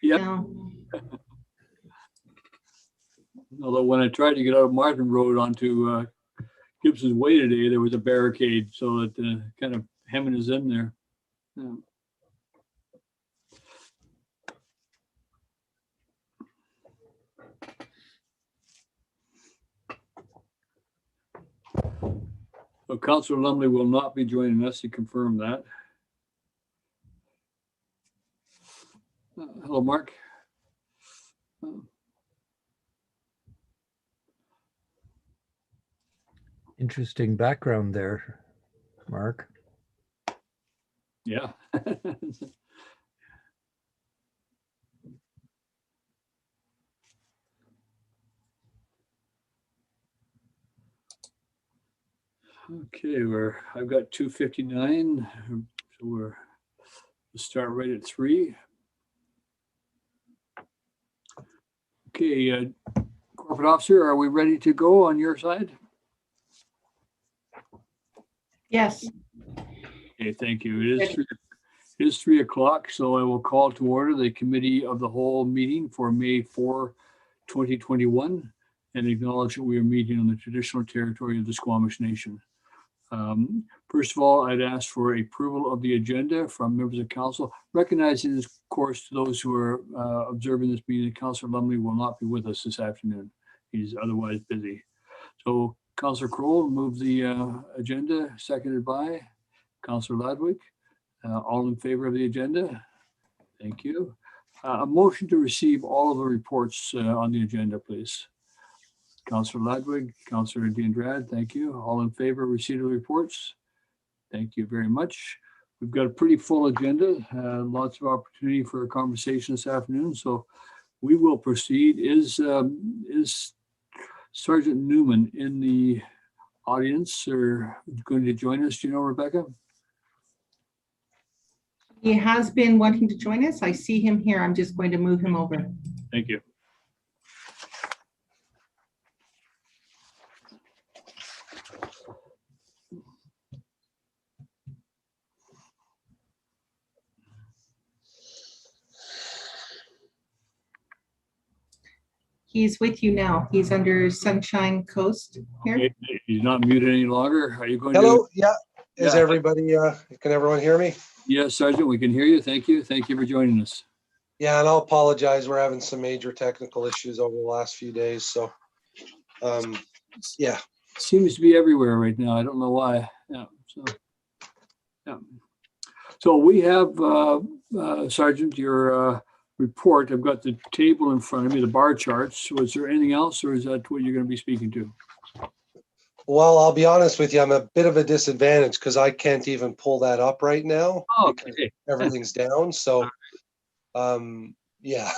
Yep. No. Although when I tried to get out of Martin Road onto Gibson's Way today, there was a barricade, so it kind of hemming us in there. Yeah. So Councillor Lumley will not be joining us to confirm that. Hello, Mark. Interesting background there, Mark. Yeah. Okay, I've got 2:59, so we'll start right at 3. Okay, corporate officer, are we ready to go on your side? Yes. Okay, thank you. It is 3 o'clock, so I will call to order the committee of the whole meeting for May 4, 2021, and acknowledge that we are meeting on the traditional territory of the Squamish Nation. First of all, I'd ask for approval of the agenda from members of council, recognizing, of course, to those who are observing this meeting, Councillor Lumley will not be with us this afternoon. He's otherwise busy. So Councillor Kroll move the agenda, seconded by Councillor Ladwig. All in favor of the agenda? Thank you. A motion to receive all of the reports on the agenda, please. Councillor Ladwig, Councillor D'Andrade, thank you. All in favor of receipt of the reports? Thank you very much. We've got a pretty full agenda, lots of opportunity for a conversation this afternoon, so we will proceed. Is Sergeant Newman in the audience or going to join us? Do you know, Rebecca? He has been wanting to join us. I see him here. I'm just going to move him over. Thank you. He's with you now. He's under Sunshine Coast here. Okay, he's not muted any longer. Are you going Hello, to? yeah. Is Yeah. everybody, can everyone hear me? Yes, Sergeant, we can hear you. Thank you. Thank you for joining us. Yeah, and I'll apologize. We're having some major technical issues over the last few days, so, yeah. Seems to be everywhere right now. I don't know why. Yeah. So we have, Sergeant, your report. I've got the table in front of me, the bar charts. Was there anything else, or is that what you're going to be speaking to? Well, I'll be honest with you, I'm a bit of a disadvantage because I can't even pull that up right now. Oh, because okay. everything's down, so, yeah.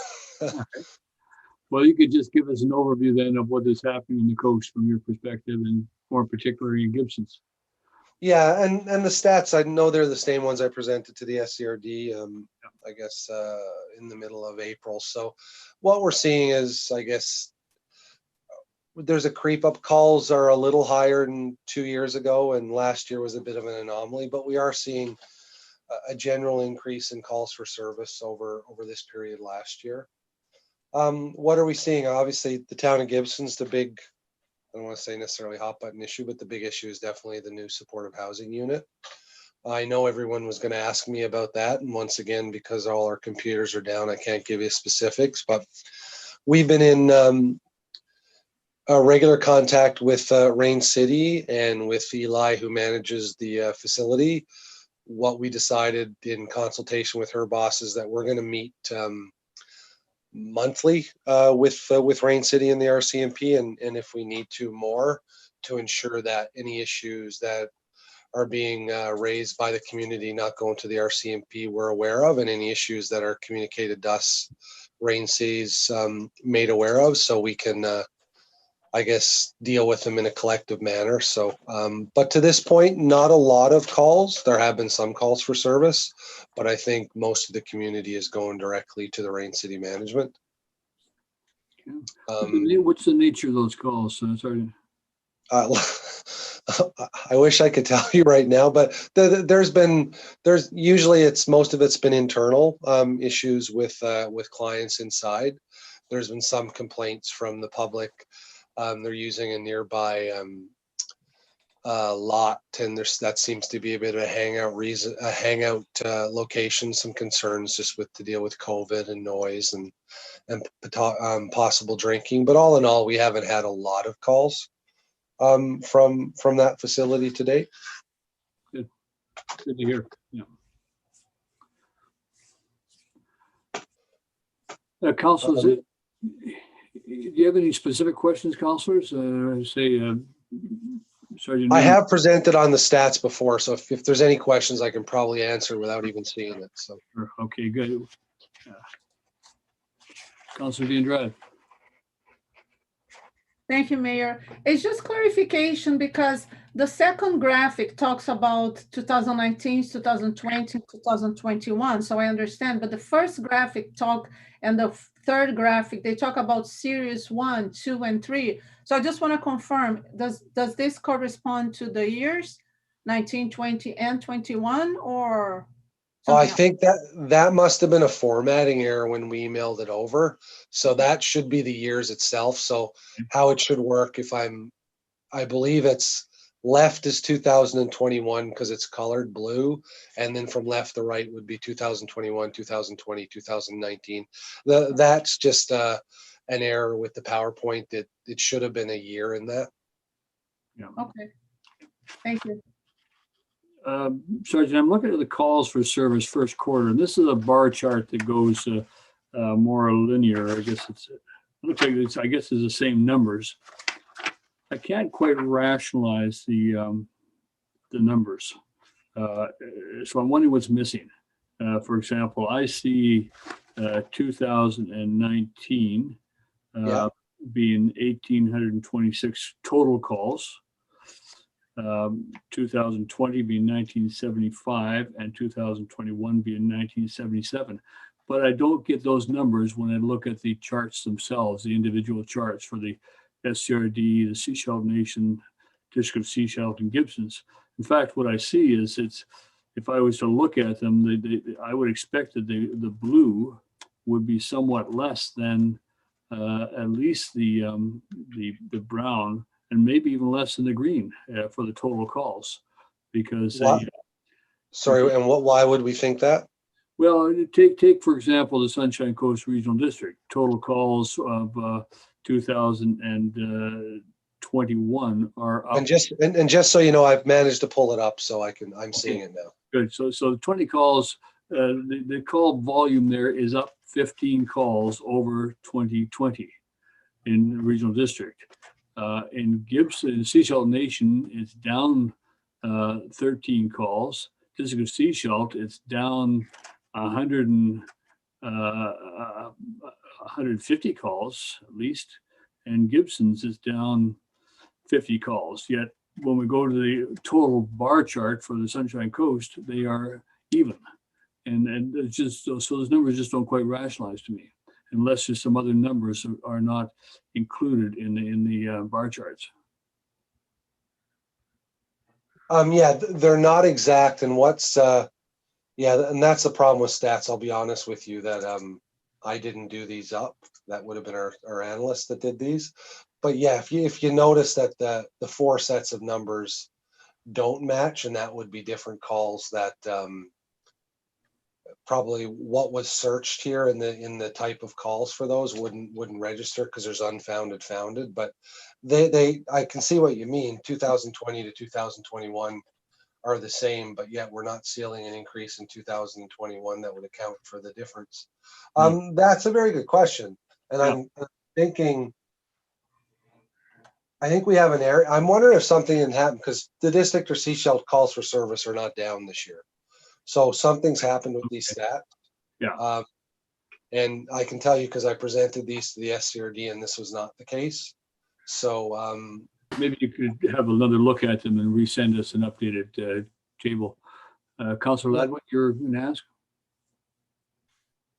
Well, you could just give us an overview then of what is happening in the coast from your perspective, and more particularly in Gibsons. Yeah, and the stats, I know they're the same ones I presented to the SCRD, I guess, in the middle of April. So what we're seeing is, I guess, there's a creep up. Calls are a little higher than 2 years ago, and last year was a bit of an anomaly, but we are seeing a general increase in calls for service over this period last year. What are we seeing? Obviously, the town of Gibson's the big, I don't want to say necessarily hot button issue, but the big issue is definitely the new supportive housing unit. I know everyone was going to ask me about that, and once again, because all our computers are down, I can't give you specifics, but we've been in a regular contact with Rain City and with Eli, who manages the facility. What we decided in consultation with her boss is that we're going to meet monthly with Rain City and the RCMP, and if we need to, more, to ensure that any issues that are being raised by the community not going to the RCMP we're aware of, and any issues that are communicated to us, Rain City's made aware of, so we can I guess, deal with them in a collective manner. So, but to this point, not a lot of calls. There have been some calls for service, but I think most of the community is going directly to the Rain City management. What's the nature of those calls, Sergeant? I wish I could tell you right now, but there's usually most of it's been internal issues with clients inside. There's been some complaints from the public. They're using a nearby lot, and that seems to be a bit of a hangout location. Some concerns just to deal with COVID and noise and possible drinking. But all in all, we haven't had a lot of calls from that facility to date. Good to hear. Yeah. Councilors, do you have any specific questions, councilors? Sergeant. I have presented on the stats before, so if there's any questions, I can probably answer without even seeing it. So. Okay, good. Councilor D'Andrade. Thank you, Mayor. It's just clarification because the second graphic talks about 2019, 2020, 2021. So I understand, but the first graphic and the third graphic, they talk about series 1, 2, and 3. So I just want to confirm, does this correspond to the years 19, 20, and 21 or? I think that must have been a formatting error when we emailed it over. So that should be the years itself. So how it should work, I believe it's left is 2021 because it's colored blue. And then from left to right would be 2021, 2020, 2019. That's just an error with the PowerPoint. It should have been a year in that. Yeah. Okay. Thank you. Sergeant, I'm looking at the calls for service first quarter, and this is a bar chart that goes more linear. I guess it looks like I guess it's the same numbers. I can't quite rationalize the numbers, so I'm wondering what's missing. For example, I see 2019 being 1,826 total calls. 2020 being 1975 and 2021 being 1977. But I don't get those numbers when I look at the charts themselves, the individual charts for the SCRD, the Seashell Nation, District of Seashell and Gibsons. In fact, what I see is if I was to look at them, I would expect that the blue would be somewhat less than at least the brown, and maybe even less than the green for the total calls, because sorry, and why would we think that? Well, take for example the Sunshine Coast Regional District. Total calls of 2021 are up. And just so you know, I've managed to pull it up, so I'm seeing it now. Good. So the 20 calls, the call volume there is up 15 calls over 2020 in the Regional District. In Gibson, Seashell Nation, it's down 13 calls. District of Seashell, it's down 150 calls at least, and Gibson's is down 50 calls. Yet when we go to the total bar chart for the Sunshine Coast, they are even, and it's just so those numbers just don't quite rationalize to me, unless there's some other numbers are not included in the bar charts. Yeah, they're not exact, and and that's the problem with stats. I'll be honest with you that I didn't do these up. That would have been our analyst that did these. But yeah, if you notice that the 4 sets of numbers don't match, and that would be different calls that probably what was searched here in the type of calls for those wouldn't register because there's unfounded founded. But I can see what you mean. 2020 to 2021 are the same, but yet we're not seeing an increase in 2021 that would account for the difference. That's a very good question, and I'm thinking. I think we have an area. I'm wondering if something didn't happen because the district or Seashell calls for service are not down this year. So something's happened with these stats. Yeah. And I can tell you because I presented these to the SCRD and this was not the case. So maybe you could have another look at them and resend us an updated table. Councilor Ladwin, you're going to ask?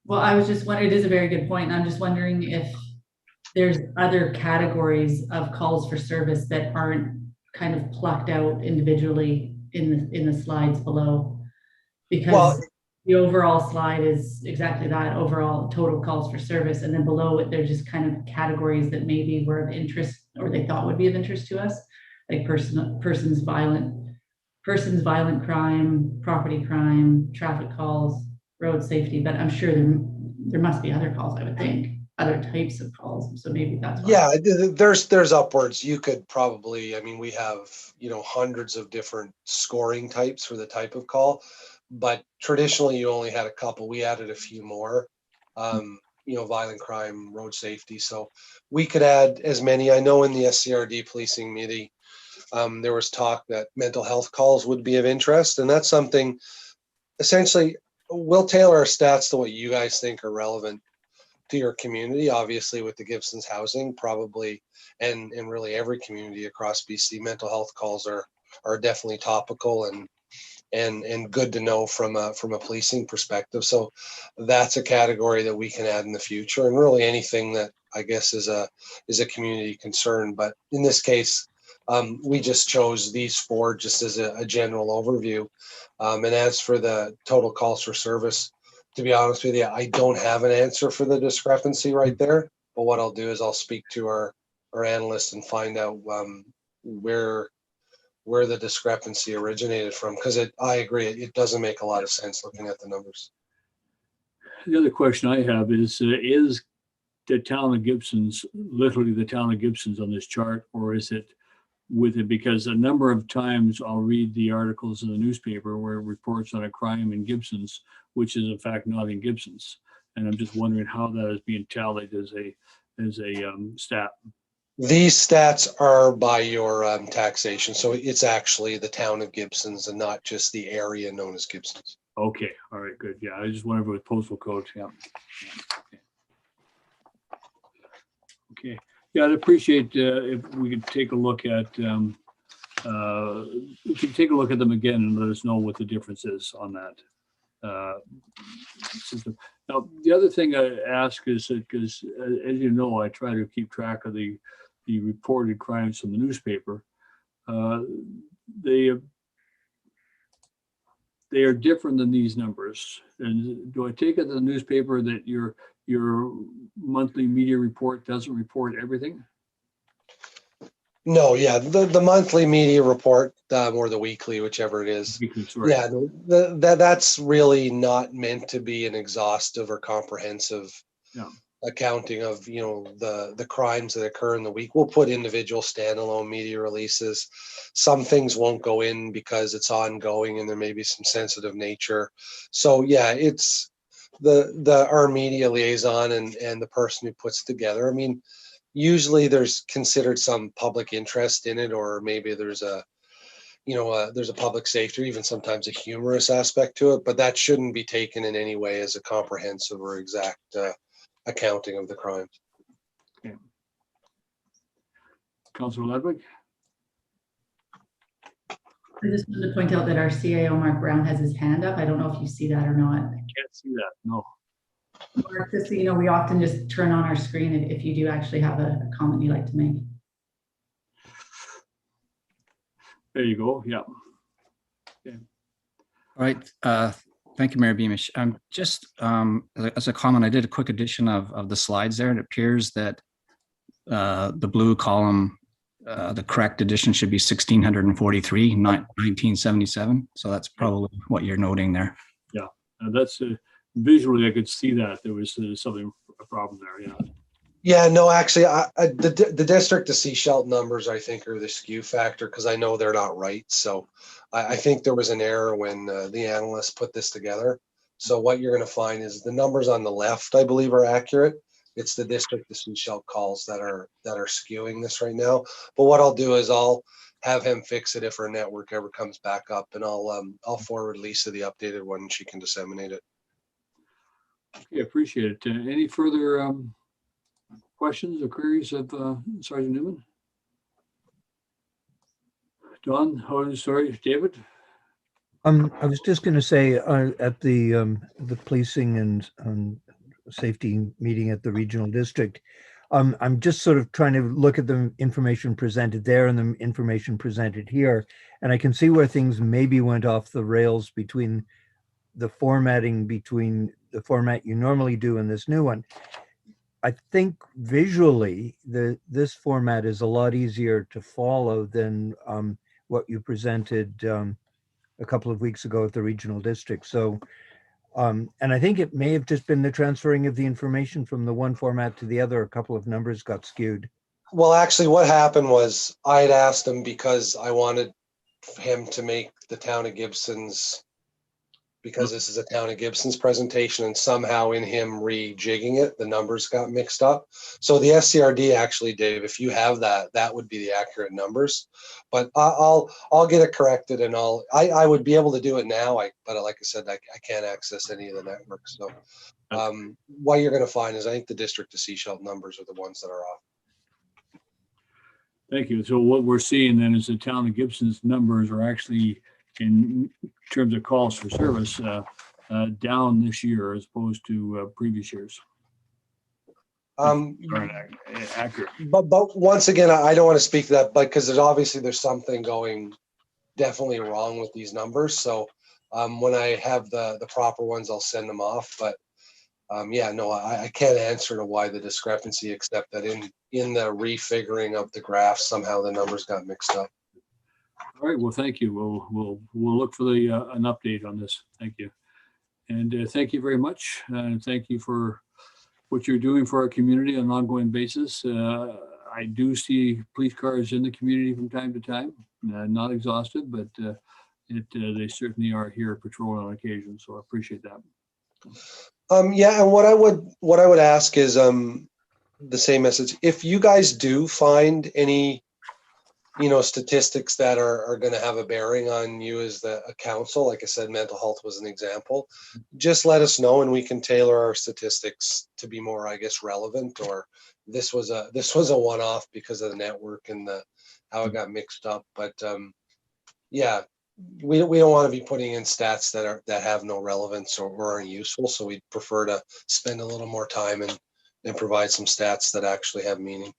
Well, I was just wondering, it is a very good point. I'm just wondering if there's other categories of calls for service that aren't kind of plucked out individually in the slides below. Because Well, the overall slide is exactly that, overall total calls for service. And then below it, they're just kind of categories that maybe were of interest or they thought would be of interest to us, like person's violent crime, property crime, traffic calls, road safety. But I'm sure there must be other calls, I would think, other types of calls. So maybe that's why. yeah, there's upwards. You could probably, I mean, we have, hundreds of different scoring types for the type of call, but traditionally you only had a couple. We added a few more, violent crime, road safety. So we could add as many. I know in the SCRD policing meeting, there was talk that mental health calls would be of interest, and that's something. Essentially, we'll tailor our stats to what you guys think are relevant to your community. Obviously, with the Gibsons housing, probably, and really every community across BC, mental health calls are definitely topical and good to know from a policing perspective. So that's a category that we can add in the future, and really anything that I guess is a community concern. But in this case, we just chose these four just as a general overview. And as for the total calls for service, to be honest with you, I don't have an answer for the discrepancy right there. But what I'll do is I'll speak to our analyst and find out where the discrepancy originated from, because I agree, it doesn't make a lot of sense looking at the numbers. The other question I have is the town of Gibsons, literally the town of Gibsons on this chart, or is it with it? Because a number of times I'll read the articles in the newspaper where it reports on a crime in Gibsons, which is in fact not in Gibsons. And I'm just wondering how that is being tallied as a stat. These stats are by your taxation. So it's actually the town of Gibsons and not just the area known as Gibsons. Okay, all right, good. Yeah, I just wonder with postal codes. Yeah. Okay. Yeah, I'd appreciate if we could take a look at them again and let us know what the difference is on that system. Now, the other thing I ask is that, because as you know, I try to keep track of the reported crimes from the newspaper. They are different than these numbers. And do I take it in the newspaper that your monthly media report doesn't report everything? No, yeah, the monthly media report or the weekly, whichever it is. Weekly, sorry. Yeah, that's really not meant to be an exhaustive or comprehensive accounting of the crimes that occur in the week. We'll put individual standalone media releases. Some things won't go in because it's ongoing and there may be some sensitive nature. So yeah, it's our media liaison and the person who puts it together. I mean, usually there's considered some public interest in it, or maybe there's a public safety, or even sometimes a humorous aspect to it, but that shouldn't be taken in any way as a comprehensive or exact accounting of the crimes. Okay. Councilor Ludwig? I just wanted to point out that our CAO, Mark Brown, has his hand up. I don't know if you see that or not. I can't see that, no. Mark, just so you know, we often just turn on our screen if you do actually have a comment you'd like to make. There you go, yeah. Okay. All right, thank you, Mayor Beamish. Just as a comment, I did a quick addition of the slides there. It appears that the blue column, the correct addition should be 1,643, not 1977. So that's probably what you're noting there. Yeah, that's visually I could see that there was a problem there. Yeah. Yeah, no, actually, the district to Seashell numbers I think are the skew factor, because I know they're not right. So I think there was an error when the analysts put this together. So what you're going to find is the numbers on the left, I believe, are accurate. It's the district to Seashell calls that are skewing this right now. But what I'll do is I'll have him fix it if our network ever comes back up, and I'll forward Lisa the updated one and she can disseminate it. Okay, appreciate it. Any further questions or queries of Sergeant Newman? Don, sorry, David? I was just going to say at the policing and safety meeting at the regional district, I'm just sort of trying to look at the information presented there and the information presented here. And I can see where things maybe went off the rails between the formatting between the format you normally do and this new one. I think visually this format is a lot easier to follow than what you presented a couple of weeks ago at the regional district. So, and I think it may have just been the transferring of the information from the one format to the other. A couple of numbers got skewed. Well, actually, what happened was I had asked him because I wanted him to make the town of Gibsons, because this is a town of Gibsons presentation, and somehow in him rejigging it, the numbers got mixed up. So the SCRD actually, Dave, if you have that, that would be the accurate numbers. But I'll get it corrected, and I would be able to do it now. But like I said, I can't access any of the networks. So what you're going to find is I think the district to Seashell numbers are the ones that are off. Thank you. So what we're seeing then is the town of Gibson's numbers are actually, in terms of calls for service, down this year as opposed to previous years. Accurate. But once again, I don't want to speak to that, but because there's something going definitely wrong with these numbers. So when I have the proper ones, I'll send them off. But yeah, no, I can't answer to why the discrepancy, except that in the refiguring of the graph, somehow the numbers got mixed up. All right. Well, thank you. We'll look for an update on this. Thank you. And thank you very much. And thank you for what you're doing for our community on an ongoing basis. I do see police cars in the community from time to time, not exhausted, but they certainly are here patrolling on occasion. So I appreciate that. Yeah, and what I would ask is the same message. If you guys do find any, statistics that are going to have a bearing on you as a council, like I said, mental health was an example, just let us know and we can tailor our statistics to be more, I guess, relevant. Or this was a one-off because of the network and how it got mixed up. But yeah, we don't want to be putting in stats that have no relevance or aren't useful. So we'd prefer to spend a little more time and provide some stats that actually have meaning.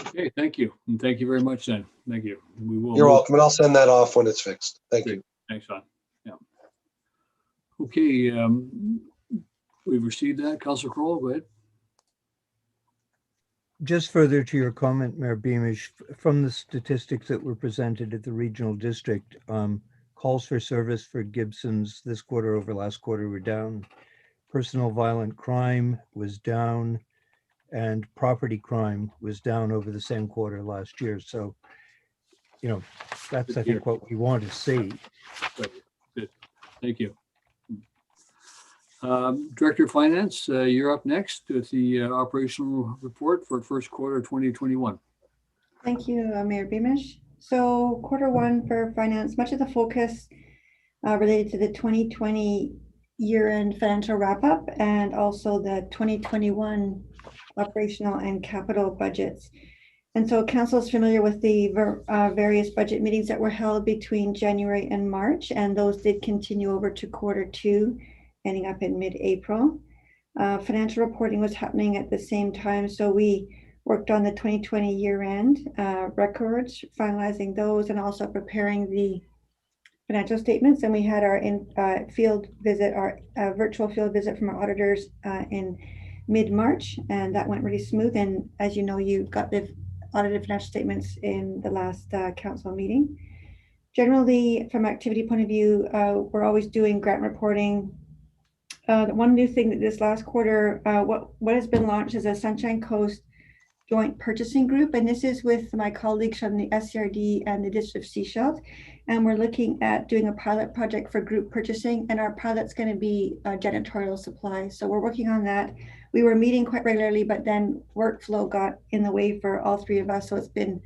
Okay, thank you. And thank you very much then. Thank you. We will. You're welcome. And I'll send that off when it's fixed. Thank you. Thanks, Don. Yeah. Okay, we've received that. Councilor Crowell, go ahead. Just further to your comment, Mayor Beamish, from the statistics that were presented at the regional district, calls for service for Gibsons this quarter over last quarter were down. Personal violent crime was down, and property crime was down over the same quarter last year. So, that's, I think, what we want to see. Good. Thank you. Director of Finance, you're up next with the operational report for first quarter 2021. Thank you, Mayor Beamish. So quarter one for finance, much of the focus related to the 2020 year-end financial wrap-up and also the 2021 operational and capital budgets. And so council is familiar with the various budget meetings that were held between January and March, and those did continue over to quarter two, ending up in mid-April. Financial reporting was happening at the same time, so we worked on the 2020 year-end records, finalizing those, and also preparing the financial statements. And we had our field visit, our virtual field visit from our auditors in mid-March, and that went really smooth. And as you know, you got the audited financial statements in the last council meeting. Generally, from an activity point of view, we're always doing grant reporting. One new thing that this last quarter, what has been launched is a Sunshine Coast Joint Purchasing Group, and this is with my colleagues from the SCRD and the District of Seashell, and we're looking at doing a pilot project for group purchasing, and our pilot's going to be janitorial supplies. So we're working on that. We were meeting quite regularly, but then workflow got in the way for all three of us, so it's been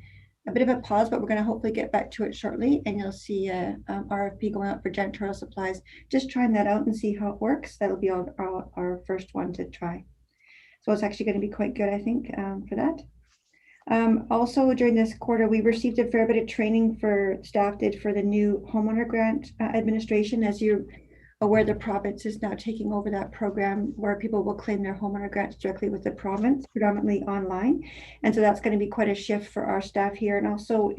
a bit of a pause, but we're going to hopefully get back to it shortly, and you'll see a RFP going out for janitorial supplies. Just trying that out and see how it works. That'll be our first one to try. So it's actually going to be quite good, I think, for that. Also, during this quarter, we received a fair bit of training for staff did for the new homeowner grant administration. As you're where the province is now taking over that program where people will claim their homeowner grants directly with the province, predominantly online. And so that's going to be quite a shift for our staff here. And also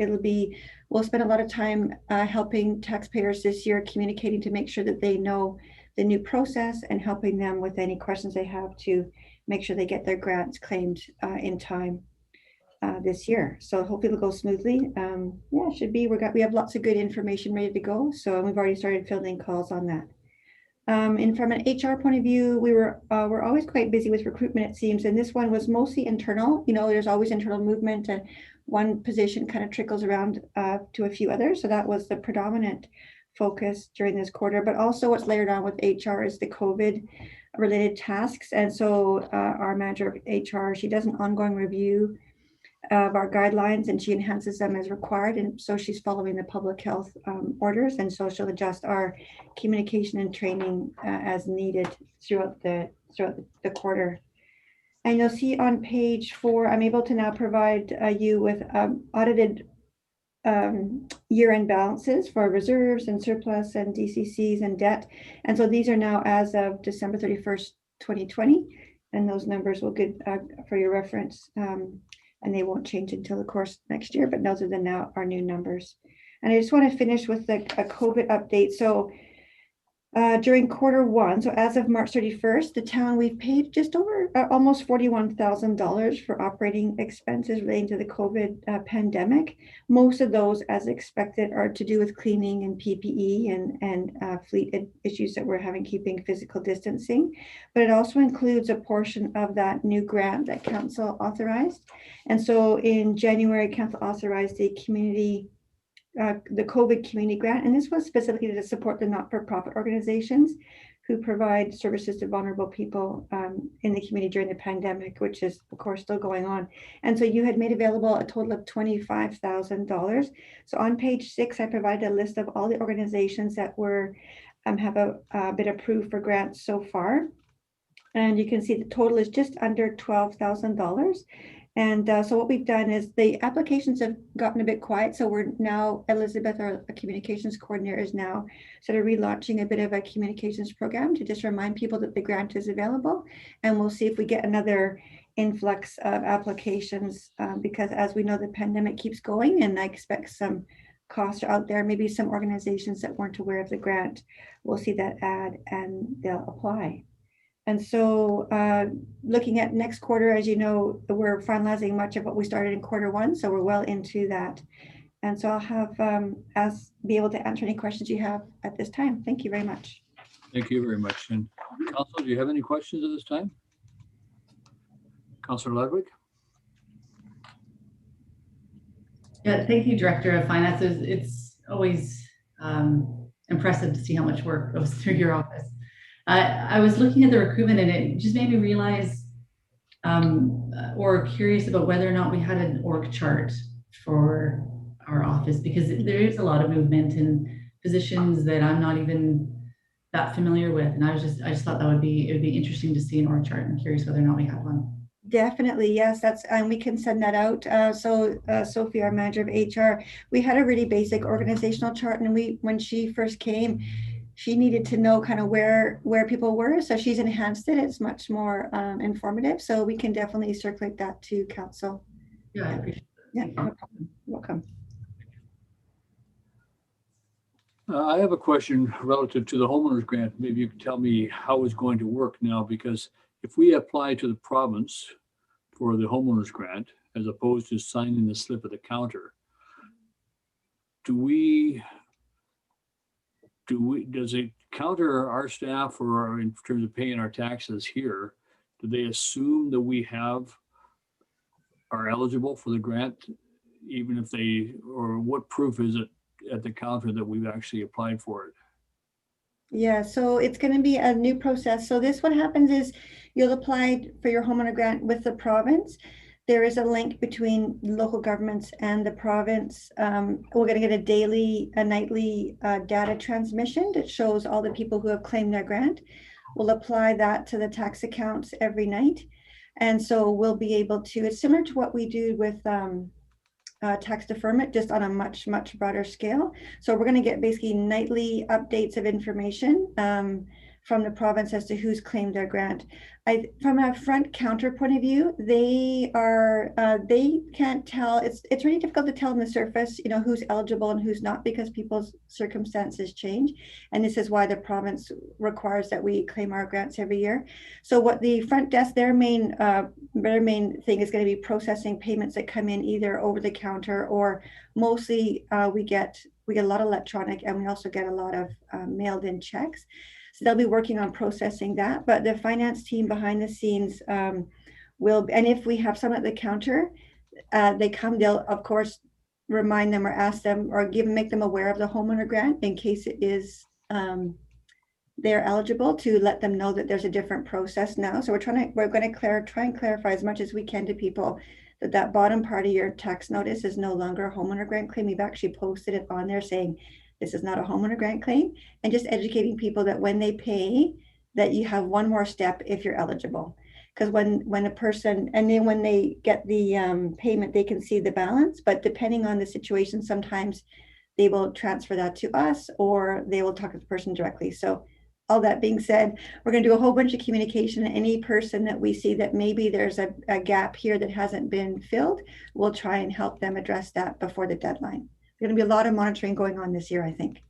we'll spend a lot of time helping taxpayers this year, communicating to make sure that they know the new process and helping them with any questions they have to make sure they get their grants claimed in time this year. So hopefully it'll go smoothly. Yeah, it should be. We have lots of good information ready to go. So we've already started fielding calls on that. And from an HR point of view, we're always quite busy with recruitment, it seems. And this one was mostly internal. You know, there's always internal movement, and one position kind of trickles around to a few others. So that was the predominant focus during this quarter. But also what's layered on with HR is the COVID related tasks. And so our manager of HR, she does an ongoing review of our guidelines and she enhances them as required. And so she's following the public health orders. And so she'll adjust our communication and training as needed throughout the quarter. And you'll see on page 4, I'm able to now provide you with audited year-end balances for reserves and surplus and DCCs and debt. And so these are now as of December 31st, 2020. And those numbers will get for your reference. And they won't change until the course next year, but those are now our new numbers. And I just want to finish with a COVID update. So during Q1, so as of March 31st, the town, we've paid just over almost $41,000 for operating expenses relating to the COVID pandemic. Most of those, as expected, are to do with cleaning and PPE and fleet issues that we're having keeping physical distancing. But it also includes a portion of that new grant that council authorized. And so in January, council authorized the COVID community grant, and this was specifically to support the not-for-profit organizations who provide services to vulnerable people in the community during the pandemic, which is of course still going on. And so you had made available a total of $25,000. So on page 6, I provided a list of all the organizations that were have been approved for grants so far. And you can see the total is just under $12,000. And so what we've done is the applications have gotten a bit quiet. So we're now, Elizabeth, our communications coordinator, is now sort of relaunching a bit of a communications program to just remind people that the grant is available. And we'll see if we get another influx of applications because as we know, the pandemic keeps going, and I expect some costs are out there. Maybe some organizations that weren't aware of the grant will see that ad and they'll apply. And so looking at next quarter, as you know, we're finalizing much of what we started in Q1, so we're well into that. And so I'll have be able to answer any questions you have at this time. Thank you very much. Thank you very much. And Council, do you have any questions at this time? Councillor Ludwig? Yeah, thank you, Director of Finances. It's always impressive to see how much work goes through your office. I was looking at the recruitment and it just made me realize or curious about whether or not we had an org chart for our office, because there is a lot of movement in positions that I'm not even that familiar with. And I just thought it would be interesting to see an org chart. I'm curious whether or not we have one. Definitely, yes, and we can send that out. So Sophie, our manager of HR, we had a really basic organizational chart, and when she first came, she needed to know kind of where people were. So she's enhanced it. It's much more informative. So we can definitely circulate that to council. Yeah, I appreciate it. Yeah, no problem. Welcome. I have a question relative to the homeowners grant. Maybe you can tell me how it's going to work now, because if we apply to the province for the homeowners grant, as opposed to signing the slip at the counter, does it counter our staff, or in terms of paying our taxes here, do they assume that we are eligible for the grant, even if or what proof is it at the counter that we've actually applied for it? Yeah, so it's going to be a new process. So what happens is you'll apply for your homeowner grant with the province. There is a link between local governments and the province. We're going to get a nightly data transmission that shows all the people who have claimed their grant. We'll apply that to the tax accounts every night. And so we'll be able to, it's similar to what we do with tax deferment, just on a much, much broader scale. So we're going to get basically nightly updates of information from the province as to who's claimed their grant. From a front counter point of view, they can't tell. It's really difficult to tell on the surface, who's eligible and who's not, because people's circumstances change. And this is why the province requires that we claim our grants every year. So what the front desk, their main thing is going to be processing payments that come in either over the counter, or mostly we get a lot of electronic, and we also get a lot of mailed in checks. So they'll be working on processing that, but the finance team behind the scenes will, and if we have someone at the counter, they'll of course remind them or ask them or make them aware of the homeowner grant in case it is they're eligible, to let them know that there's a different process now. So we're going to try and clarify as much as we can to people that bottom part of your tax notice is no longer a homeowner grant claim. We've actually posted it on there saying this is not a homeowner grant claim, and just educating people that when they pay, that you have one more step if you're eligible. Because when a person, and then when they get the payment, they can see the balance, but depending on the situation, sometimes they will transfer that to us, or they will talk to the person directly. So all that being said, we're going to do a whole bunch of communication. Any person that we see that maybe there's a gap here that hasn't been filled, we'll try and help them address that before the deadline. There's going to be a lot of monitoring going on this year, I think.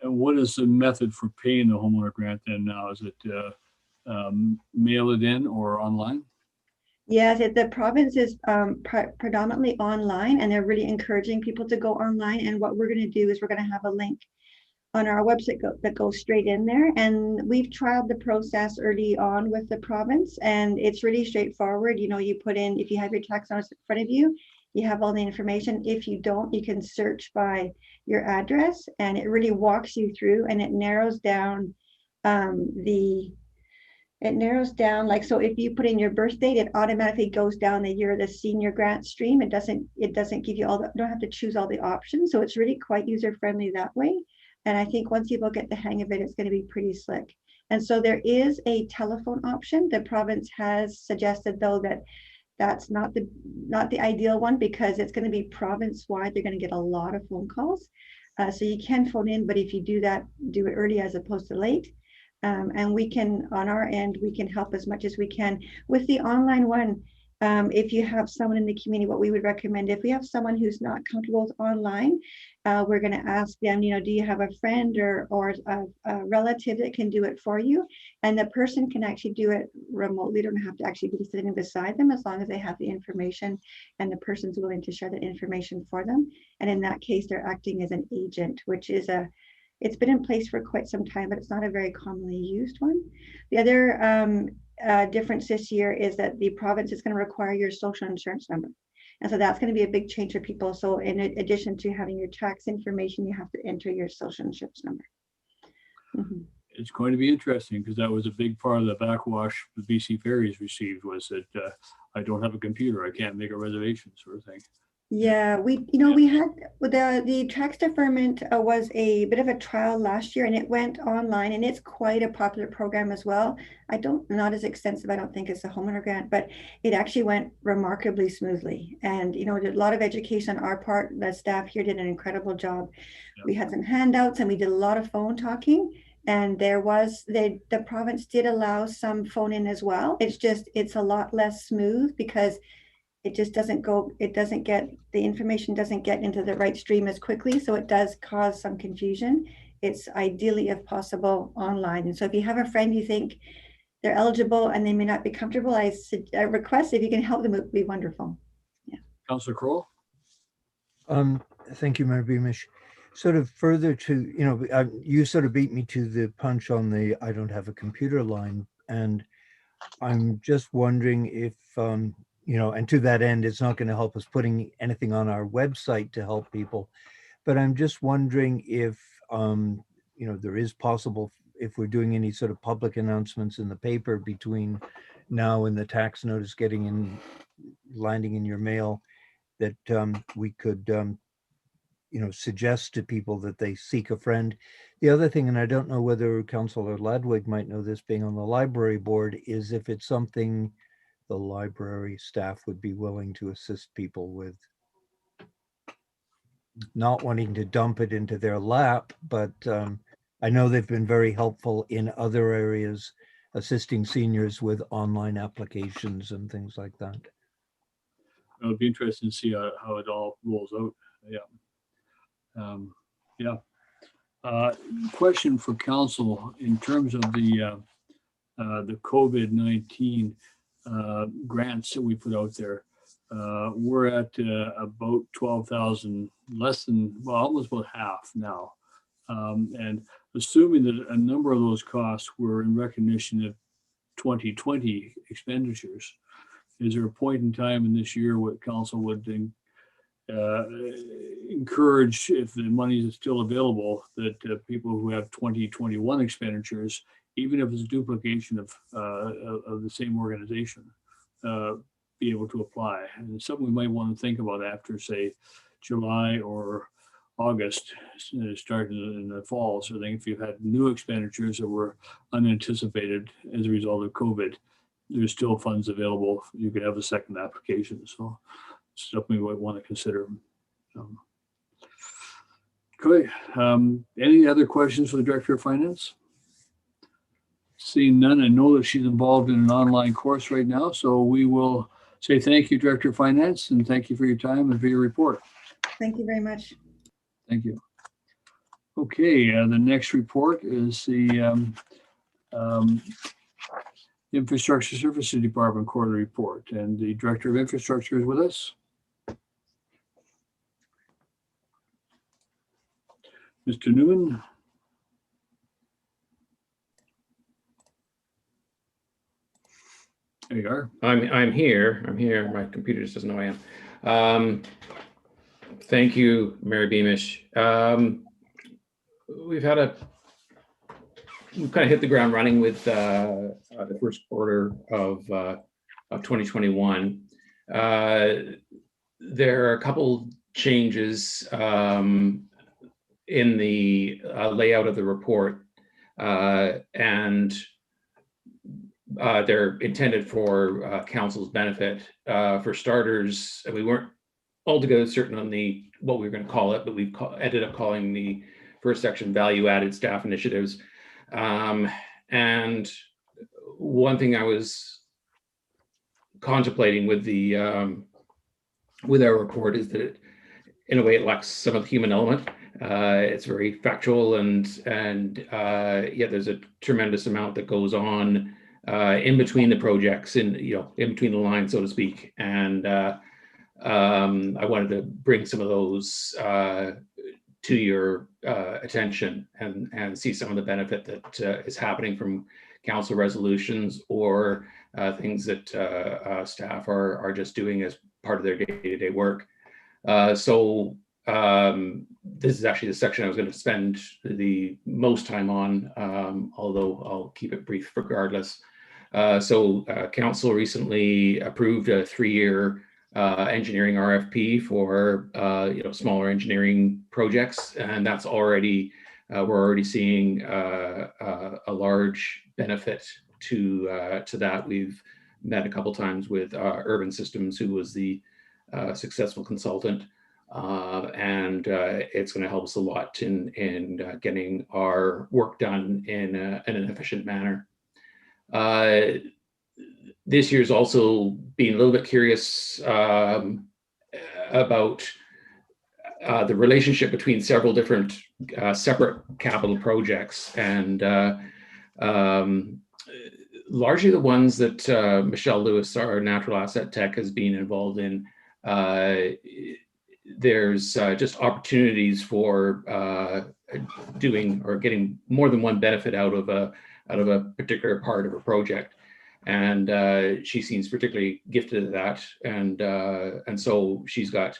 And what is the method for paying the homeowner grant then now? Is it mail it in or online? Yes, the province is predominantly online, and they're really encouraging people to go online. And what we're going to do is we're going to have a link on our website that goes straight in there. And we've trialed the process early on with the province, and it's really straightforward. You put in, if you have your tax notice in front of you, you have all the information. If you don't, you can search by your address, and it really walks you through, and it narrows down like, so if you put in your birth date, it automatically goes down the year of the senior grant stream. It doesn't give you you don't have to choose all the options. So it's really quite user friendly that way. And I think once people get the hang of it, it's going to be pretty slick. And so there is a telephone option. The province has suggested, though, that that's not the ideal one, because it's going to be province-wide. They're going to get a lot of phone calls. So you can phone in, but if you do that, do it early as opposed to late. And we can, on our end, we can help as much as we can. With the online one, if you have someone in the community, what we would recommend, if we have someone who's not comfortable with online, we're going to ask them, do you have a friend or a relative that can do it for you? And the person can actually do it remotely. They don't have to actually be sitting beside them, as long as they have the information and the person's willing to share that information for them. And in that case, they're acting as an agent, which is it's been in place for quite some time, but it's not a very commonly used one. The other difference this year is that the province is going to require your social insurance number. And so that's going to be a big change for people. So in addition to having your tax information, you have to enter your social insurance number. It's going to be interesting, because that was a big part of the backwash the BC Ferries received, was that I don't have a computer, I can't make a reservation, sort of thing. Yeah, we had the tax deferment was a bit of a trial last year, and it went online, and it's quite a popular program as well. Not as extensive, I don't think, as the homeowner grant, but it actually went remarkably smoothly. And a lot of education on our part. The staff here did an incredible job. Yeah. We had some handouts, and we did a lot of phone talking. And the province did allow some phone in as well. It's a lot less smooth, because it just the information doesn't get into the right stream as quickly. So it does cause some confusion. It's ideally, if possible, online. And so if you have a friend you think they're eligible and they may not be comfortable, I request if you can help them, it would be wonderful. Yeah. Councillor Kroll? Thank you, Mayor Beamish. Sort of further to, you sort of beat me to the punch on the I don't have a computer line. And I'm just wondering if, and to that end, it's not going to help us putting anything on our website to help people. But I'm just wondering if, there is possible, if we're doing any sort of public announcements in the paper between now and the tax notice landing in your mail, that we could, suggest to people that they seek a friend. The other thing, and I don't know whether Councillor Ladwig might know this, being on the library board, is if it's something the library staff would be willing to assist people with. not wanting to dump it into their lap, but I know they've been very helpful in other areas, assisting seniors with online applications and things like that. It'll be interesting to see how it all rolls out. Yeah. Yeah. Question for council in terms of the COVID-19 grants that we put out there. We're at about 12,000, less than, well, almost about half now. And assuming that a number of those costs were in recognition of 2020 expenditures, is there a point in time in this year what council would encourage, if the money is still available, that people who have 2021 expenditures, even if it's a duplication of the same organization, be able to apply? And it's something we might want to think about after, say, July or August, starting in the fall. So I think if you've had new expenditures that were unanticipated as a result of COVID, there's still funds available. You could have a second application. So something we might want to consider. Okay. Any other questions for the Director of Finance? Seeing none, I know that she's involved in an online course right now. So we will say thank you, Director of Finance, and thank you for your time and for your report. Thank you very much. Thank you. Okay, the next report is the Infrastructure Services Department quarterly report, and the Director of Infrastructure is with us. Mr. Newman. There you are. I'm here. My computer just doesn't know I am. Thank you, Mary Beamish. We've kind of hit the ground running with the first quarter of 2021. There are a couple changes in the layout of the report, and they're intended for council's benefit. For starters, we weren't altogether certain on what we were going to call it, but we've ended up calling the first section value-added staff initiatives. And one thing I was contemplating with our report is that in a way it lacks some of the human element. It's very factual, and yeah, there's a tremendous amount that goes on in between the projects, in between the lines, so to speak. And I wanted to bring some of those to your attention and see some of the benefit that is happening from council resolutions or things that staff are just doing as part of their day-to-day work. So this is actually the section I was going to spend the most time on, although I'll keep it brief regardless. So council recently approved a 3-year engineering RFP for smaller engineering projects, and that's already we're already seeing a large benefit to that. We've met a couple times with Urban Systems, who was the successful consultant, and it's going to help us a lot in getting our work done in an efficient manner. This year's also been a little bit curious about the relationship between several different separate capital projects, and largely the ones that Michelle Lewis, our natural asset tech, has been involved in. There's just opportunities for doing or getting more than one benefit out of a particular part of a project, and she seems particularly gifted at that, and so she's got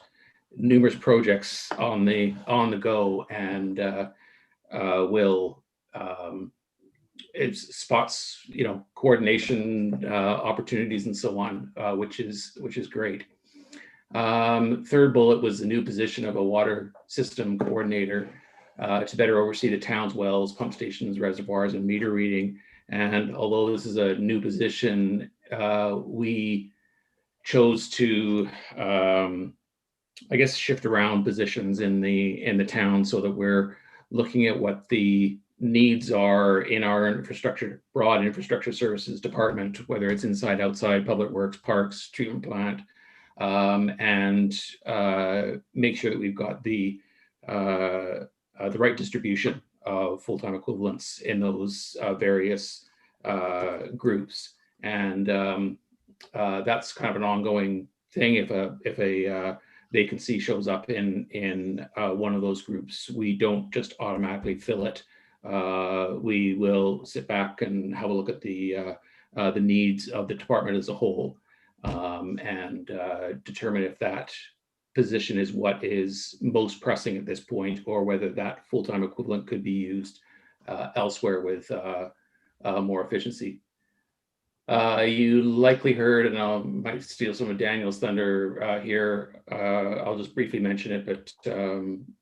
numerous projects on the go, and will it spots coordination opportunities and so on, which is great. Third bullet was the new position of a water system coordinator to better oversee the town's wells, pump stations, reservoirs, and meter reading. And although this is a new position, we chose to I guess, shift around positions in the town so that we're looking at what the needs are in our infrastructure, broad infrastructure services department, whether it's inside, outside, public works, parks, treatment plant, and make sure that we've got the right distribution of full-time equivalents in those various groups. And that's kind of an ongoing thing. If a vacancy shows up in one of those groups, we don't just automatically fill it. We will sit back and have a look at the needs of the department as a whole, and determine if that position is what is most pressing at this point, or whether that full-time equivalent could be used elsewhere with more efficiency. You likely heard, and I might steal some of Daniel's thunder here. I'll just briefly mention it, but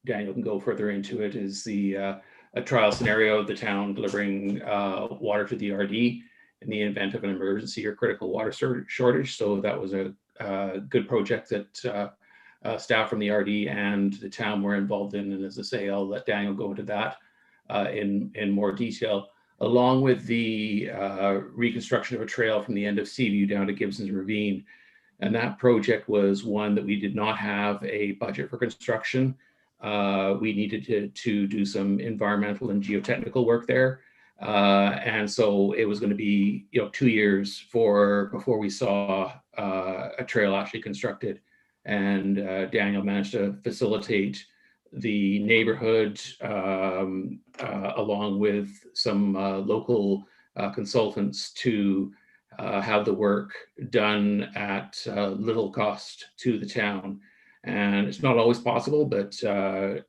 Daniel can go further into it. Is a trial scenario of the town delivering water to the RD in the event of an emergency or critical water shortage. So that was a good project that staff from the RD and the town were involved in. And as I say, I'll let Daniel go into that in more detail, along with the reconstruction of a trail from the end of Seaview down to Gibsons Ravine. And that project was one that we did not have a budget for construction. We needed to do some environmental and geotechnical work there. And so it was going to be 2 years before we saw a trail actually constructed. And Daniel managed to facilitate the neighborhood, along with some local consultants, to have the work done at little cost to the town. And it's not always possible, but in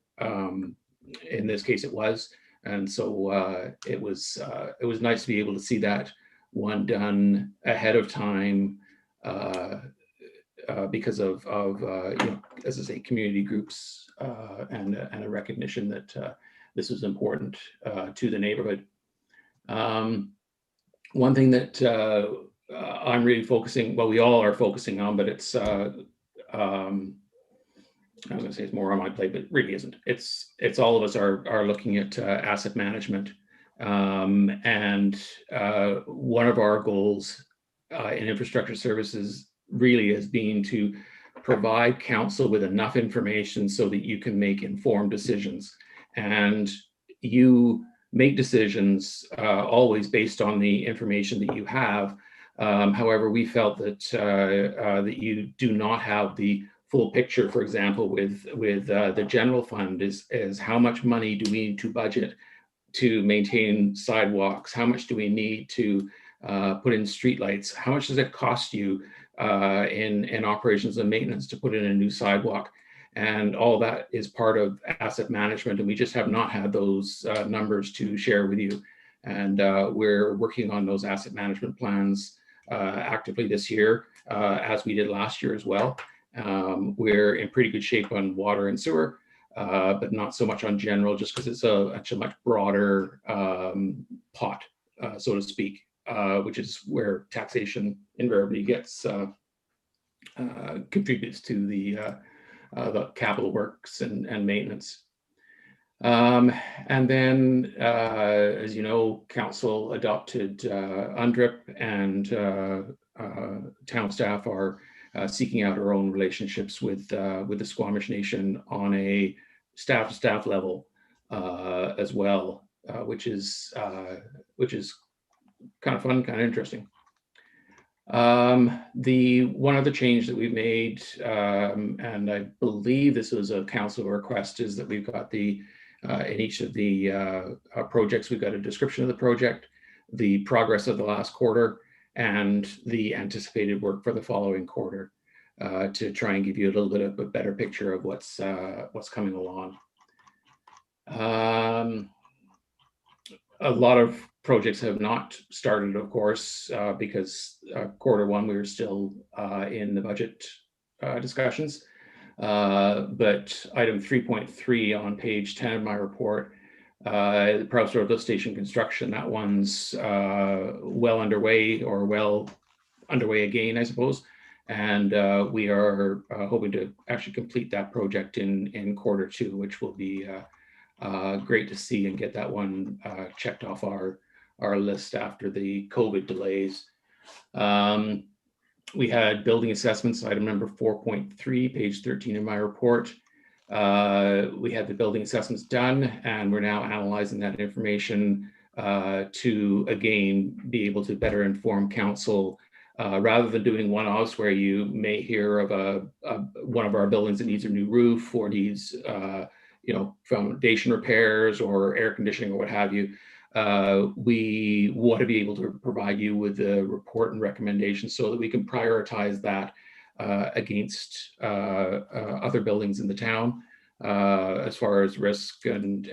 this case it was. And so it was nice to be able to see that one done ahead of time, because of as I say, community groups and a recognition that this was important to the neighborhood. One thing that I'm really focusing, well, we all are focusing on, but it's I was going to say it's more on my plate, but it really isn't. It's all of us are looking at asset management, and one of our goals in infrastructure services really has been to provide council with enough information so that you can make informed decisions, and you make decisions always based on the information that you have. However, we felt that that you do not have the full picture. For example, with the general fund, is how much money do we need to budget to maintain sidewalks? How much do we need to put in streetlights? How much does it cost you in operations and maintenance to put in a new sidewalk? And all that is part of asset management, and we just have not had those numbers to share with you. And we're working on those asset management plans actively this year, as we did last year as well. We're in pretty good shape on water and sewer, but not so much on general, just because it's a much broader pot, so to speak, which is where taxation invariably gets contributes to the capital works and maintenance. And then, as you know, council adopted UNDRIP, and town staff are seeking out our own relationships with the Squamish Nation on a staff-to-staff level as well, which is kind of fun, kind of interesting. The one other change that we've made, and I believe this was a council request, is that we've got in each of the projects, we've got a description of the project, the progress of the last quarter, and the anticipated work for the following quarter, to try and give you a little bit of a better picture of what's coming along. A lot of projects have not started, of course, because quarter one, we were still in the budget discussions. But item 3.3 on page 10 of my report, the Prouse Road Lift Station construction, that one's well underway, or well underway again, I suppose. And we are hoping to actually complete that project in Q2, which will be great to see and get that one checked off our list after the COVID delays. We had building assessments, item number 4.3, page 13 in my report. We had the building assessments done, and we're now analyzing that information to, again, be able to better inform council, rather than doing one-offs where you may hear of one of our buildings that needs a new roof or needs foundation repairs or air conditioning or what have you. We want to be able to provide you with a report and recommendations so that we can prioritize that against other buildings in the town as far as risk and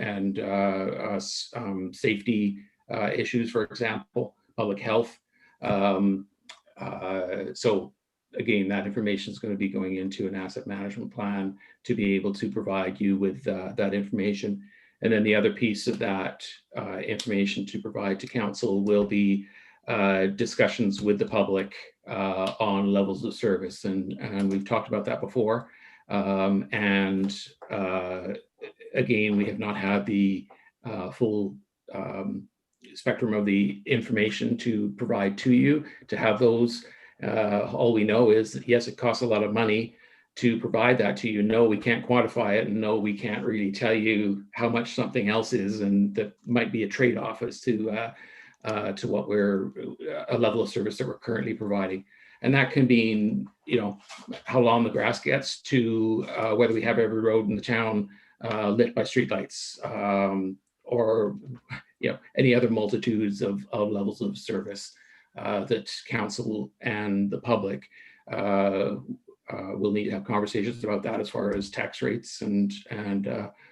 safety issues, for example, public health. So again, that information is going to be going into an asset management plan to be able to provide you with that information. And then the other piece of that information to provide to council will be discussions with the public on levels of service. And we've talked about that before. Again, we have not had the full spectrum of the information to provide to you to have those. All we know is that, yes, it costs a lot of money to provide that to you. No, we can't quantify it, and no, we can't really tell you how much something else is, and that might be a trade-off as to what a level of service that we're currently providing. And that can mean, how long the grass gets, to whether we have every road in the town lit by streetlights, or any other multitudes of levels of service that council and the public we'll need to have conversations about that as far as tax rates and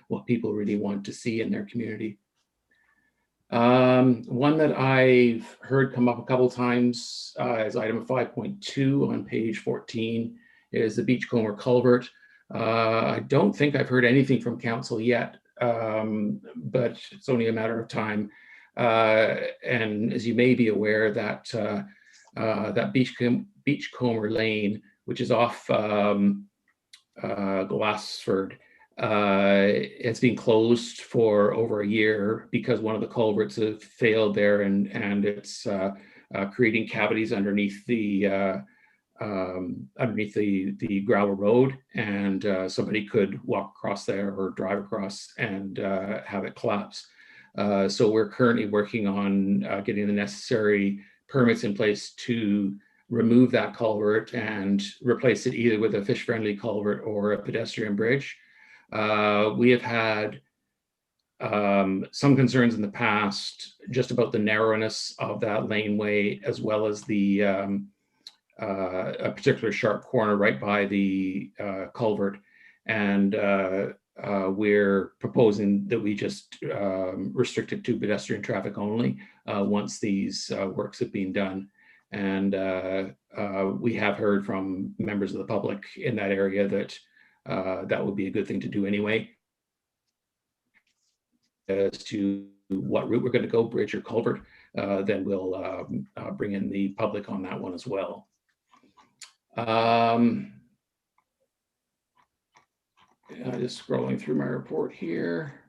what people really want to see in their community. One that I've heard come up a couple of times is item 5.2 on page 14 is the Beachcomber culvert. I don't think I've heard anything from council yet, but it's only a matter of time. And as you may be aware, that Beachcomber Lane, which is off Glassford, it's been closed for over a year because one of the culverts have failed there, and it's creating cavities underneath the gravel road, and somebody could walk across there or drive across and have it collapse. So we're currently working on getting the necessary permits in place to remove that culvert and replace it either with a fish-friendly culvert or a pedestrian bridge. We have had some concerns in the past just about the narrowness of that laneway, as well as the a particular sharp corner right by the culvert. And we're proposing that we just restrict it to pedestrian traffic only once these works have been done. And we have heard from members of the public in that area that that would be a good thing to do anyway. As to what route we're going to go, bridge or culvert, then we'll bring in the public on that one as well. Just scrolling through my report here.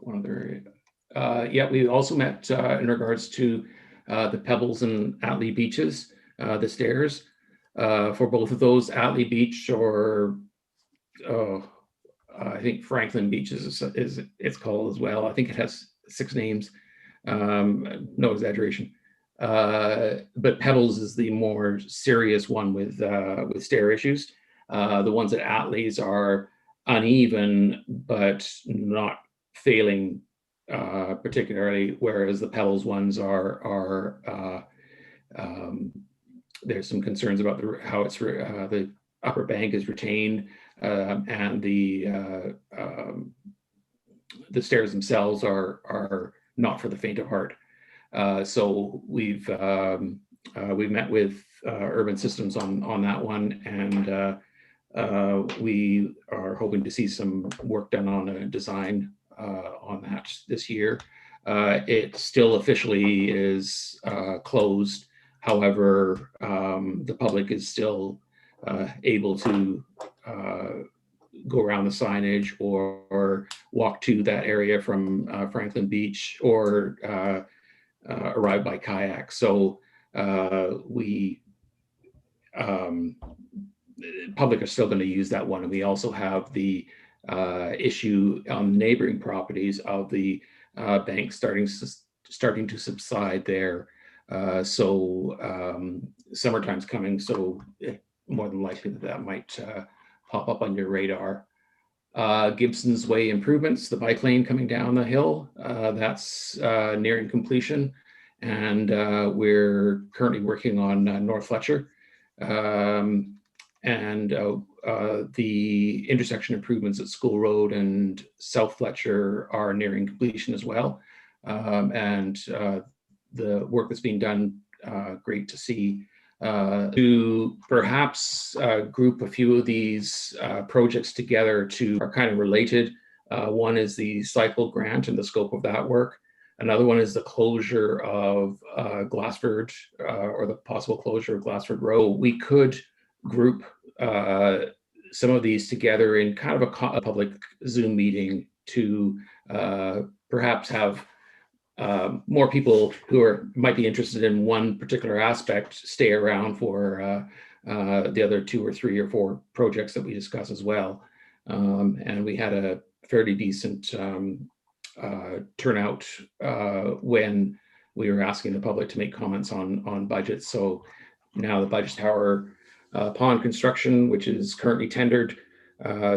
One other, yeah, we also met in regards to the Pebbles and Atlee beaches, the stairs for both of those. Atlee Beach, or I think Franklin Beach is it's called as well. I think it has 6 names, no exaggeration. But Pebbles is the more serious one with stair issues. The ones at Atlee's are uneven, but not failing particularly, whereas the Pebbles ones are there's some concerns about how it's the upper bank is retained, and the stairs themselves are not for the faint of heart. So we've met with Urban Systems on that one, and we are hoping to see some work done on a design on that this year. It still officially is closed. However, the public is still able to go around the signage or walk to that area from Franklin Beach or arrive by kayak. So we public are still going to use that one. And we also have the issue on neighboring properties of the bank starting to subside there. Summertime's coming, so more than likely that might pop up on your radar. Gibsons Way improvements, the bike lane coming down the hill, that's nearing completion. And we're currently working on North Fletcher. The intersection improvements at School Road and South Fletcher are nearing completion as well. The work that's being done, great to see. To perhaps group a few of these projects together to are kind of related. One is the cycle grant and the scope of that work. Another one is the closure of Glassford or the possible closure of Glassford Road. We could group some of these together in kind of a public Zoom meeting to perhaps have more people who might be interested in one particular aspect stay around for the other 2 or 3 or 4 projects that we discuss as well. And we had a fairly decent turnout when we were asking the public to make comments on budgets. So now the Budget Tower pond construction, which is currently tendered,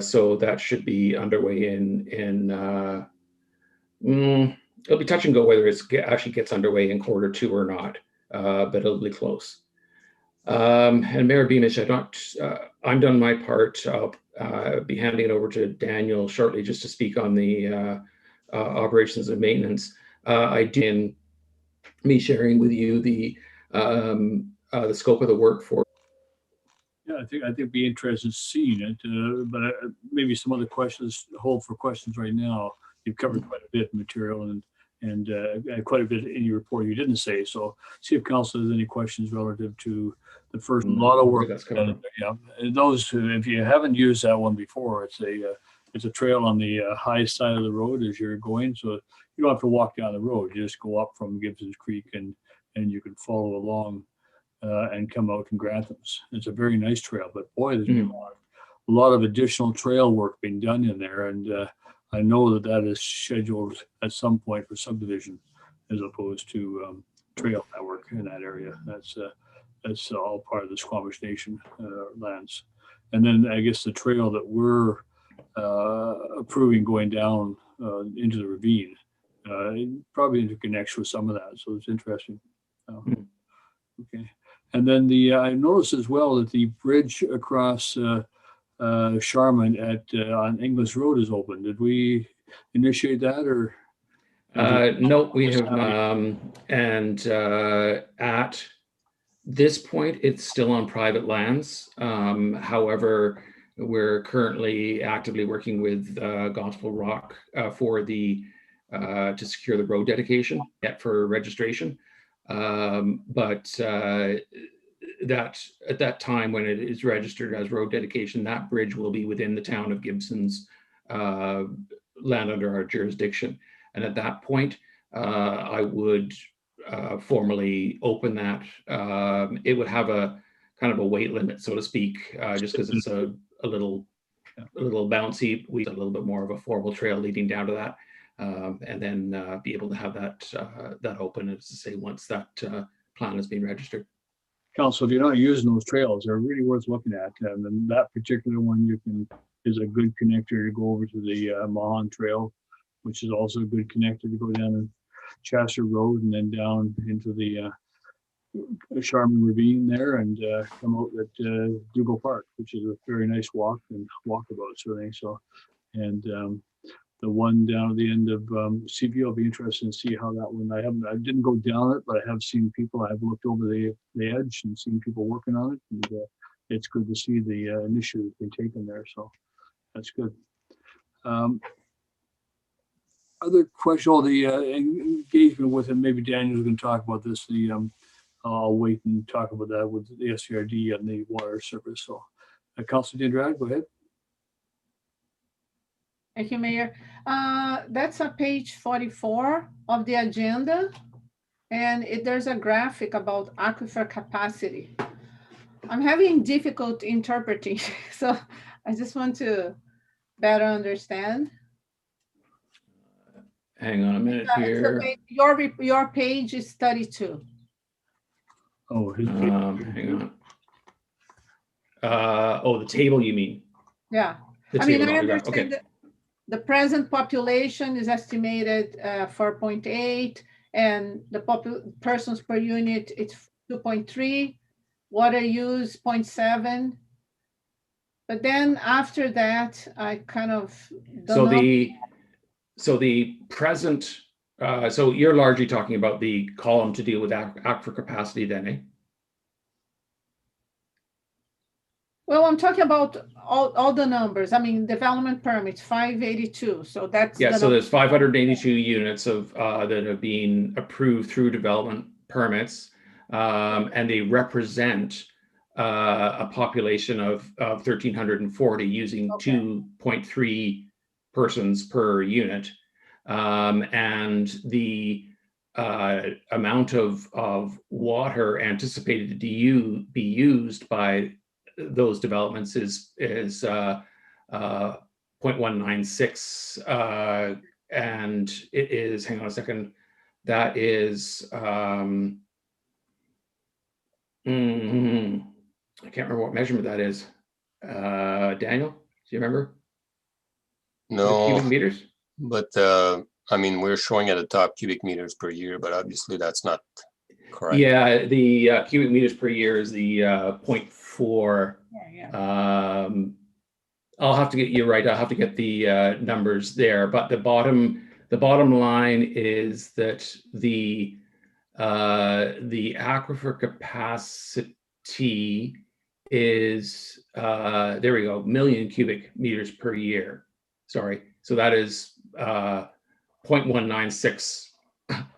so that should be underway it'll be touch and go whether it actually gets underway in Q2 or not, but it'll be close. And Mayor Beamish, I'm done my part. I'll be handing it over to Daniel shortly just to speak on the operations and maintenance. I did me sharing with you the scope of the work for. Yeah, I think it'd be interesting seeing it, but maybe some other questions, hold for questions right now. You've covered quite a bit of material and quite a bit in your report you didn't say. So see if council has any questions relative to the first lot of work. That's covered. Yeah, and those who, if you haven't used that one before, it's a trail on the high side of the road as you're going. So you don't have to walk down the road. You just go up from Gibsons Creek and you can follow along and come out in Granthams. It's a very nice trail, but boy, there's been a lot of additional trail work being done in there. And I know that is scheduled at some point for subdivision as opposed to trail network in that area. That's all part of the Squamish Nation lands. And then I guess the trail that we're approving going down into the ravine probably interconnects with some of that. So it's interesting. Okay. And then I noticed as well that the bridge across Sharman on Inglis Road is open. Did we initiate that or? No, we have not. And at this point, it's still on private lands. However, we're currently actively working with Gospel Rock for to secure the road dedication for registration. But that at that time when it is registered as road dedication, that bridge will be within the town of Gibsons land under our jurisdiction. And at that point, I would formally open that. It would have a kind of a weight limit, so to speak, just because it's a little bouncy. We have a little bit more of a formal trail leading down to that. And then be able to have that open, as to say, once that plan has been registered. Council, if you're not using those trails, they're really worth looking at. And then that particular one is a good connector to go over to the Mahan Trail, which is also a good connector to go down Chasser Road and then down into the Sharman Ravine there and come out at Dougal Park, which is a very nice walkabout certainly. So, and the one down at the end of CV, I'll be interested to see how that one. I didn't go down it, but I have seen people. I've looked over the edge and seen people working on it, and it's good to see the initiative being taken there. So that's good. Other question, the engagement with, and maybe Daniel's going to talk about this. I'll wait and talk about that with the SCRD and the water service. So, Councilor Dindrad, go ahead. Thank you, Mayor. That's on page 44 of the agenda. And there's a graphic about aquifer capacity. I'm having difficulty interpreting, so I just want to better understand. Hang on a minute here. Your page is 32. Oh, Hang on. Oh, the table you mean? Yeah. The I mean, table, I not the graph. understand Okay. that the present population is estimated 4.8, and the persons per unit, it's 2.3, water use 0.7. But then after that, I kind of don't know. So the present, so you're largely talking about the column to deal with aquifer capacity then, eh? Well, I'm talking about all the numbers. I mean, development permits, 582. So that's Yeah, the so there's 582 units of that have been approved through development permits, and they represent a population of 1,340 using 2.3 persons per unit, and the amount of water anticipated to be used by those developments is 0.196, and it is, hang on a second, that is, I can't remember what measurement that is. Daniel, do you remember? No. Cubic meters? But I mean, we're showing at the top cubic meters per year, but obviously that's not correct. Yeah, the cubic meters per year is the 0.4. I'll have to get you right. I'll have to get the numbers there. But the bottom line is that the aquifer capacity is there we go, million cubic meters per year. Sorry, so that is 0.196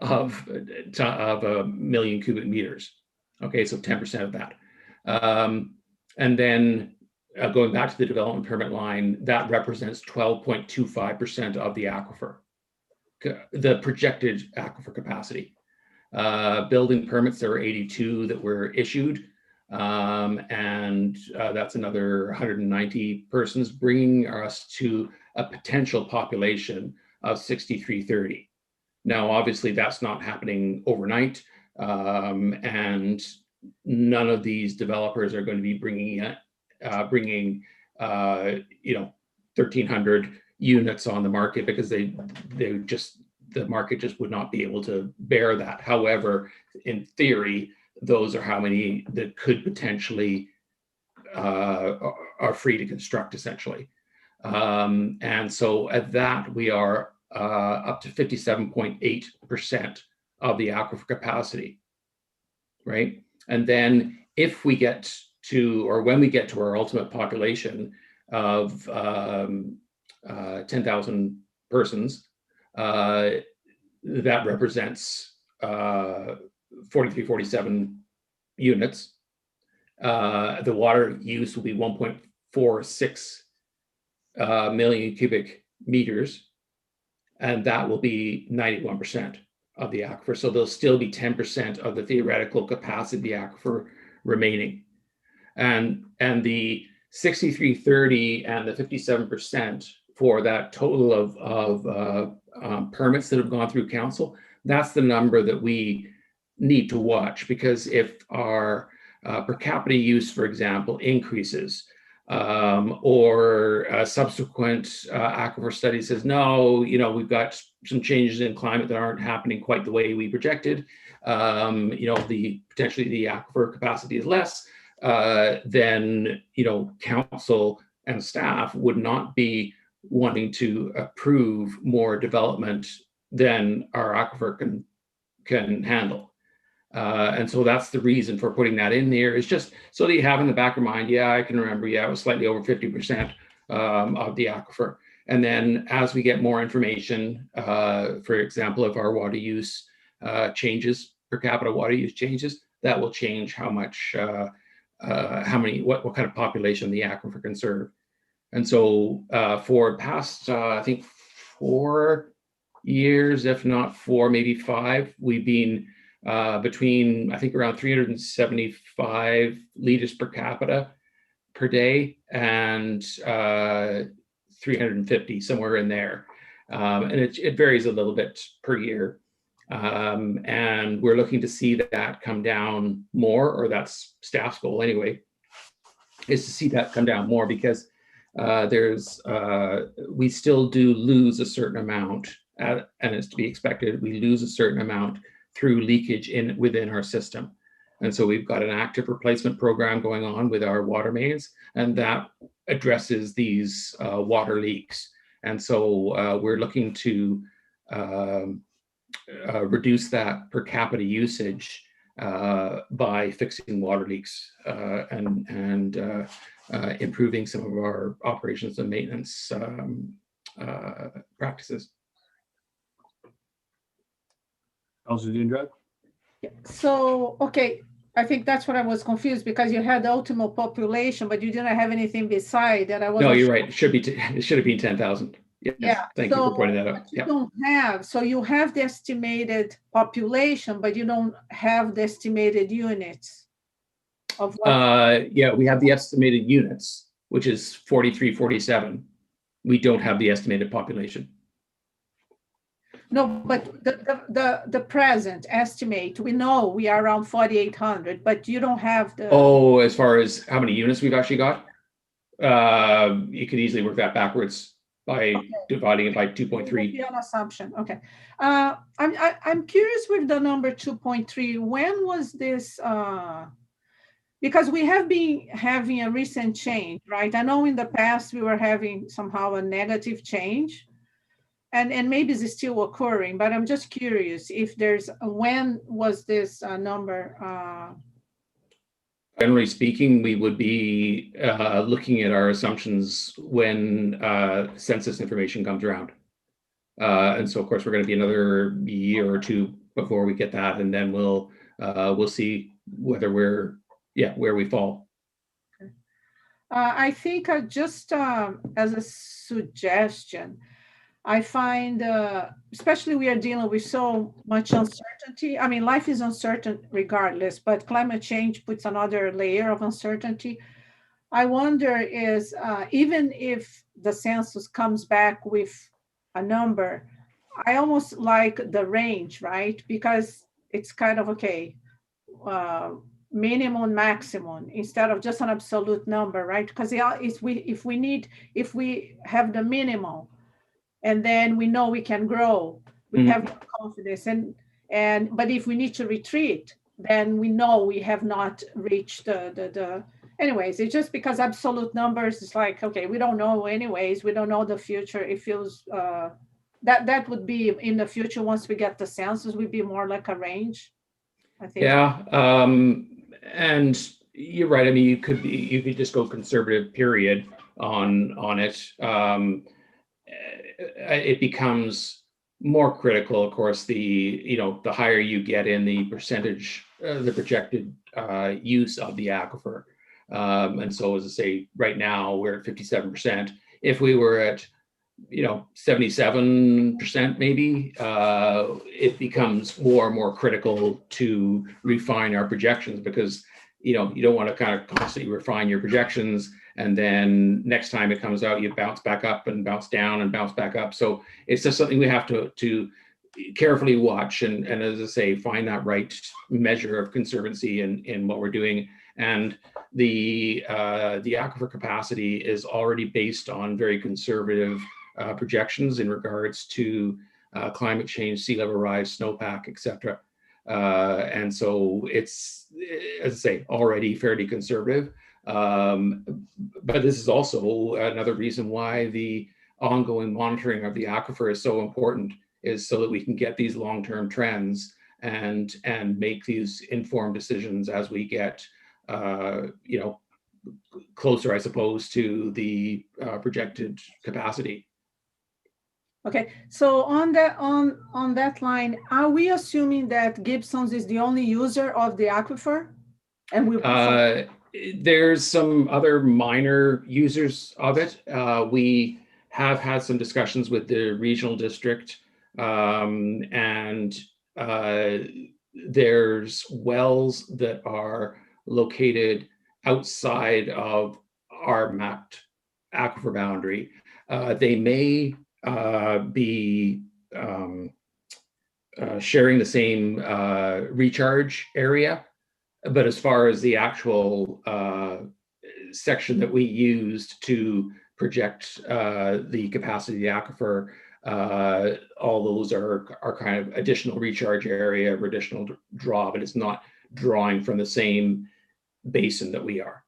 of a million cubic meters. Okay, so 10% of that. And then going back to the development permit line, that represents 12.25% of the aquifer, the projected aquifer capacity. Building permits, there were 82 that were issued, and that's another 190 persons, bringing us to a potential population of 6,330. Now, obviously, that's not happening overnight, and none of these developers are going to be bringing 1,300 units on the market, because the market just would not be able to bear that. However, in theory, those are how many that could potentially are free to construct, essentially. And so at that, we are up to 57.8% of the aquifer capacity, right? And then if we get to, or when we get to our ultimate population of 10,000 persons, that represents 4347 units. The water use will be 1.46 million cubic meters, and that will be 91% of the aquifer. So there'll still be 10% of the theoretical capacity of the aquifer remaining. And the 6,330 and the 57% for that total of permits that have gone through council, that's the number that we need to watch, because if our per capita use, for example, increases, or a subsequent aquifer study says, no, we've got some changes in climate that aren't happening quite the way we projected, potentially the aquifer capacity is less, then, council and staff would not be wanting to approve more development than our aquifer can handle. And so that's the reason for putting that in there, is just so that you have in the back of your mind, yeah, I can remember, yeah, it was slightly over 50% of the aquifer. And then as we get more information, for example, if our water use changes, per capita water use changes, that will change how much, what kind of population the aquifer can serve. And so for past, I think 4 years, if not 4, maybe 5, we've been between, I think, around 375 liters per capita per day and 350, somewhere in there. And it varies a little bit per year. And we're looking to see that come down more, or that's staff's goal anyway, is to see that come down more, because we still do lose a certain amount, and it's to be expected, we lose a certain amount through leakage within our system. And so we've got an active replacement program going on with our water mains, and that addresses these water leaks. And so we're looking to reduce that per capita usage by fixing water leaks and improving some of our operations and maintenance practices. Councilor Dindrak? So, okay, I think that's what I was confused, because you had the ultimate population, but you didn't have anything beside that. I was No, you're right. It should have been 10,000. Yes. Yeah. Thank you for pointing that out. You don't have, so you have the estimated population, but you don't have the estimated units of what? Yeah, we have the estimated units, which is 43, 47. We don't have the estimated population. No, but the present estimate, we know we are around 4,800, but you don't have the. Oh, as far as how many units we've actually got, you could easily work that backwards by dividing it by 2.3. An assumption. Okay. I'm curious with the number 2.3. When was this? Because we have been having a recent change, right? I know in the past we were having somehow a negative change, and maybe it's still occurring, but I'm just curious if when was this number? Generally speaking, we would be looking at our assumptions when census information comes around. And so, of course, we're going to be another year or two before we get that, and then we'll see whether where we fall. Okay. I think just as a suggestion, I find, especially we are dealing with so much uncertainty. I mean, life is uncertain regardless, but climate change puts another layer of uncertainty. I wonder is, even if the census comes back with a number, I almost like the range, right? Because it's kind of, okay, minimum, maximum, instead of just an absolute number, right? Because if we have the minimum, and then we know we can grow, we have confidence, but if we need to retreat, then we know we have not reached the anyways. It's just because absolute numbers is like, okay, we don't know anyways, we don't know the future. It feels that would be in the future, once we get the census, would be more like a range, I think. Yeah, and you're right. I mean, you could just go conservative period on it. It becomes more critical, of course, the higher you get in the percentage, the projected use of the aquifer. And so, as I say, right now we're at 57%. If we were at 77% maybe, it becomes more and more critical to refine our projections, because you don't want to kind of constantly refine your projections, and then next time it comes out, you bounce back up and bounce down and bounce back up. So it's just something we have to carefully watch, and as I say, find that right measure of conservancy in what we're doing. And the aquifer capacity is already based on very conservative projections in regards to climate change, sea level rise, snowpack, etc. And so it's, as I say, already fairly conservative. But this is also another reason why the ongoing monitoring of the aquifer is so important, is so that we can get these long-term trends and make these informed decisions as we get closer, I suppose, to the projected capacity. Okay, so on that line, are we assuming that Gibsons is the only user of the aquifer? And we There's some other minor users of it. We have had some discussions with the regional district, and there's wells that are located outside of our mapped aquifer boundary. They may be sharing the same recharge area, but as far as the actual section that we used to project the capacity of the aquifer, all those are kind of additional recharge area or additional draw, but it's not drawing from the same basin that we are.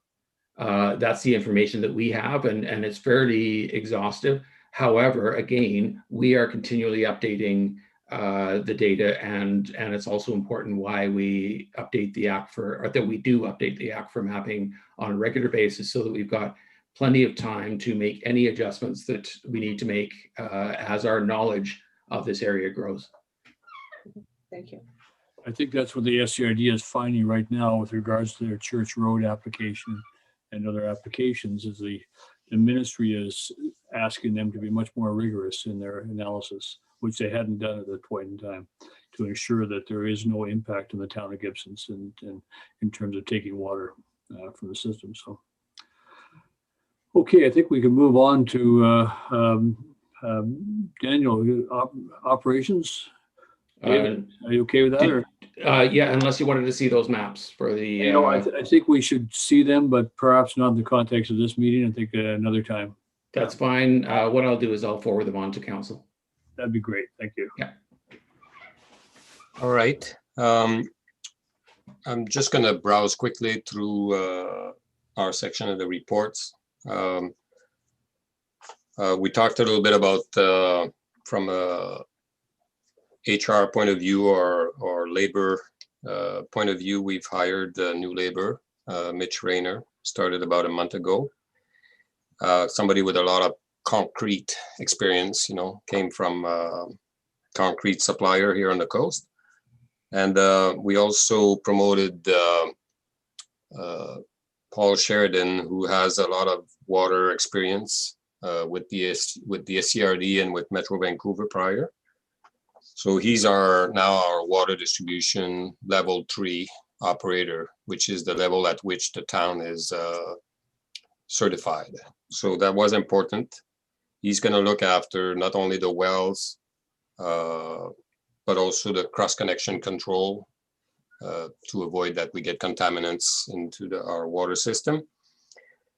That's the information that we have, and it's fairly exhaustive. However, again, we are continually updating the data, and it's also important why we update the aquifer, or that we do update the aquifer mapping on a regular basis, so that we've got plenty of time to make any adjustments that we need to make as our knowledge of this area grows. Thank you. I think that's what the SCRD is finding right now with regards to their Church Road application and other applications, is the ministry is asking them to be much more rigorous in their analysis, which they hadn't done at that point in time, to ensure that there is no impact on the town of Gibsons and in terms of taking water from the system. So, okay, I think we can move on to Daniel, operations. David, are you okay with that? Or? Yeah, unless you wanted to see those maps for the. I think we should see them, but perhaps not in the context of this meeting. I think another time. That's fine. What I'll do is I'll forward them on to council. That'd be great. Thank you. Yeah. All right. I'm just going to browse quickly through our section of the reports. We talked a little bit about from a HR point of view or labor point of view. We've hired new labor. Mitch Rayner started about a month ago. Somebody with a lot of concrete experience, came from a concrete supplier here on the coast. And we also promoted Paul Sheridan, who has a lot of water experience with the SCRD and with Metro Vancouver prior. So he's now our water distribution level 3 operator, which is the level at which the town is certified. So that was important. He's going to look after not only the wells, but also the cross connection control to avoid that we get contaminants into our water system.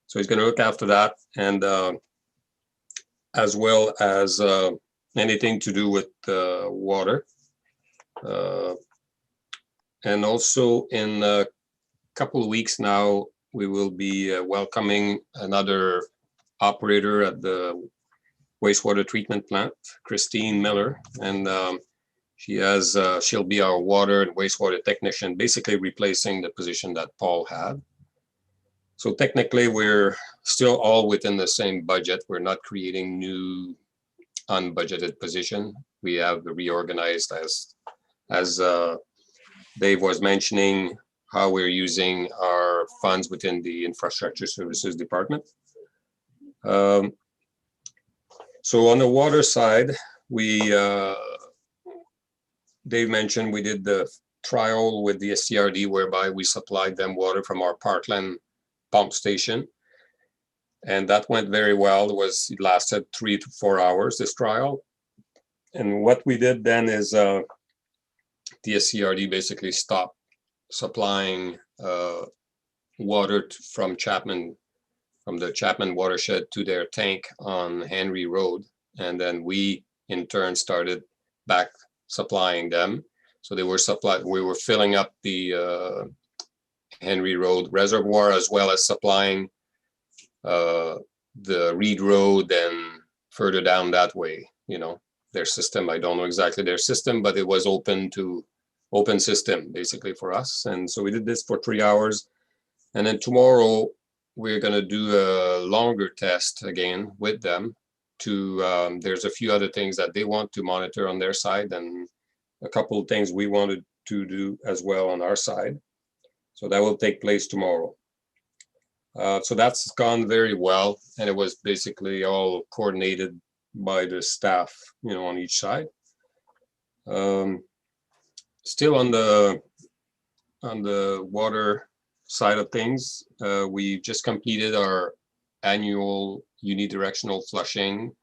So he's going to look after that, and as well as anything to do with water. And also in a couple of weeks now, we will be welcoming another operator at the wastewater treatment plant, Christine Miller. And she'll be our water and wastewater technician, basically replacing the position that Paul had. So technically, we're still all within the same budget. We're not creating new unbudgeted position. We have reorganized as Dave was mentioning, how we're using our funds within the infrastructure services department. So on the water side, Dave mentioned we did the trial with the SCRD, whereby we supplied them water from our Parkland pump station. And that went very well. It lasted 3 to 4 hours, this trial. And what we did then is the SCRD basically stopped supplying water from the Chapman watershed to their tank on Henry Road. And then we, in turn, started back supplying them. So we were filling up the Henry Road reservoir, as well as supplying the Reed Road and further down that way, their system. I don't know exactly their system, but it was open system basically for us. And so we did this for 3 hours. And then tomorrow we're going to do a longer test again with them there's a few other things that they want to monitor on their side, and a couple of things we wanted to do as well on our side. So that will take place tomorrow. So that's gone very well, and it was basically all coordinated by the staff, on each side. Still on the water side of things, we just completed our annual unidirectional flushing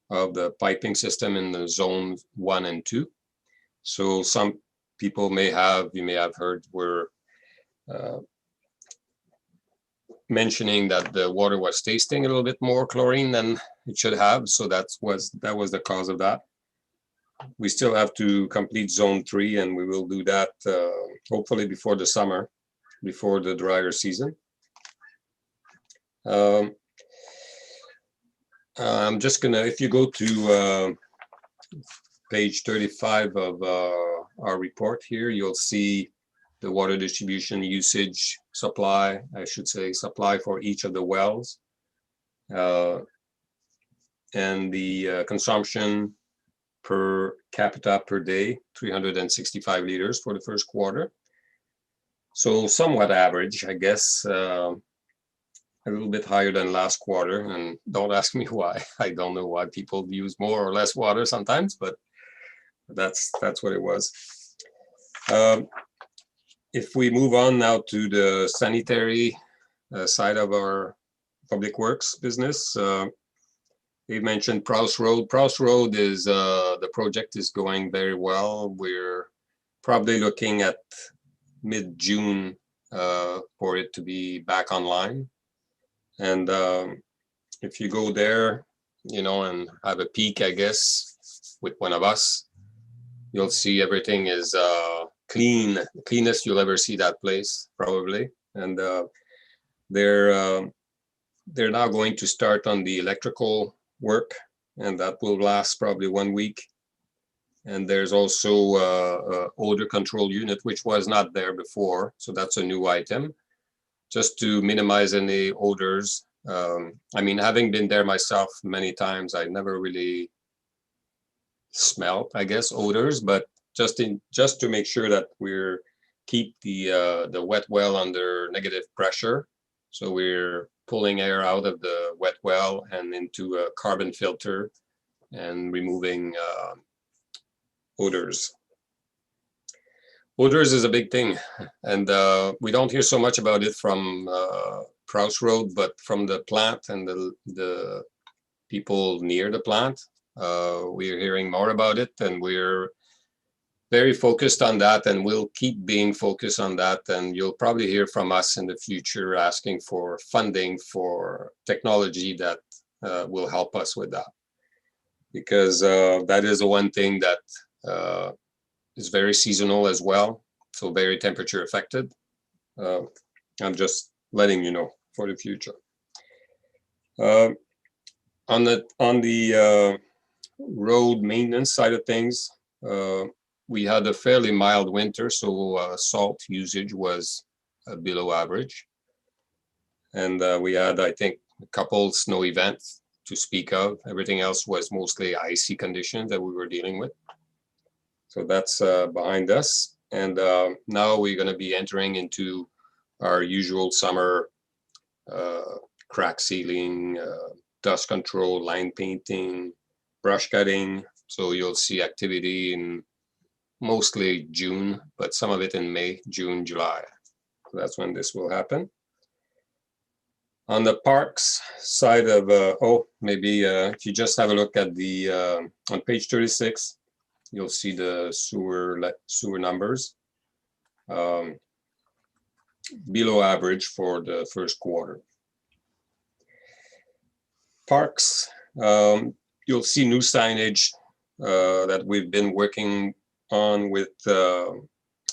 of the piping system in the zones 1 and 2. So some people you may have heard, we're mentioning that the water was tasting a little bit more chlorine than it should have. So that was the cause of that. We still have to complete zone 3, and we will do that hopefully before the summer, before the drier season. I'm just gonna, if you go to page 35 of our report here, you'll see the water distribution usage supply, I should say, supply for each of the wells, and the consumption per capita per day, 365 liters for the first quarter. So somewhat average, I guess, a little bit higher than last quarter. And don't ask me why. I don't know why people use more or less water sometimes, but that's what it was. If we move on now to the sanitary side of our public works business, they mentioned Prowse Road. Prowse Road is, the project is going very well. We're probably looking at mid-June for it to be back online. And if you go there, and have a peek, I guess, with one of us, you'll see everything is clean, the cleanest you'll ever see that place, probably. And they're now going to start on the electrical work, and that will last probably 1 week. And there's also a odor control unit, which was not there before. So that's a new item, just to minimize any odors. I mean, having been there myself many times, I never really smelled, I guess, odors, but just to make sure that we're keep the wet well under negative pressure. So we're pulling air out of the wet well and into a carbon filter and removing odors. Odors is a big thing, and we don't hear so much about it from Prowse Road, but from the plant and the people near the plant. We're hearing more about it, and we're very focused on that, and we'll keep being focused on that. And you'll probably hear from us in the future asking for funding for technology that will help us with that, because that is the one thing that is very seasonal as well, so very temperature affected. I'm just letting you know for the future. On the road maintenance side of things, we had a fairly mild winter, so salt usage was below average. And we had, I think, a couple snow events to speak of. Everything else was mostly icy conditions that we were dealing with. So that's behind us. And now we're going to be entering into our usual summer crack sealing, dust control, line painting, brush cutting. So you'll see activity in mostly June, but some of it in May, June, July. So that's when this will happen. On the parks side of, if you just have a look at the, on page 36, you'll see the sewer numbers. Below average for the first quarter. Parks, you'll see new signage that we've been working on with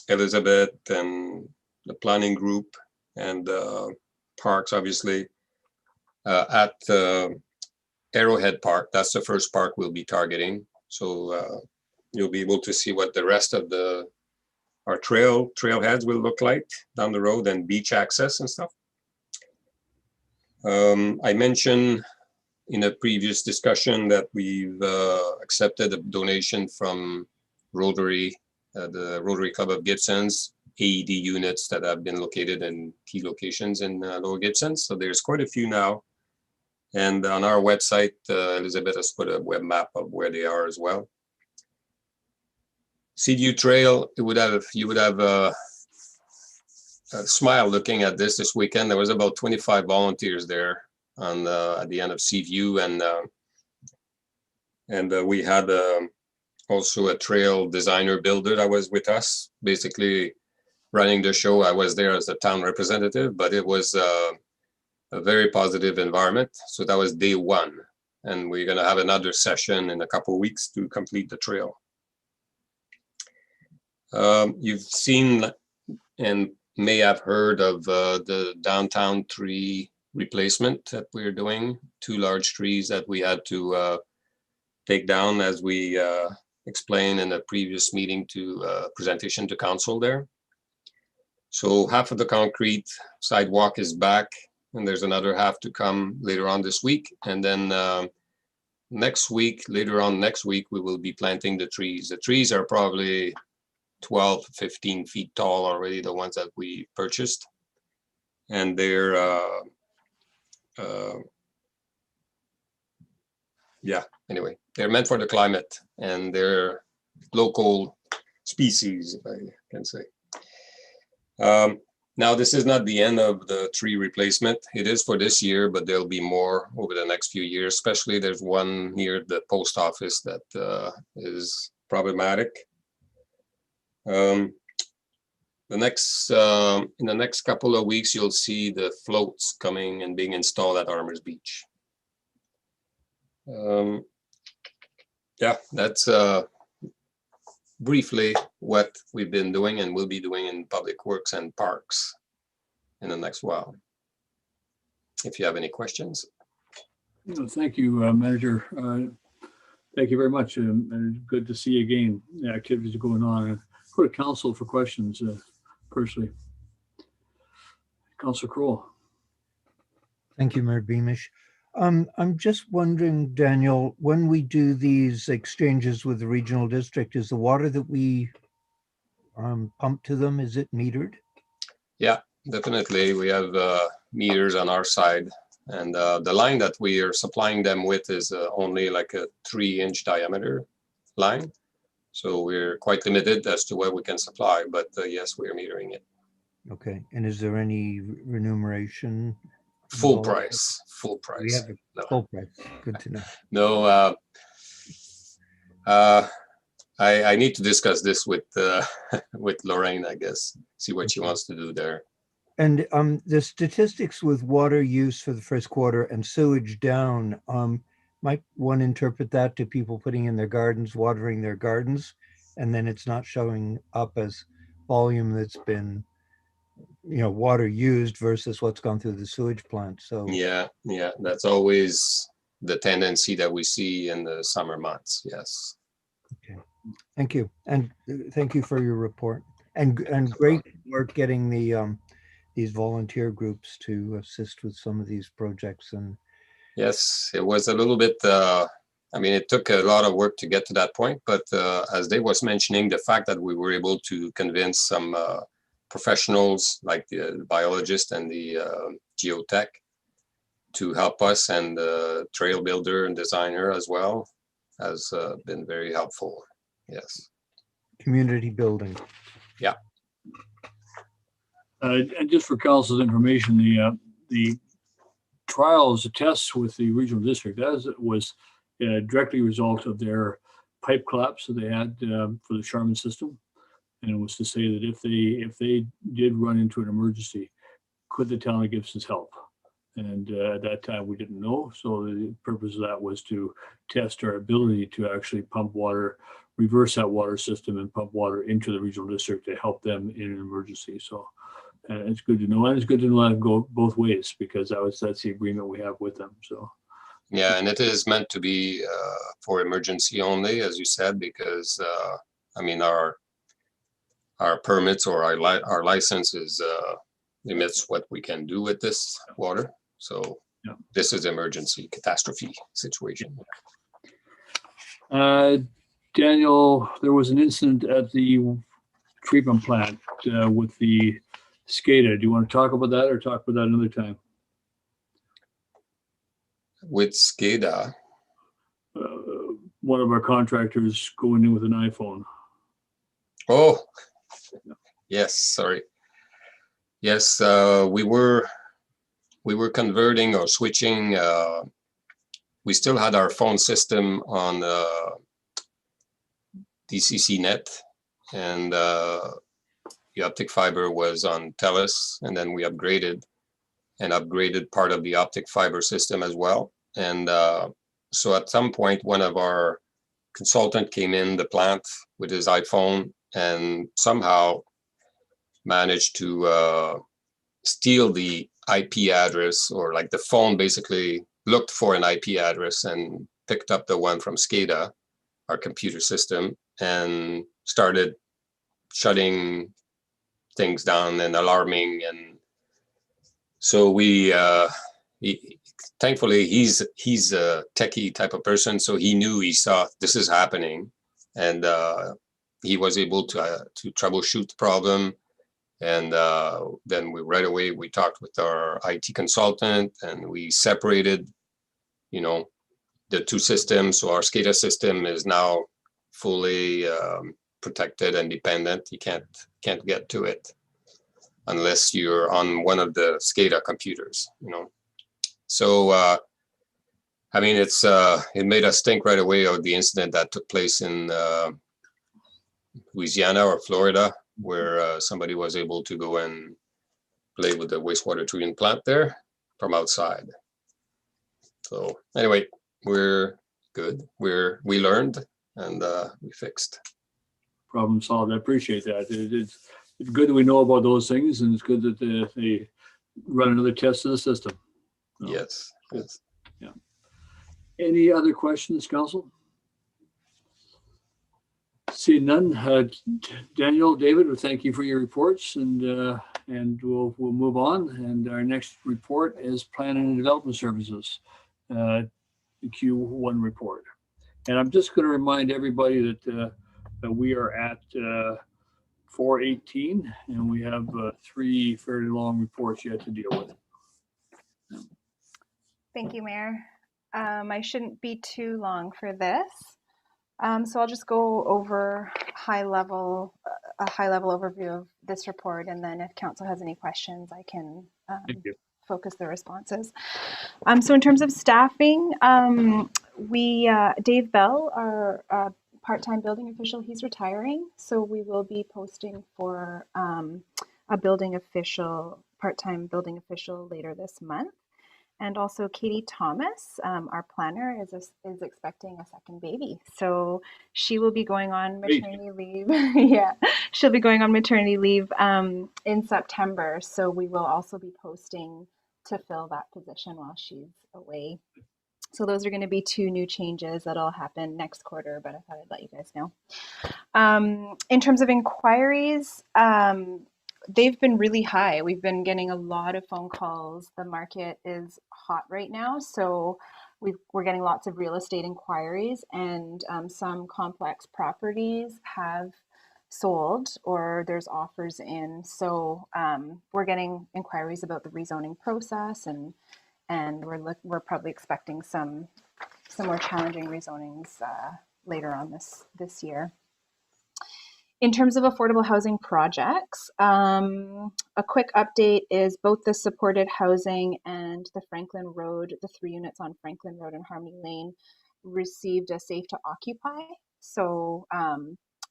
Elizabeth and the planning group, and parks, obviously, at Arrowhead Park. That's the first park we'll be targeting. So you'll be able to see what the rest of our trailheads will look like down the road, and beach access and stuff. I mentioned in a previous discussion that we've accepted a donation from Rotary, the Rotary Club of Gibsons, AED units that have been located in key locations in Lower Gibsons. So there's quite a few now. And on our website, Elizabeth has put a web map of where they are as well. Seaview Trail, you would have a smile looking at this weekend. There was about 25 volunteers there on at the end of Seaview, and we had also a trail designer builder that was with us, basically running the show. I was there as a town representative, but it was a very positive environment. So that was day one, and we're going to have another session in a couple of weeks to complete the trail. You've seen and may have heard of the downtown tree replacement that we're doing. 2 large trees that we had to take down, as we explained in a previous meeting to presentation to council there. So half of the concrete sidewalk is back, and there's another half to come later on this week. And then later on next week, we will be planting the trees. The trees are probably 12, 15 feet tall already, the ones that we purchased. And they're, anyway, they're meant for the climate, and they're local species, if I can say. Now, this is not the end of the tree replacement. It is for this year, but there'll be more over the next few years, especially there's one near the post office that is problematic. In the next couple of weeks, you'll see the floats coming and being installed at Armours Beach. That's briefly what we've been doing and will be doing in public works and parks in the next while. If you have any questions. Thank you, Manager. Thank you very much. And good to see you again. The activities are going on. Go to council for questions personally. Councilor Crowell. Thank you, Mayor Beamish. I'm just wondering, Daniel, when we do these exchanges with the regional district, is the water that we pump to them, is it metered? Yeah, definitely. We have meters on our side, and the line that we are supplying them with is only like a 3-inch diameter line. So we're quite limited as to what we can supply, but yes, we're metering it. Okay, and is there any remuneration? Full involved? price, full price. We have a No. full price, good to know. No, I need to discuss this with with Lorraine, I guess, see what she wants to do there. And the statistics with water use for the first quarter and sewage down, might one interpret that to people putting in their gardens, watering their gardens, and then it's not showing up as volume that's been, water used versus what's gone through the sewage plant. So Yeah, that's always the tendency that we see in the summer months. Yes. okay, thank you, and thank you for your report, and great work getting the these volunteer groups to assist with some of these projects. And Yes, it was a little bit, it took a lot of work to get to that point, but as Dave was mentioning, the fact that we were able to convince some professionals like the biologist and the geotech to help us, and the trail builder and designer as well, has been very helpful. Yes. community building. Yeah. And just for council's information, the trials, the tests with the regional district, was directly a result of their pipe collapse that they had for the Charmin system. And it was to say that if they did run into an emergency, could the town of Gibsons help? And at that time, we didn't know. So the purpose of that was to test our ability to actually pump water, reverse that water system and pump water into the regional district to help them in an emergency. So it's good to know. And it's good to know that go both ways, because that's the agreement we have with them. So. Yeah, and it is meant to be for emergency only, as you said, because our permits or our licenses limits what we can do with this water. So Yeah. This is emergency catastrophe situation. Daniel, there was an incident at the treatment plant with the SCADA. Do you want to talk about that or talk about that another time? With SCADA, One of our contractors going in with an iPhone. oh, yes, sorry. Yes, we were converting or switching. We still had our phone system on DCC net, and the optic fiber was on TELUS, and then we upgraded part of the optic fiber system as well. And so at some point, one of our consultant came in the plant with his iPhone and somehow managed to steal the IP address, or like the phone basically looked for an IP address and picked up the one from SCADA, our computer system, and started shutting things down and alarming. And so thankfully he's a techie type of person, so he saw this is happening, and he was able to troubleshoot the problem. And then right away we talked with our IT consultant, and we separated, the two systems. So our SCADA system is now fully protected and dependent. You can't get to it unless you're on one of the SCADA computers, So, I mean, it made us think right away of the incident that took place in Louisiana or Florida, where somebody was able to go and play with the wastewater treatment plant there from outside. So anyway, we're good. We learned, and we fixed. Problem solved. I appreciate that. It's good that we know about those things, and it's good that they run another test of the system. So, Yes. Yeah. Any other questions, Council? See none. Daniel, David, thank you for your reports, and we'll move on. And our next report is Planning and Development Services, the Q1 report. And I'm just going to remind everybody that we are at 4:18, and we have 3 fairly long reports yet to deal with. Thank you, Mayor. I shouldn't be too long for this. So I'll just go over a high level overview of this report, and then if council has any questions, I can focus the responses. So in terms of staffing, Dave Bell, our part-time building official, he's retiring, so we will be posting for a part-time building official later this month. And also Katie Thomas, our planner, is expecting a second baby. So she will be going on maternity leave. Yeah, she'll be going on maternity leave in September. So we will also be posting to fill that position while she's away. So those are going to be 2 new changes that'll happen next quarter, but I thought I'd let you guys know. In terms of inquiries, they've been really high. We've been getting a lot of phone calls. The market is hot right now, so we're getting lots of real estate inquiries, and some complex properties have sold or there's offers in. So we're getting inquiries about the rezoning process, and we're probably expecting some more challenging rezonings later on this year. In terms of affordable housing projects, a quick update is both the supported housing and the Franklin Road, the 3 units on Franklin Road and Harmony Lane, received a safe to occupy. So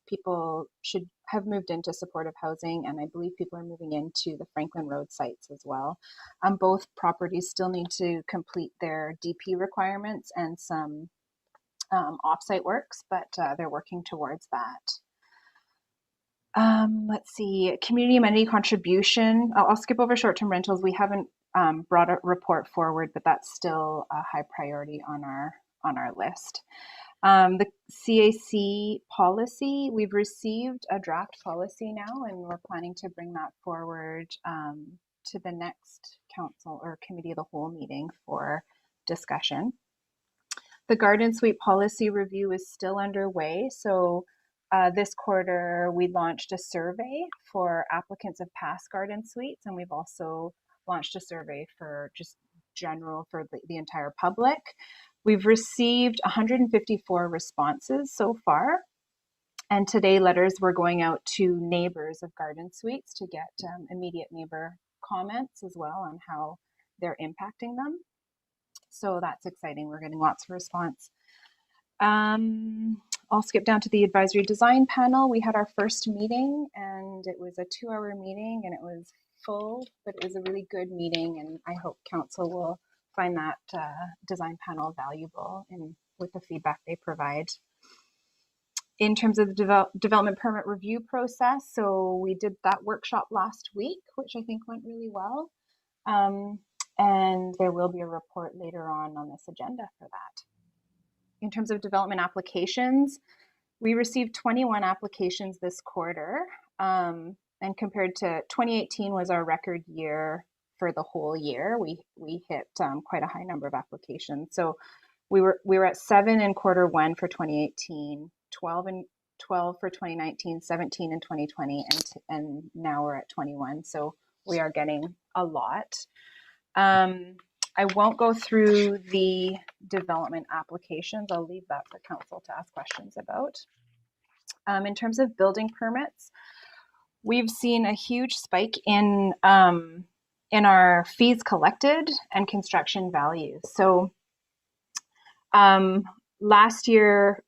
people should have moved into supportive housing, and I believe people are moving into the Franklin Road sites as well. Both properties still need to complete their DP requirements and some offsite works, but they're working towards that. Let's see, community amenity contribution. I'll skip over short-term rentals. We haven't brought a report forward, but that's still a high priority on our list. The CAC policy, we've received a draft policy now, and we're planning to bring that forward to the next council or committee of the whole meeting for discussion. The garden suite policy review is still underway. So this quarter, we launched a survey for applicants of past garden suites, and we've also launched a survey for just general for the entire public. We've received 154 responses so far. And today letters were going out to neighbors of garden suites to get immediate neighbor comments as well on how they're impacting them. So that's exciting. We're getting lots of response. I'll skip down to the advisory design panel. We had our first meeting and it was a 2-hour meeting and it was full, but it was a really good meeting, and I hope council will find that design panel valuable with the feedback they provide. In terms of the development permit review process, so we did that workshop last week, which I think went really well. And there will be a report later on this agenda for that. In terms of development applications, we received 21 applications this quarter, and compared to 2018 was our record year for the whole year. We hit quite a high number of applications. So we were at 7 in Q1 for 2018, 12 for 2019, 17 in 2020, and now we're at 21. So we are getting a lot. I won't go through the development applications. I'll leave that for council to ask questions about. In terms of building permits, we've seen a huge spike in our fees collected and construction values. So last year,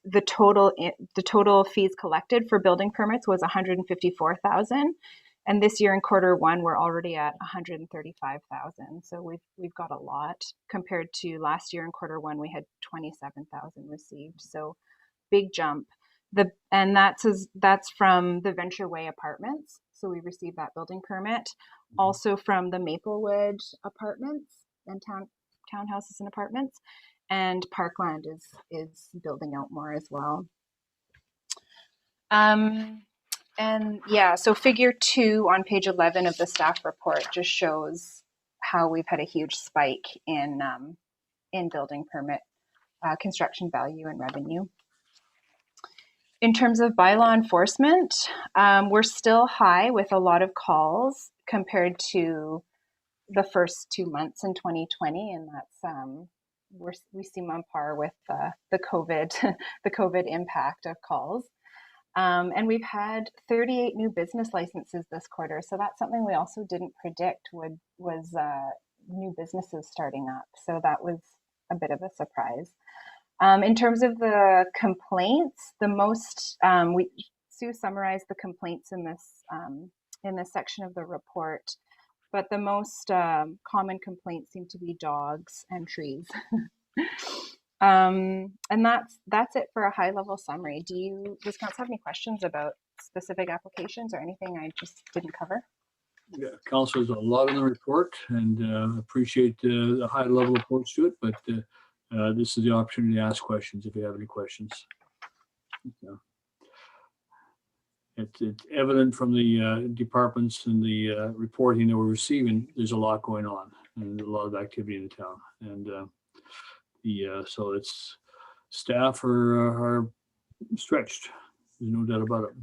the total fees collected for building permits was 154,000, and this year in Q1 we're already at 135,000. So we've got a lot compared to last year in Q1 we had 27,000 received. So big jump. And that's from the Venture Way apartments. So we received that building permit. Also from the Maplewood apartments and townhouses and apartments. And Parkland is building out more as well. And yeah, so figure 2 on page 11 of the staff report just shows how we've had a huge spike in building permit construction value and revenue. In terms of bylaw enforcement, we're still high with a lot of calls compared to the first 2 months in 2020, and that's we seem on par with the COVID impact of calls. And we've had 38 new business licenses this quarter, so that's something we also didn't predict was new businesses starting up. So that was a bit of a surprise. In terms of the complaints, the most Sue summarized the complaints in this section of the report, but the most common complaints seem to be dogs and trees. And that's it for a high-level summary. Does council have any questions about specific applications or anything I just didn't cover? Yeah, council has a lot in the report, and appreciate the high-level approach to it, but this is the opportunity to ask questions if you have any questions. So, it's evident from the departments and the reporting that we're receiving, there's a lot going on and a lot of activity in the town. And so it's staff are stretched. There's no doubt about it.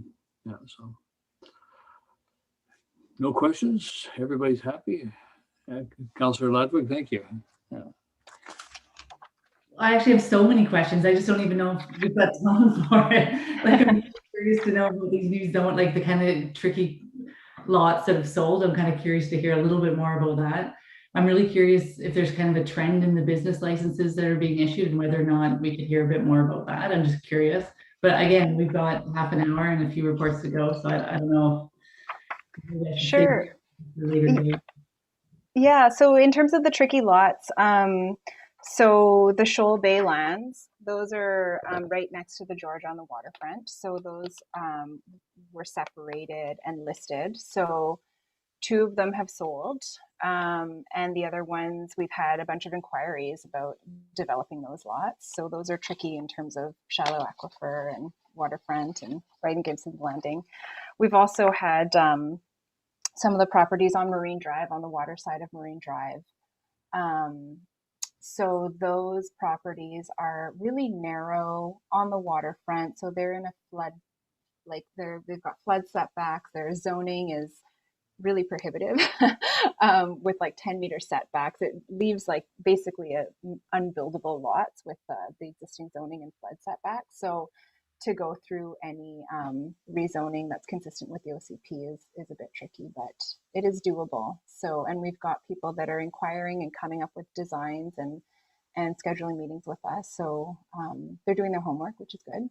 Yeah, so no questions. Everybody's happy. Councillor Ludwig, thank you. Yeah. I actually have so many questions. I just don't even know if we've got time for it. Like, I'm curious to know about these news don't, like the kind of tricky lots that have sold. I'm kind of curious to hear a little bit more about that. I'm really curious if there's kind of a trend in the business licenses that are being issued and whether or not we could hear a bit more about that. I'm just curious. But again, we've got half an hour and a few reports to go. So I don't know. Sure. Yeah, so in terms of the tricky lots, so the Shoal Bay lands, those are right next to the George on the waterfront. So those were separated and listed. So 2 of them have sold, and the other ones we've had a bunch of inquiries about developing those lots. So those are tricky in terms of shallow aquifer and waterfront and right in Gibsons Landing. We've also had some of the properties on Marine Drive, on the water side of Marine Drive. So those properties are really narrow on the waterfront. So they're in a flood, like they've got flood setbacks. Their zoning is really prohibitive with like 10-meter setbacks. It leaves like basically unbuildable lots with the existing zoning and flood setbacks. So to go through any rezoning that's consistent with the OCP is a bit tricky, but it is doable. So, and we've got people that are inquiring and coming up with designs and scheduling meetings with us. So they're doing their homework, which is good.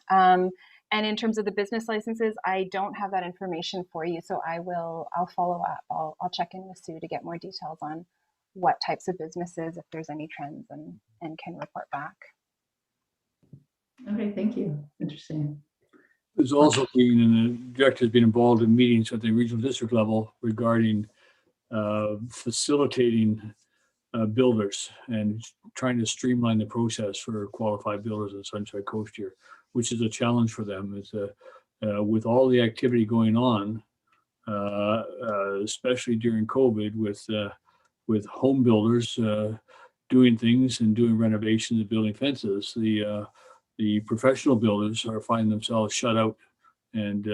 And in terms of the business licenses, I don't have that information for you. So I'll follow up. I'll check in with Sue to get more details on what types of businesses, if there's any trends, and can report back. Okay, thank you. Interesting. There's also been, and the director has been involved in meetings at the regional district level regarding facilitating builders and trying to streamline the process for qualified builders in Sunshine Coast here, which is a challenge for them. Is with all the activity going on, especially during COVID, with home builders doing things and doing renovations and building fences, the professional builders are finding themselves shut out and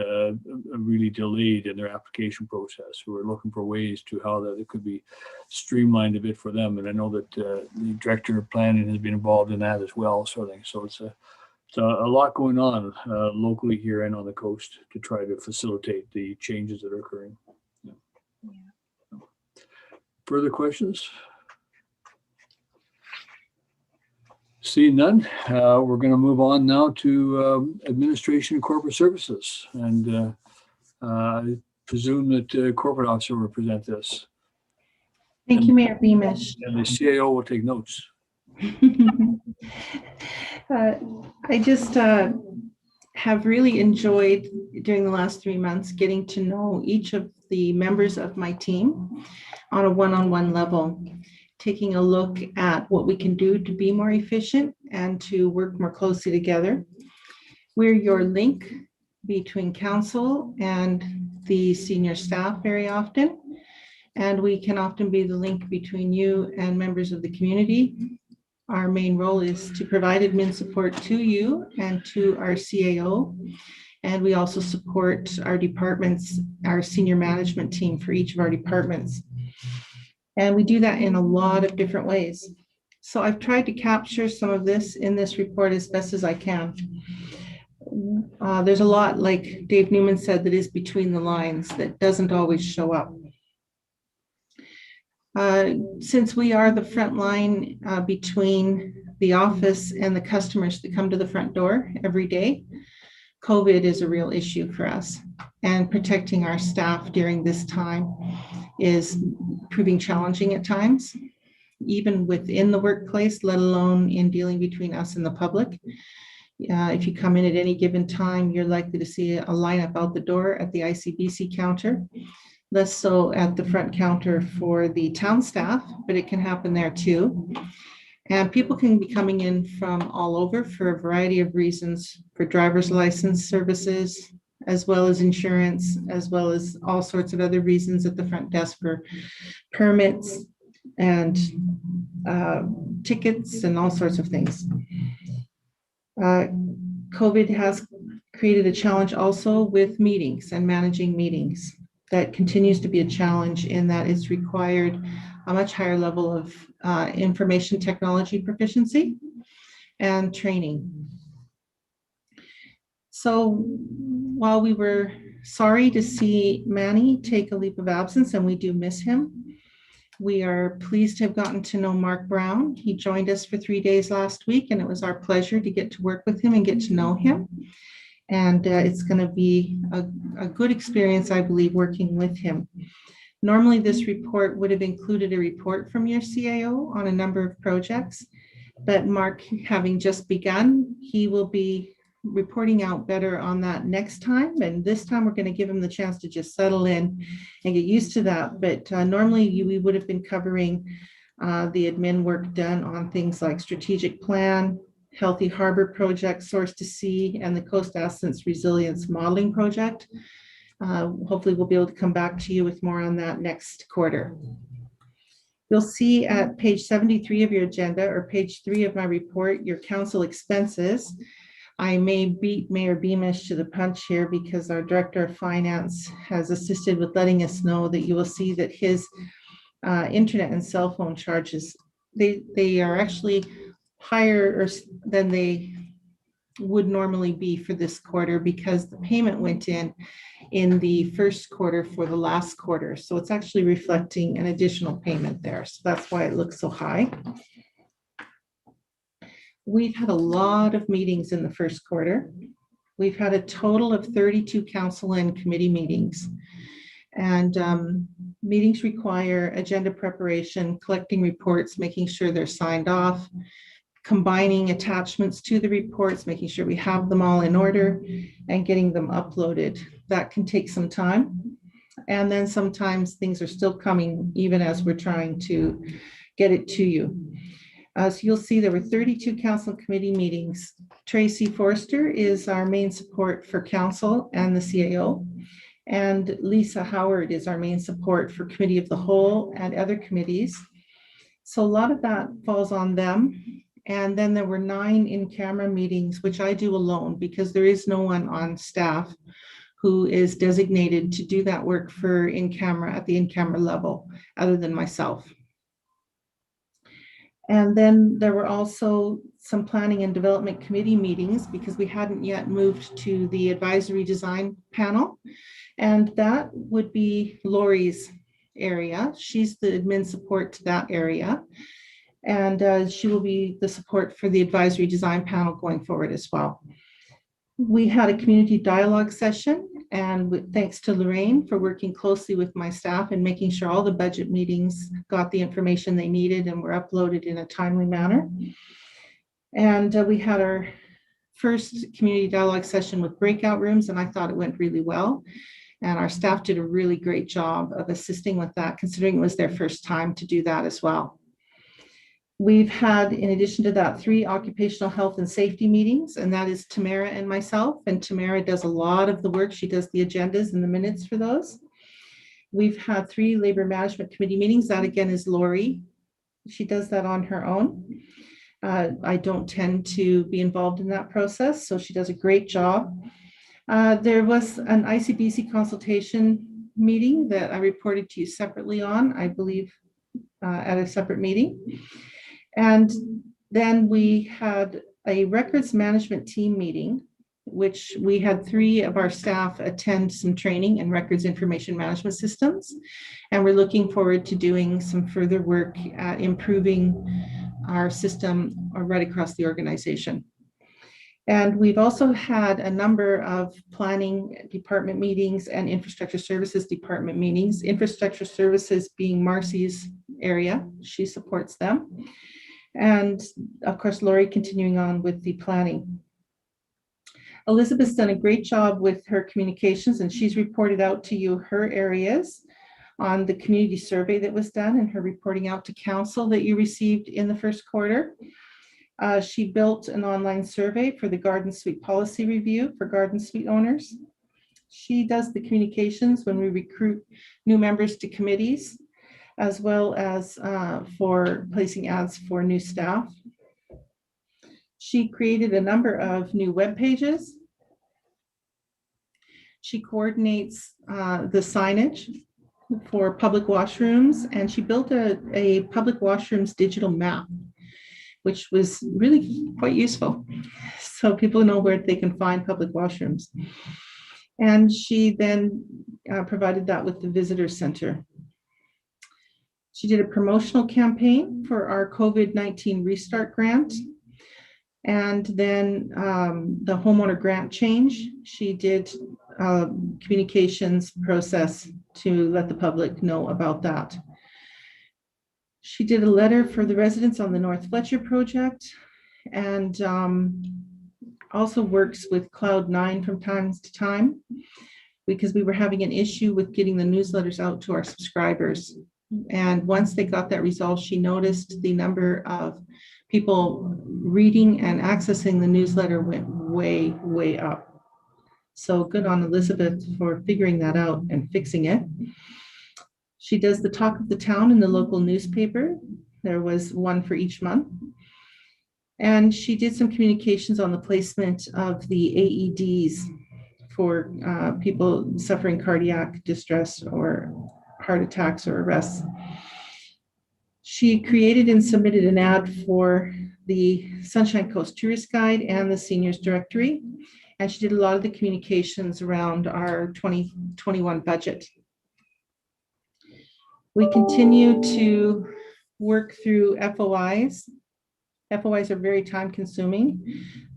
really delayed in their application process. We're looking for ways to how that it could be streamlined a bit for them. And I know that the director of planning has been involved in that as well. So it's a lot going on locally here and on the coast to try to facilitate the changes that are occurring. Yeah. Yeah. Further questions? Seeing none, we're going to move on now to administration and corporate services. And I presume that the corporate officer will present this. Thank you, Mayor Beamish. And the CAO will take notes. I just have really enjoyed during the last 3 months getting to know each of the members of my team on a one-on-one level, taking a look at what we can do to be more efficient and to work more closely together. We're your link between council and the senior staff very often, and we can often be the link between you and members of the community. Our main role is to provide admin support to you and to our CAO, and we also support our departments, our senior management team for each of our departments. And we do that in a lot of different ways. So I've tried to capture some of this in this report as best as I can. There's a lot, like Dave Newman said, that is between the lines that doesn't always show up. Since we are the front line between the office and the customers that come to the front door every day, COVID is a real issue for us, and protecting our staff during this time is proving challenging at times, even within the workplace, let alone in dealing between us and the public. If you come in at any given time, you're likely to see a lineup out the door at the ICBC counter, less so at the front counter for the town staff, but it can happen there too. And people can be coming in from all over for a variety of reasons, for driver's license services, as well as insurance, as well as all sorts of other reasons at the front desk for permits and tickets and all sorts of things. COVID has created a challenge also with meetings and managing meetings. That continues to be a challenge in that it's required a much higher level of information technology proficiency and training. So while we were sorry to see Manny take a leave of absence, and we do miss him, we are pleased to have gotten to know Mark Brown. He joined us for 3 days last week, and it was our pleasure to get to work with him and get to know him. And it's going to be a good experience, I believe, working with him. Normally, this report would have included a report from your CAO on a number of projects, but Mark, having just begun, he will be reporting out better on that next time. And this time, we're going to give him the chance to just settle in and get used to that. But normally, we would have been covering the admin work done on things like strategic plan, Healthy Harbor Project, Source to Sea, and the Coast Assets Resilience Modeling Project. Hopefully we'll be able to come back to you with more on that next quarter. You'll see at page 73 of your agenda, or page 3 of my report, your council expenses. I may beat Mayor Beamish to the punch here because our Director of Finance has assisted with letting us know that you will see that his internet and cell phone charges, they are actually higher than they would normally be for this quarter because the payment went in the first quarter for the last quarter. So it's actually reflecting an additional payment there. So that's why it looks so high. We've had a lot of meetings in the first quarter. We've had a total of 32 council and committee meetings. And meetings require agenda preparation, collecting reports, making sure they're signed off, combining attachments to the reports, making sure we have them all in order, and getting them uploaded. That can take some time. And then sometimes things are still coming even as we're trying to get it to you. So you'll see there were 32 council committee meetings. Tracy Forster is our main support for council and the CAO. And Lisa Howard is our main support for Committee of the Whole and other committees. So a lot of that falls on them. And then there were 9 in-camera meetings, which I do alone because there is no one on staff who is designated to do that work for in-camera at the in-camera level other than myself. And then there were also some planning and development committee meetings because we hadn't yet moved to the advisory design panel. And that would be Lori's area. She's the admin support to that area. And she will be the support for the advisory design panel going forward as well. We had a community dialogue session, and thanks to Lorraine for working closely with my staff and making sure all the budget meetings got the information they needed and were uploaded in a timely manner. And we had our first community dialogue session with breakout rooms, and I thought it went really well. And our staff did a really great job of assisting with that, considering it was their first time to do that as well. We've had, in addition to that, 3 occupational health and safety meetings, and that is Tamara and myself. And Tamara does a lot of the work. She does the agendas and the minutes for those. We've had 3 labor management committee meetings. That again is Lori. She does that on her own. I don't tend to be involved in that process, so she does a great job. There was an ICBC consultation meeting that I reported to you separately on, I believe, at a separate meeting. And then we had a records management team meeting, which we had 3 of our staff attend some training in records information management systems. And we're looking forward to doing some further work at improving our system right across the organization. And we've also had a number of planning department meetings and infrastructure services department meetings. Infrastructure services being Marcy's area, she supports them. And of course, Lori continuing on with the planning. Elizabeth's done a great job with her communications, and she's reported out to you her areas on the community survey that was done and her reporting out to council that you received in the first quarter. She built an online survey for the Garden Suite policy review for Garden Suite owners. She does the communications when we recruit new members to committees, as well as for placing ads for new staff. She created a number of new web pages. She coordinates the signage for public washrooms, and she built a public washrooms digital map, which was really quite useful. So people know where they can find public washrooms. And she then provided that with the visitor center. She did a promotional campaign for our COVID-19 Restart Grant. And then the homeowner grant change, she did communications process to let the public know about that. She did a letter for the residents on the North Fletcher project, and also works with Cloud9 from time to time because we were having an issue with getting the newsletters out to our subscribers. And once they got that resolved, she noticed the number of people reading and accessing the newsletter went way, way up. So good on Elizabeth for figuring that out and fixing it. She does the talk of the town in the local newspaper. There was one for each month. And she did some communications on the placement of the AEDs for people suffering cardiac distress or heart attacks or arrests. She created and submitted an ad for the Sunshine Coast Tourist Guide and the Seniors Directory. And she did a lot of the communications around our 2021 budget. We continue to work through FOIs. FOIs are very time consuming.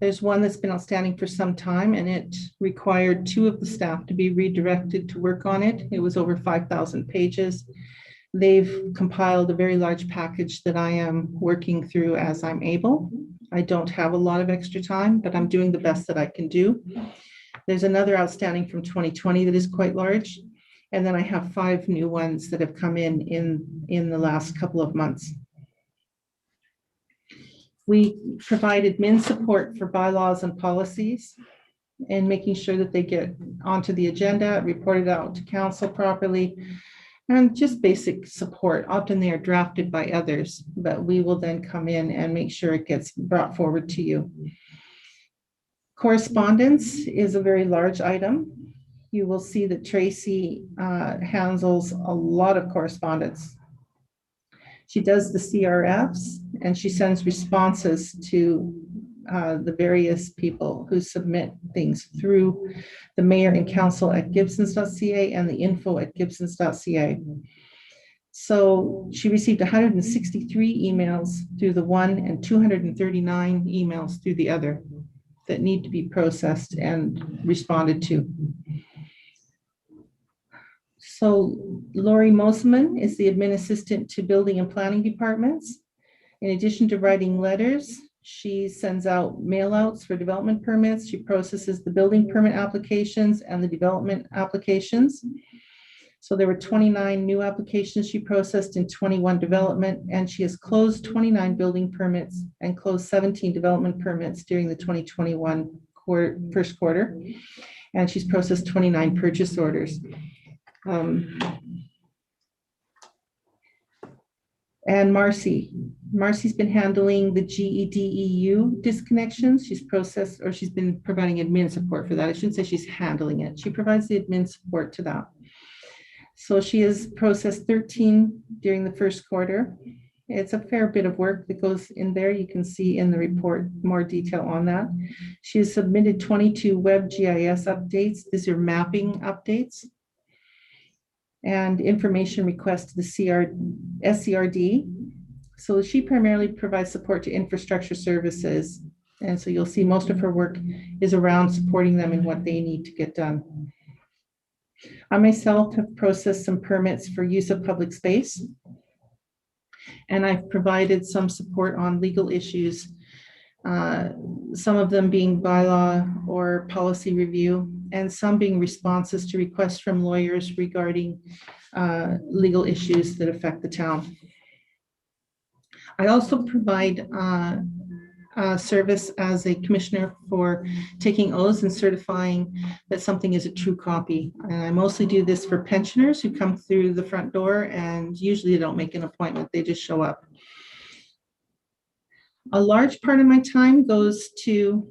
There's one that's been outstanding for some time, and it required 2 of the staff to be redirected to work on it. It was over 5,000 pages. They've compiled a very large package that I am working through as I'm able. I don't have a lot of extra time, but I'm doing the best that I can do. There's another outstanding from 2020 that is quite large. And then I have 5 new ones that have come in the last couple of months. We provide admin support for bylaws and policies and making sure that they get onto the agenda, reported out to council properly, and just basic support. Often they are drafted by others, but we will then come in and make sure it gets brought forward to you. Correspondence is a very large item. You will see that Tracy handles a lot of correspondence. She does the CRFs and she sends responses to the various people who submit things through the mayor and council at gibsons.ca and the info@gibsons.ca. So she received 163 emails through the one and 239 emails through the other that need to be processed and responded to. So Lori Mosman is the admin assistant to building and planning departments. In addition to writing letters, she sends out mail outs for development permits. She processes the building permit applications and the development applications. So there were 29 new applications she processed in 21 development, and she has closed 29 building permits and closed 17 development permits during the 2021 first quarter. And she's processed 29 purchase orders. And Marcy's been handling the GEDEU disconnections. She's processed, or she's been providing admin support for that. I shouldn't say she's handling it. She provides the admin support to that. So she has processed 13 during the first quarter. It's a fair bit of work that goes in there. You can see in the report more detail on that. She has submitted 22 web GIS updates. These are mapping updates and information requests to the SCRD. So she primarily provides support to infrastructure services. And so you'll see most of her work is around supporting them in what they need to get done. I myself have processed some permits for use of public space. And I've provided some support on legal issues, some of them being bylaw or policy review, and some being responses to requests from lawyers regarding legal issues that affect the town. I also provide service as a commissioner for taking oaths and certifying that something is a true copy. And I mostly do this for pensioners who come through the front door, and usually they don't make an appointment, they just show up. A large part of my time goes to,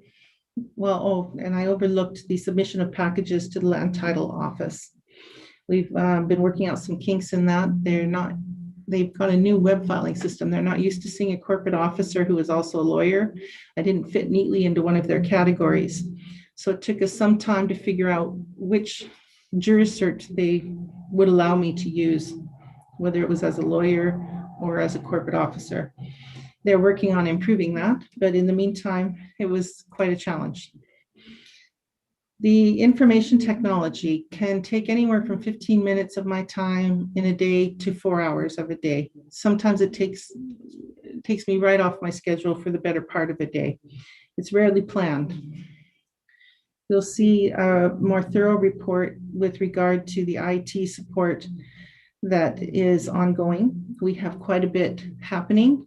and I overlooked the submission of packages to the land title office. We've been working out some kinks in that. They've got a new web filing system. They're not used to seeing a corporate officer who is also a lawyer. I didn't fit neatly into one of their categories. So it took us some time to figure out which juriscert they would allow me to use, whether it was as a lawyer or as a corporate officer. They're working on improving that, but in the meantime, it was quite a challenge. The information technology can take anywhere from 15 minutes of my time in a day to 4 hours of a day. Sometimes it takes me right off my schedule for the better part of a day. It's rarely planned. You'll see a more thorough report with regard to the IT support that is ongoing. We have quite a bit happening,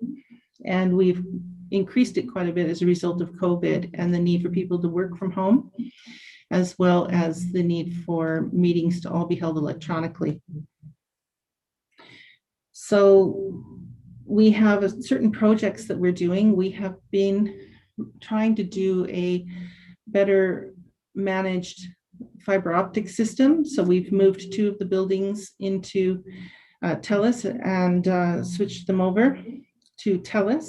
and we've increased it quite a bit as a result of COVID and the need for people to work from home. as well as the need for meetings to all be held electronically. So we have certain projects that we're doing. We have been trying to do a better managed fiber optic system. So we've moved 2 of the buildings into TELUS and switched them over to TELUS.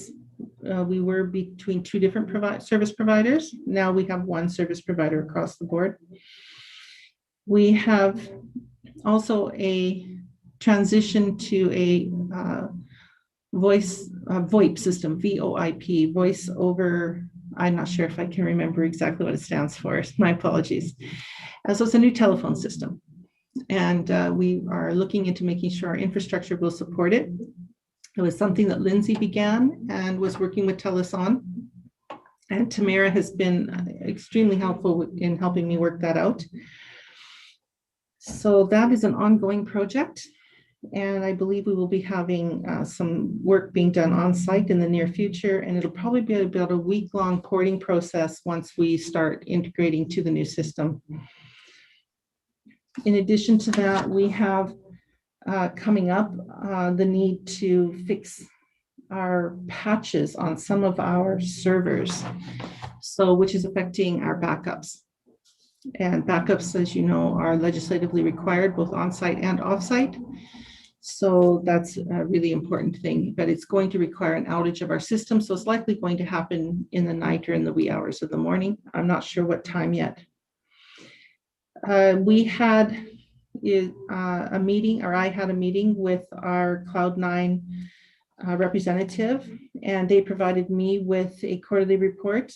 We were between 2 different service providers. Now we have 1 service provider across the board. We have also a transition to a VoIP system, VoIP, voice over, I'm not sure if I can remember exactly what it stands for. My apologies. So it's a new telephone system. And we are looking into making sure our infrastructure will support it. It was something that Lindsay began and was working with TELUS on. And Tamara has been extremely helpful in helping me work that out. So that is an ongoing project. And I believe we will be having some work being done on site in the near future. And it'll probably be about a week-long porting process once we start integrating to the new system. In addition to that, we have coming up the need to fix our patches on some of our servers, so which is affecting our backups. And backups, as you know, are legislatively required both on-site and off-site. So that's a really important thing, but it's going to require an outage of our system. So it's likely going to happen in the night or in the wee hours of the morning. I'm not sure what time yet. We had a meeting, or I had a meeting with our Cloud9 representative, and they provided me with a quarterly report.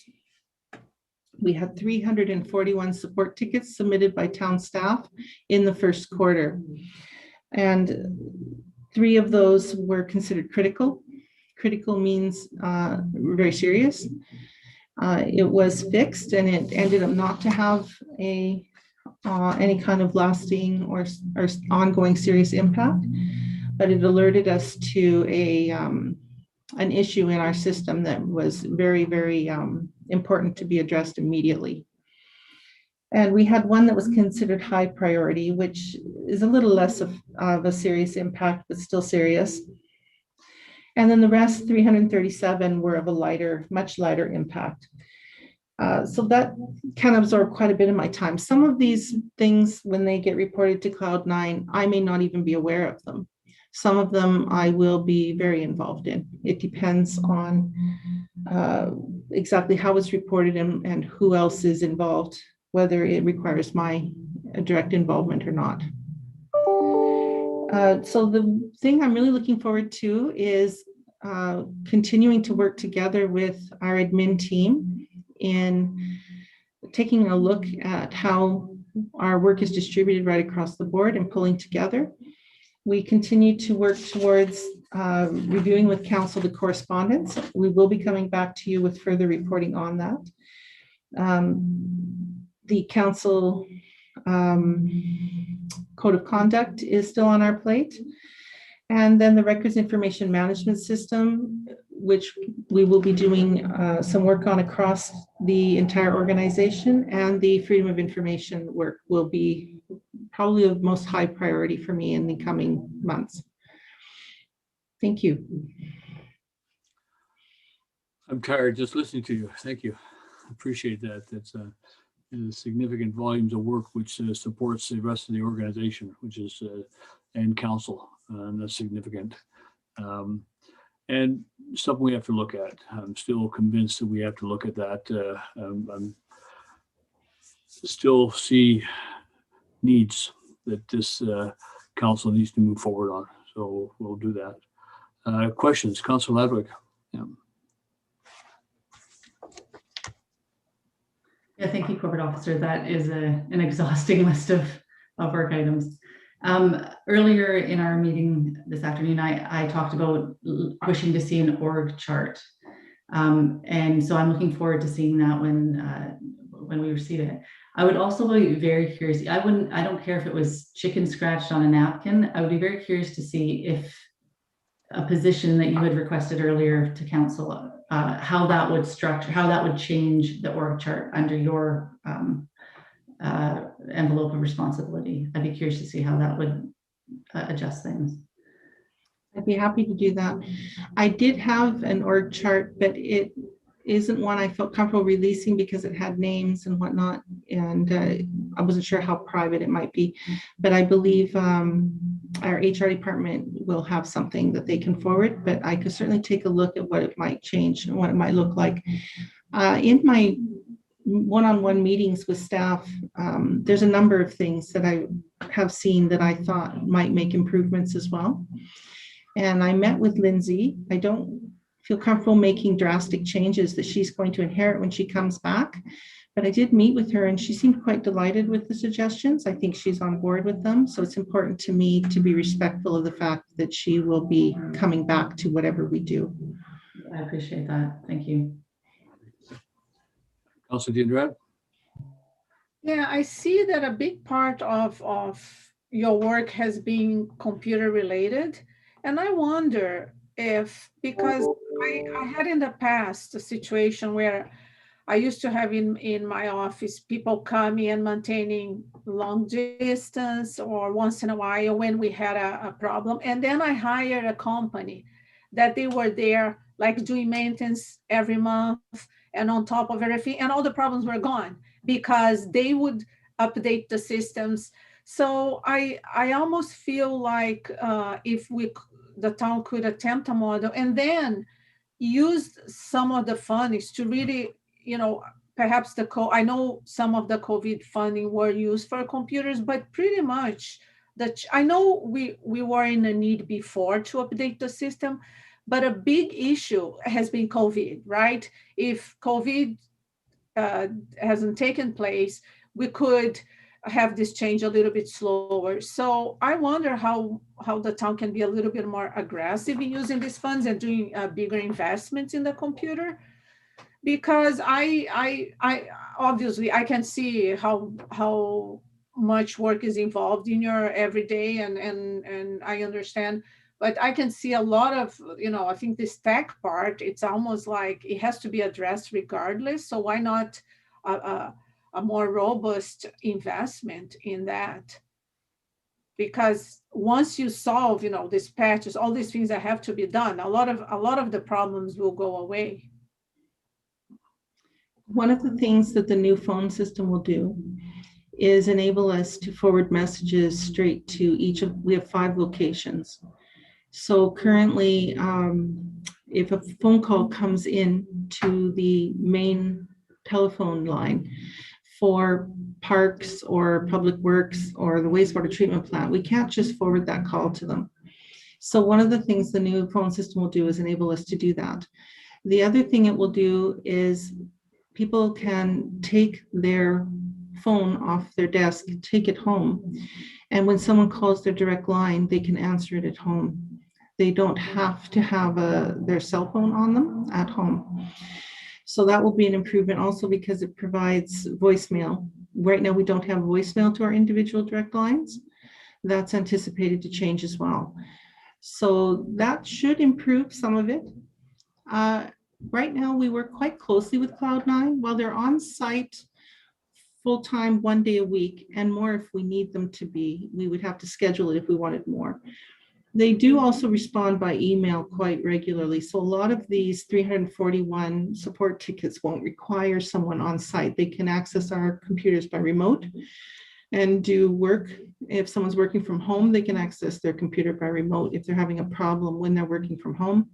We had 341 support tickets submitted by town staff in the first quarter. And 3 of those were considered critical. Critical means very serious. It was fixed, and it ended up not to have any kind of lasting or ongoing serious impact, but it alerted us to an issue in our system that was very, very important to be addressed immediately. And we had one that was considered high priority, which is a little less of a serious impact, but still serious. And then the rest, 337, were of a much lighter impact. So that can absorb quite a bit of my time. Some of these things, when they get reported to Cloud9, I may not even be aware of them. Some of them I will be very involved in. It depends on exactly how it's reported and who else is involved, whether it requires my direct involvement or not. So the thing I'm really looking forward to is continuing to work together with our admin team in taking a look at how our work is distributed right across the board and pulling together. We continue to work towards reviewing with council the correspondence. We will be coming back to you with further reporting on that. The council code of conduct is still on our plate. And then the records information management system, which we will be doing some work on across the entire organization, and the freedom of information work will be probably of most high priority for me in the coming months. Thank you. I'm tired just listening to you. Thank you. Appreciate that. That's significant volumes of work which supports the rest of the organization, which is and council, and that's significant. And something we have to look at. I'm still convinced that we have to look at that. I'm still see needs that this council needs to move forward on. So we'll do that. Questions, Councilor Ladwig? Yeah. Yeah, thank you, Corporate Officer. That is an exhausting list of work items. Earlier in our meeting this afternoon, I talked about wishing to see an org chart. And so I'm looking forward to seeing that when we receive it. I would also be very curious. I don't care if it was chicken scratched on a napkin. I would be very curious to see if a position that you had requested earlier to council, how that would structure, how that would change the org chart under your envelope of responsibility. I'd be curious to see how that would adjust things. I'd be happy to do that. I did have an org chart, but it isn't one I felt comfortable releasing because it had names and whatnot, and I wasn't sure how private it might be. But I believe our HR department will have something that they can forward, but I could certainly take a look at what it might change and what it might look like. In my one-on-one meetings with staff, there's a number of things that I have seen that I thought might make improvements as well. And I met with Lindsay. I don't feel comfortable making drastic changes that she's going to inherit when she comes back, but I did meet with her and she seemed quite delighted with the suggestions. I think she's on board with them. So it's important to me to be respectful of the fact that she will be coming back to whatever we do. I appreciate that. Thank you. Councilor Diandrat? Yeah, I see that a big part of your work has been computer related. And I wonder if, because I had in the past a situation where I used to have in my office people coming and maintaining long distance or once in a while when we had a problem. And then I hired a company that they were there like doing maintenance every month and on top of everything, and all the problems were gone because they would update the systems. So I almost feel like if the town could attempt a model and then use some of the fundings to really, perhaps I know some of the COVID funding were used for computers, but pretty much I know we were in a need before to update the system, but a big issue has been COVID, right? If COVID hasn't taken place, we could have this change a little bit slower. So I wonder how the town can be a little bit more aggressive in using these funds and doing bigger investments in the computer, because I obviously I can see how much work is involved in your everyday, and I understand, but I can see a lot of, I think this tech part, it's almost like it has to be addressed regardless. So why not a more robust investment in that? Because once you solve, these patches, all these things that have to be done, a lot of the problems will go away. One of the things that the new phone system will do is enable us to forward messages straight to we have 5 locations. So currently, if a phone call comes in to the main telephone line for parks or public works or the wastewater treatment plant, we can't just forward that call to them. So one of the things the new phone system will do is enable us to do that. The other thing it will do is people can take their phone off their desk, take it home, and when someone calls their direct line, they can answer it at home. They don't have to have their cell phone on them at home. So that will be an improvement also because it provides voicemail. Right now, we don't have voicemail to our individual direct lines. That's anticipated to change as well. So that should improve some of it. Right now, we work quite closely with Cloud9. While they're on site full-time 1 day a week, and more if we need them to be, we would have to schedule it if we wanted more. They do also respond by email quite regularly. So a lot of these 341 support tickets won't require someone on site. They can access our computers by remote and do work. If someone's working from home, they can access their computer by remote if they're having a problem when they're working from home.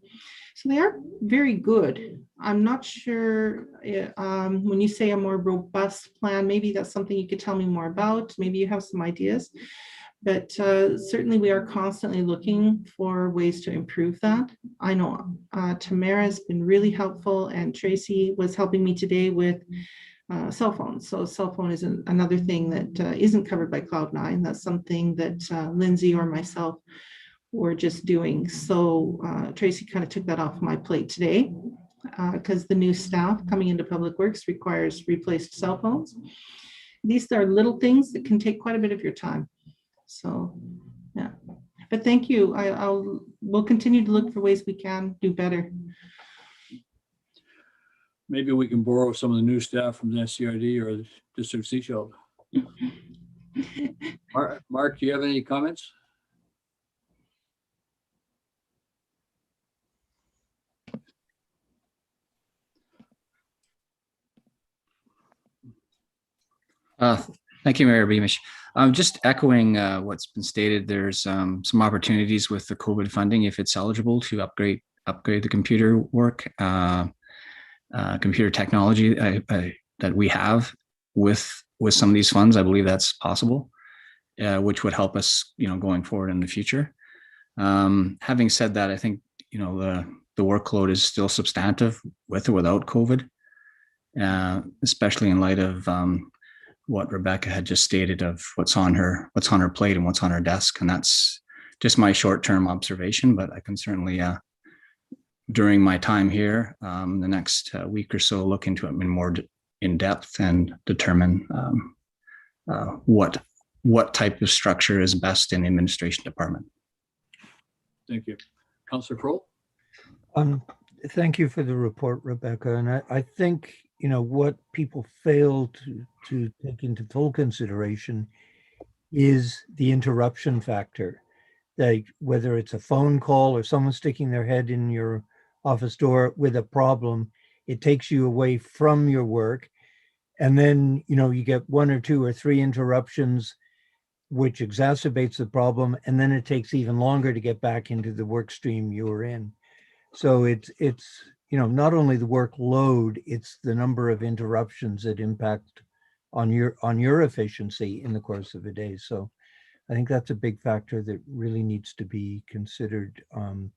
So they are very good. I'm not sure when you say a more robust plan, maybe that's something you could tell me more about. Maybe you have some ideas. But certainly we are constantly looking for ways to improve that. I know Tamara has been really helpful, and Tracy was helping me today with cell phones. So cell phone is another thing that isn't covered by Cloud9. That's something that Lindsay or myself were just doing. So Tracy kind of took that off my plate today because the new staff coming into Public Works requires replaced cell phones. These are little things that can take quite a bit of your time. So, yeah, but thank you. We'll continue to look for ways we can do better. Maybe we can borrow some of the new staff from the SCRD or the District Seychelles. Mark, do you have any comments? Thank you, Mayor Beamish. Just echoing what's been stated, there's some opportunities with the COVID funding if it's eligible to upgrade the computer work, computer technology that we have with some of these funds. I believe that's possible, which would help us, going forward in the future. Having said that, I think the workload is still substantive with or without COVID, especially in light of what Rebecca had just stated of what's on her plate and what's on her desk. And that's just my short-term observation, but I can certainly, during my time here, the next week or so, look into it more in depth and determine what type of structure is best in the administration department. Thank you. Councillor Kroll? Thank you for the report, Rebecca. And I think, what people fail to take into full consideration is the interruption factor. Like whether it's a phone call or someone sticking their head in your office door with a problem, it takes you away from your work. And then, you get 1 or 2 or 3 interruptions, which exacerbates the problem. And then it takes even longer to get back into the work stream you were in. So it's not only the workload, it's the number of interruptions that impact on your efficiency in the course of a day. So I think that's a big factor that really needs to be considered. And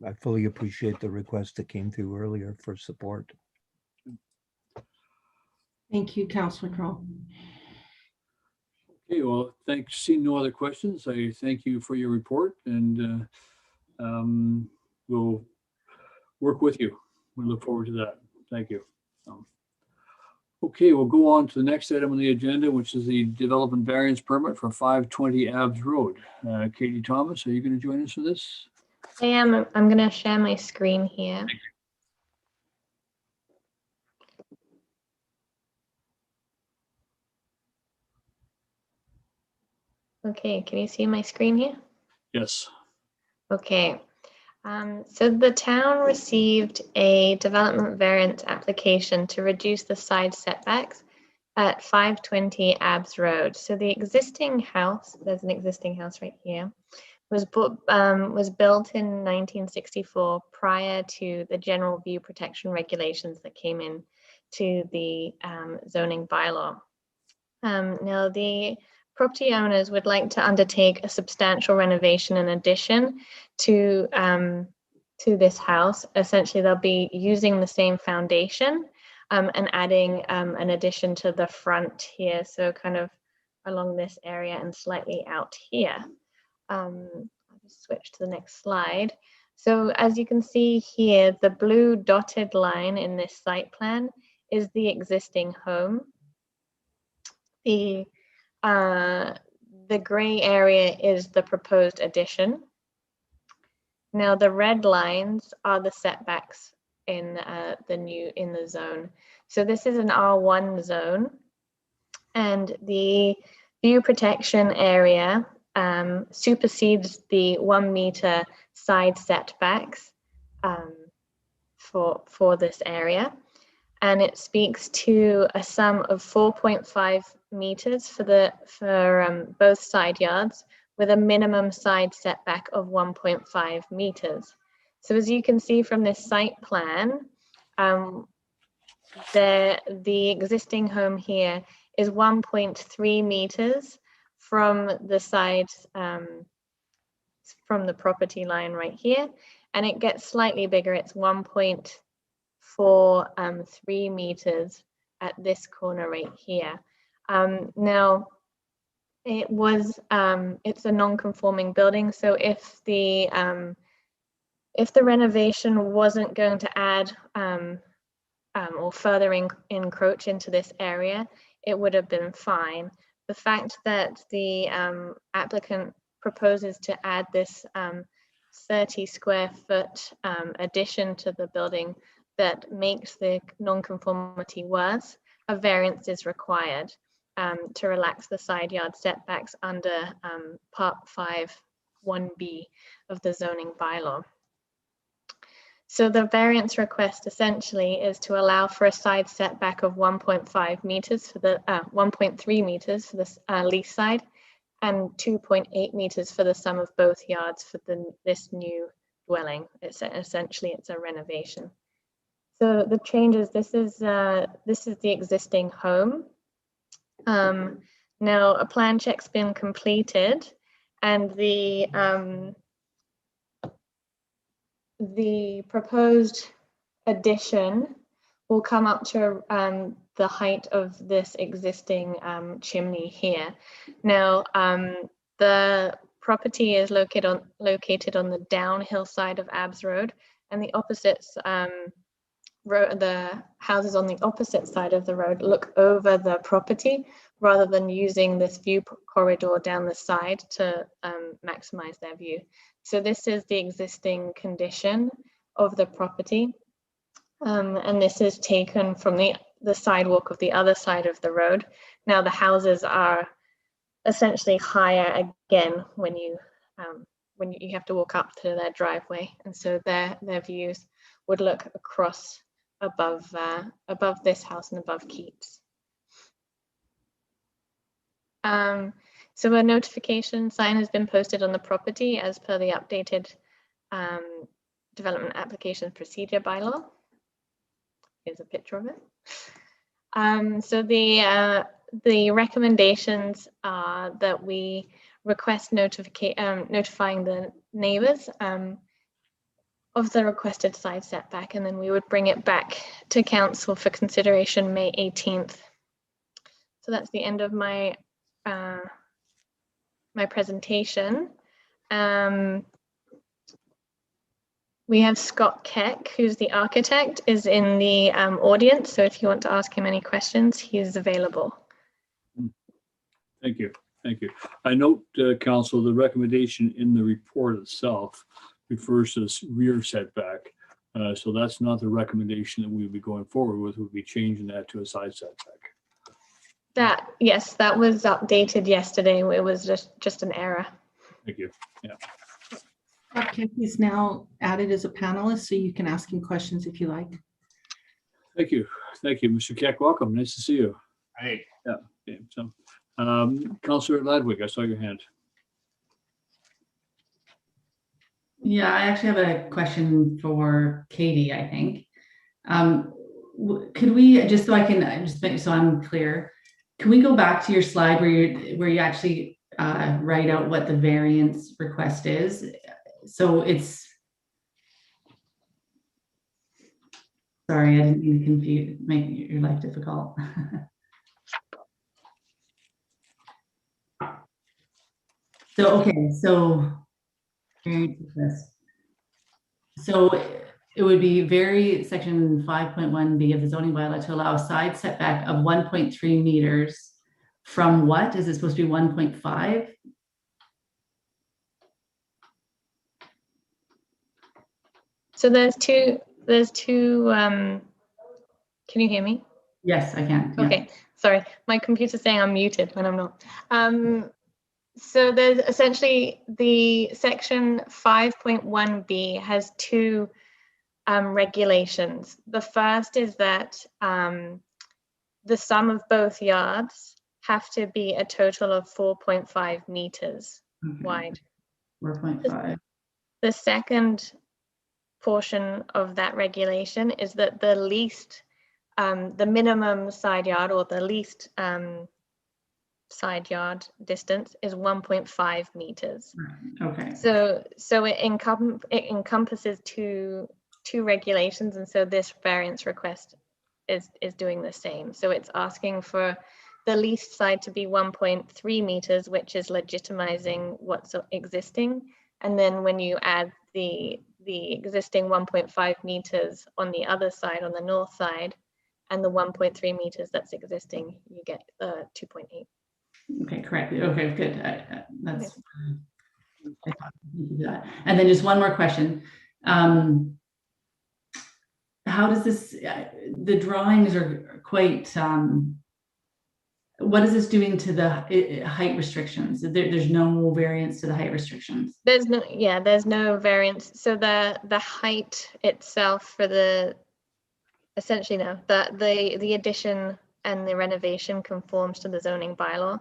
I fully appreciate the request that came through earlier for support. Thank you, Councillor Kroll. Okay, well, thanks. Seeing no other questions, I thank you for your report, and we'll work with you. We look forward to that. Thank you. Okay, we'll go on to the next item on the agenda, which is the development variance permit for 520 Abs Road. Katie Thomas, are you going to join us for this? I am. I'm going to share my screen here. Okay, can you see my screen here? Yes. Okay. So the town received a development variance application to reduce the side setbacks at 520 Abs Road. So the existing house, there's an existing house right here, was built in 1964 prior to the general view protection regulations that came in to the zoning bylaw. Now the property owners would like to undertake a substantial renovation and addition to this house. Essentially, they'll be using the same foundation and adding an addition to the front here, so kind of along this area and slightly out here. I'll just switch to the next slide. So as you can see here, the blue dotted line in this site plan is the existing home. The gray area is the proposed addition. Now the red lines are the setbacks in the zone. So this is an R1 zone, and the view protection area supersedes the 1 meter side setbacks for this area, and it speaks to a sum of 4.5 meters for both side yards, with a minimum side setback of 1.5 meters. So as you can see from this site plan, the existing home here is 1.3 meters from the side, from the property line right here, and it gets slightly bigger. It's 1.43 meters at this corner right here. Now, it's a non-conforming building, so if the renovation wasn't going to add or further encroach into this area, it would have been fine. The fact that the applicant proposes to add this 30 square foot addition to the building that makes the non-conformity worse, a variance is required to relax the side yard setbacks under Part 5(1)(b) of the zoning bylaw. So the variance request essentially is to allow for a side setback of 1.5 meters for the 1.3 meters for the least side, and 2.8 meters for the sum of both yards for this new dwelling. It's essentially a renovation. So the changes, this is the existing home. Now a plan check's been completed, and the proposed addition will come up to the height of this existing chimney here. Now, the property is located on the downhill side of Abbs Road, and the opposites the houses on the opposite side of the road look over the property rather than using this view corridor down the side to maximize their view. So this is the existing condition of the property. And this is taken from the sidewalk of the other side of the road. Now the houses are essentially higher again when you have to walk up to their driveway, and so their views would look across above this house and above Keats. So a notification sign has been posted on the property as per the updated development application procedure bylaw. Here's a picture of it. So the recommendations are that we request notifying the neighbors of the requested side setback, and then we would bring it back to council for consideration May 18th. So that's the end of my my presentation. We have Scott Keck, who's the architect, is in the audience. So if you want to ask him any questions, he is available. Thank you. Thank you. I note, Council, the recommendation in the report itself refers to this rear setback. So that's not the recommendation that we would be going forward with. We'll be changing that to a side setback. Yes, that was updated yesterday. It was just an error. Thank you. Yeah. Okay, he's now added as a panelist, so you can ask him questions if you like. Thank you. Thank you, Mr. Keck. Welcome. Nice to see you. Hey. Yeah. Okay. So, Councillor Ladwig, I saw your hand. Yeah, I actually have a question for Katie, I think. Could we, just so I can, so I'm clear, can we go back to your slide where you actually write out what the variance request is? So it's, sorry, I didn't mean to confuse, make your life difficult. So, okay, so it would be section 5.1b of the zoning bylaw to allow a side setback of 1.3 meters from what? Is it supposed to be 1.5? So there's two, can you hear me? Yes, I can. Yeah. Okay, sorry. My computer's saying I'm muted when I'm not. So there's essentially the section 5.1b has two regulations. The first is that the sum of both yards have to be a total of 4.5 meters wide. 4.5. The second portion of that regulation is that the least, the minimum side yard or the least side yard distance is 1.5 meters. Okay. So it encompasses two regulations, and so this variance request is doing the same. So it's asking for the least side to be 1.3 meters, which is legitimizing what's existing, and then when you add the existing 1.5 meters on the other side, on the north side, and the 1.3 meters that's existing, you get 2.8. Okay, correct. Okay, good. That's and then just one more question. how does this, the drawings are quite, what is this doing to the height restrictions? There's no variance to the height restrictions. There's no variance. So the height itself for the, essentially no, the addition and the renovation conforms to the zoning bylaw.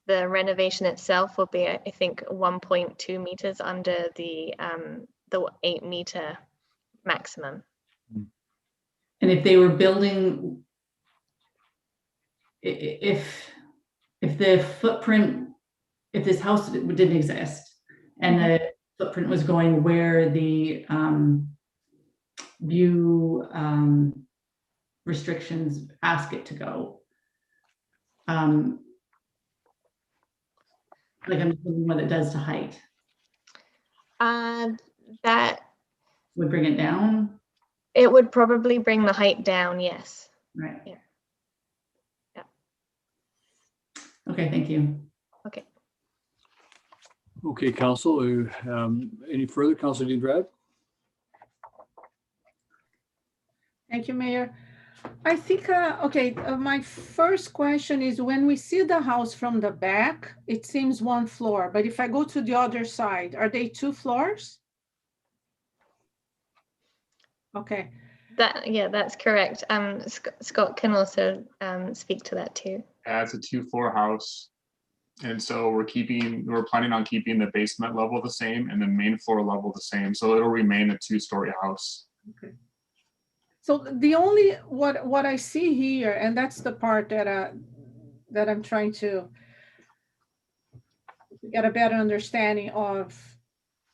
The renovation itself will be, I think, 1.2 meters under the 8 meter maximum. And if they were building, if the footprint, if this house didn't exist and the footprint was going where the view restrictions ask it to go, like I'm thinking what it does to height. That would bring it down. It would probably bring the height down, yes. Right. Yeah. Yeah. Okay, thank you. Okay. Okay, Council, any further? Councilor Dean Drab? Thank you, Mayor. I think, my first question is when we see the house from the back, it seems one floor, but if I go to the other side, are they 2 floors? Okay. That's correct. Scott can also speak to that too. It's a 2-floor house. And so we're planning on keeping the basement level the same and the main floor level the same. So it'll remain a 2-story house. Okay. So the only, what I see here, and that's the part that I'm trying to get a better understanding of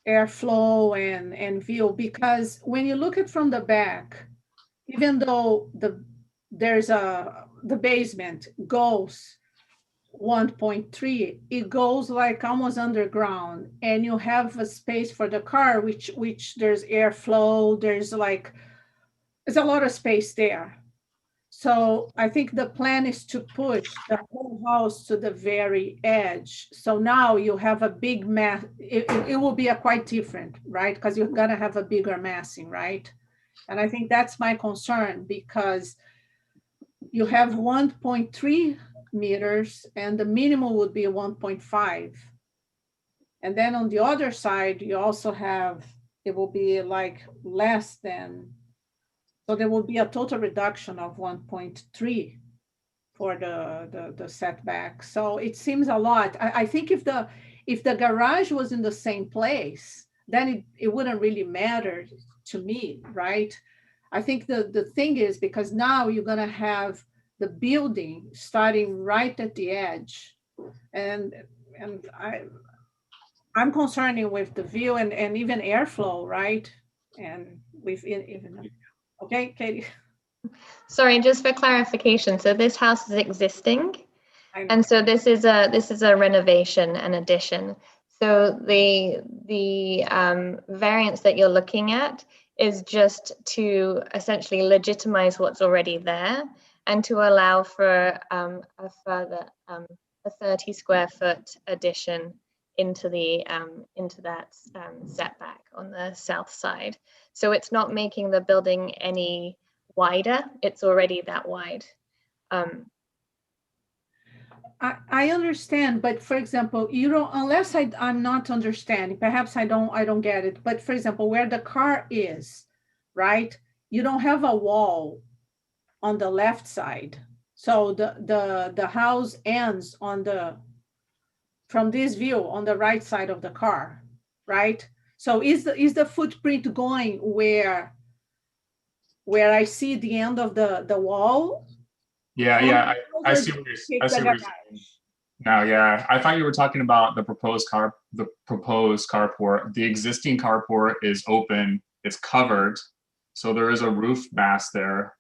airflow and view, because when you look at from the back, even though the basement goes 1.3, it goes like almost underground, and you have a space for the car, which there's airflow, there's a lot of space there. So I think the plan is to push the whole house to the very edge. So now you have a big mass. It will be quite different, right? Because you're gonna have a bigger massing, right? And I think that's my concern, because you have 1.3 meters and the minimum would be 1.5. And then on the other side, you also have, it will be like less than, so there will be a total reduction of 1.3 for the setback. So it seems a lot. I think if the garage was in the same place, then it wouldn't really matter to me, right? I think the thing is, because now you're gonna have the building starting right at the edge. And I'm concerned with the view and even airflow, right? And we've even, okay, Katie. Sorry, just for clarification. So this house is existing, and so this is a renovation and addition. So the variance that you're looking at is just to essentially legitimize what's already there and to allow for a further a 30 square foot addition into that setback on the south side. So it's not making the building any wider, it's already that wide. I understand, but for example, you don't, unless I'm not understanding, perhaps I don't get it, but for example, where the car is, right? You don't have a wall on the left side. So the house ends from this view on the right side of the car, right? So is the footprint going where I see the end of the wall? Yeah, I see what you're saying. Now, yeah, I thought you were talking about the proposed carport. The existing carport is open, it's covered, so there is a roof mass there,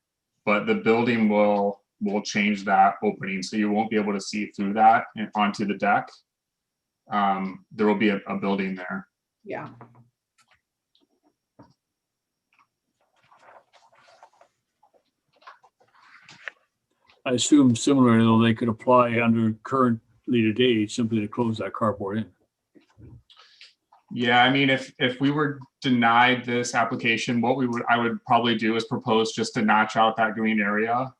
but the building will change that opening, so you won't be able to see through that and onto the deck. There will be a building there. Yeah. I assume similarly, though, they could apply under currently today simply to close that carport in. Yeah, I mean, if we were denied this application, I would probably do is propose just to notch out that green area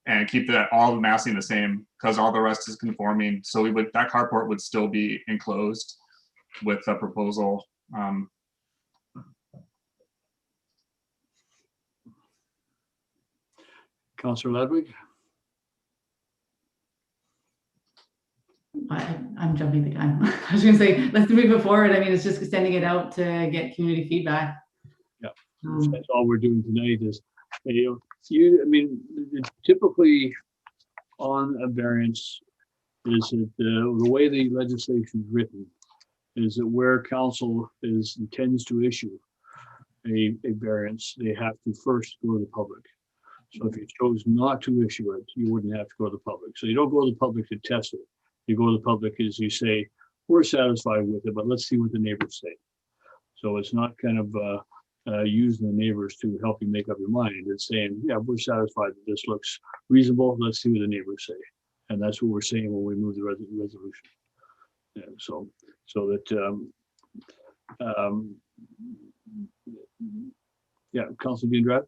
and keep all the massing the same, because all the rest is conforming. So that carport would still be enclosed with the proposal. Councillor Ludwig? I'm jumping the gun. I was gonna say, let's move it forward. I mean, it's just sending it out to get community feedback. Yeah, that's all we're doing tonight is, I mean, typically on a variance is that the way the legislation is written is that where council intends to issue a variance, they have to first go to the public. So if you chose not to issue it, you wouldn't have to go to the public. So you don't go to the public to test it. You go to the public as you say, we're satisfied with it, but let's see what the neighbors say. So it's not kind of using the neighbors to help you make up your mind. It's saying, yeah, we're satisfied that this looks reasonable. Let's see what the neighbors say. And that's what we're saying when we move the resolution. Yeah, so that, yeah, Councilor Diendrath?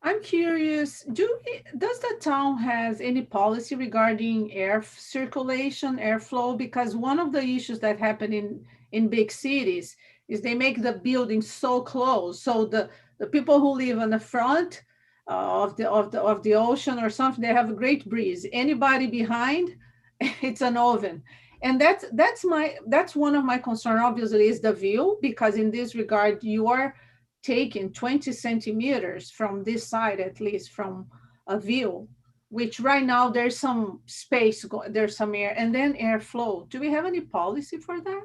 I'm curious, does the town has any policy regarding air circulation, airflow? Because one of the issues that happen in big cities is they make the buildings so close. So the people who live on the front of the ocean or something, they have a great breeze. Anybody behind, it's an oven. And that's one of my concerns, obviously, is the view, because in this regard, you are taking 20 centimeters from this side, at least from a view, which right now there's some space, there's some air, and then airflow. Do we have any policy for that?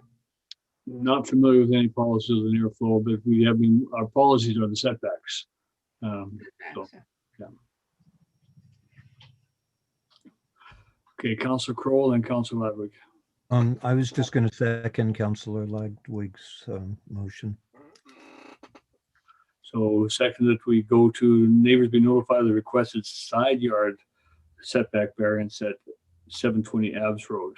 Not familiar with any policies on airflow, but our policies are the setbacks. So, yeah. Okay, Councilor Crowell and Councilor Ludwig. I was just going to second Councilor Ludwig's motion. So second, that we go to neighbors be notified of the requested side yard setback variance at 720 Abs Road.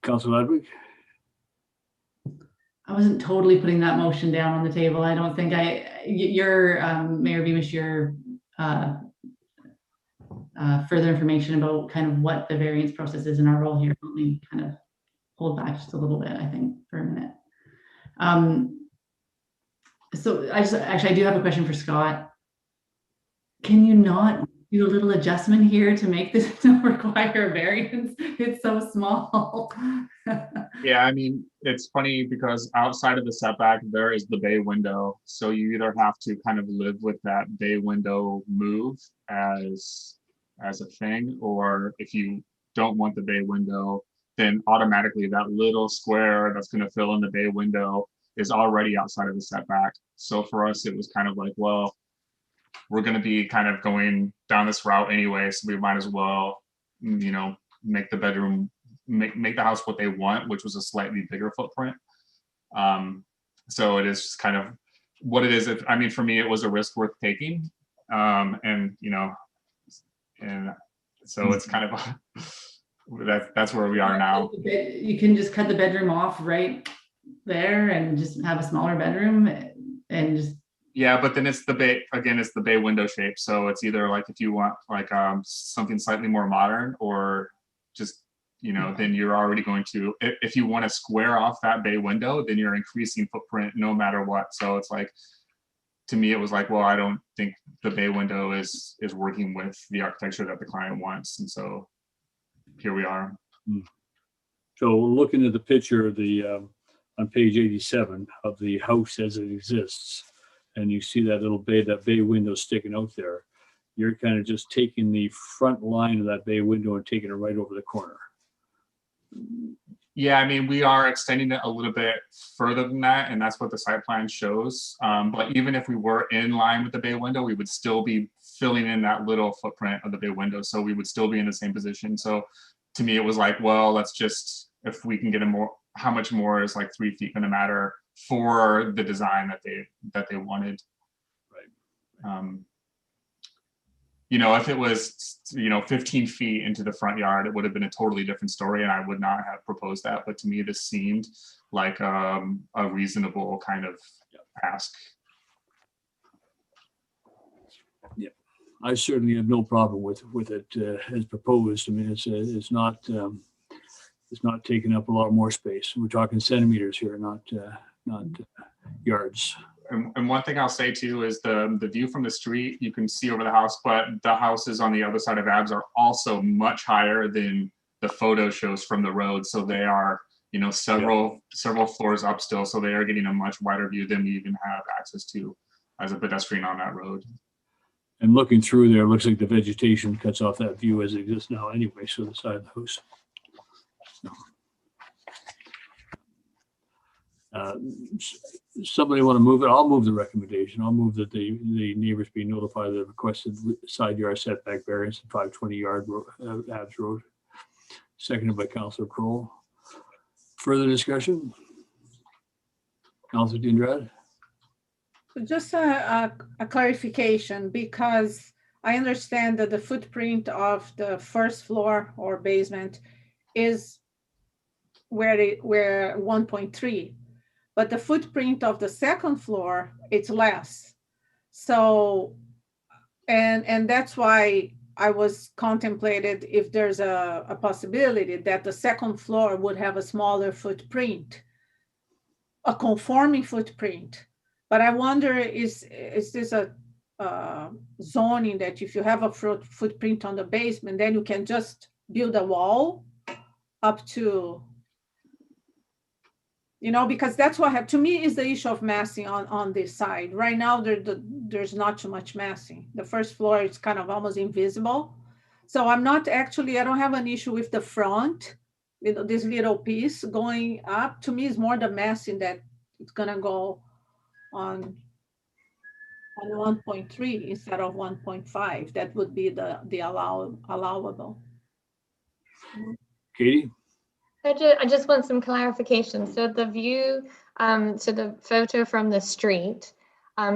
Councilor Ludwig? I wasn't totally putting that motion down on the table. I don't think Mayor Beamish, your further information about kind of what the variance process is in our role here. Let me kind of hold back just a little bit, I think, for a minute. So I do have a question for Scott. Can you not do a little adjustment here to make this not require a variance? It's so small. Yeah, I mean, it's funny because outside of the setback, there is the bay window. So you either have to kind of live with that bay window move as a thing, or if you don't want the bay window, then automatically that little square that's going to fill in the bay window is already outside of the setback. So for us, it was kind of like, well, we're going to be kind of going down this route anyway, so we might as well, make the bedroom, make the house what they want, which was a slightly bigger footprint. So it is kind of what it is. I mean, for me, it was a risk worth taking, and so it's kind of that's where we are now. You can just cut the bedroom off right there and just have a smaller bedroom and just. Yeah, but then it's the bay again. It's the bay window shape, so it's either like if you want like something slightly more modern, or just then you're already going to. If you want to square off that bay window, then you're increasing footprint no matter what. So it's like, to me, it was like, well, I don't think the bay window is working with the architecture that the client wants, and so here we are. So looking at the picture of the on page 87 of the house as it exists, and you see that little bay window sticking out there, you're kind of just taking the front line of that bay window and taking it right over the corner. Yeah, I mean, we are extending it a little bit further than that, and that's what the site plan shows. But even if we were in line with the bay window, we would still be filling in that little footprint of the bay window. So we would still be in the same position. So to me, it was like, well, let's just, if we can get how much more is like 3 feet going to matter for the design that they wanted. Right. you know, if it was, you know, 15 feet into the front yard, it would have been a totally different story, and I would not have proposed that. But to me, this seemed like a reasonable kind of ask. Yeah, I certainly have no problem with it as proposed. I mean, it's not taking up a lot more space. We're talking centimeters here, not yards. And one thing I'll say too is the view from the street, you can see over the house, but the houses on the other side of Abs are also much higher than the photo shows from the road. So they are, you know, several floors up still. So they are getting a much wider view than we even have access to as a pedestrian on that road. And looking through there, it looks like the vegetation cuts off that view as it exists now anyway, so the side of the house. Somebody want to move it? I'll move the recommendation. I'll move that the neighbors be notified of the requested side yard setback variance at 520 yard Abs Road. Seconded by Councillor Kroll. Further discussion? Councillor Dindrad? Just a clarification, because I understand that the footprint of the first floor or basement is where 1.3. But the footprint of the second floor, it's less. So, and that's why I was contemplated if there's a possibility that the second floor would have a smaller footprint, a conforming footprint. But I wonder, is this a zoning that if you have a footprint on the basement, then you can just build a wall up to, you know, because that's what to me is the issue of massing on this side. Right now, there's not too much massing. The first floor is kind of almost invisible. So I'm not actually, I don't have an issue with the front, you know, this little piece going up. To me, is more the massing that it's gonna go on 1.3 instead of 1.5. That would be the allowable. Katie? I just want some clarification. So the view, so the photo from the street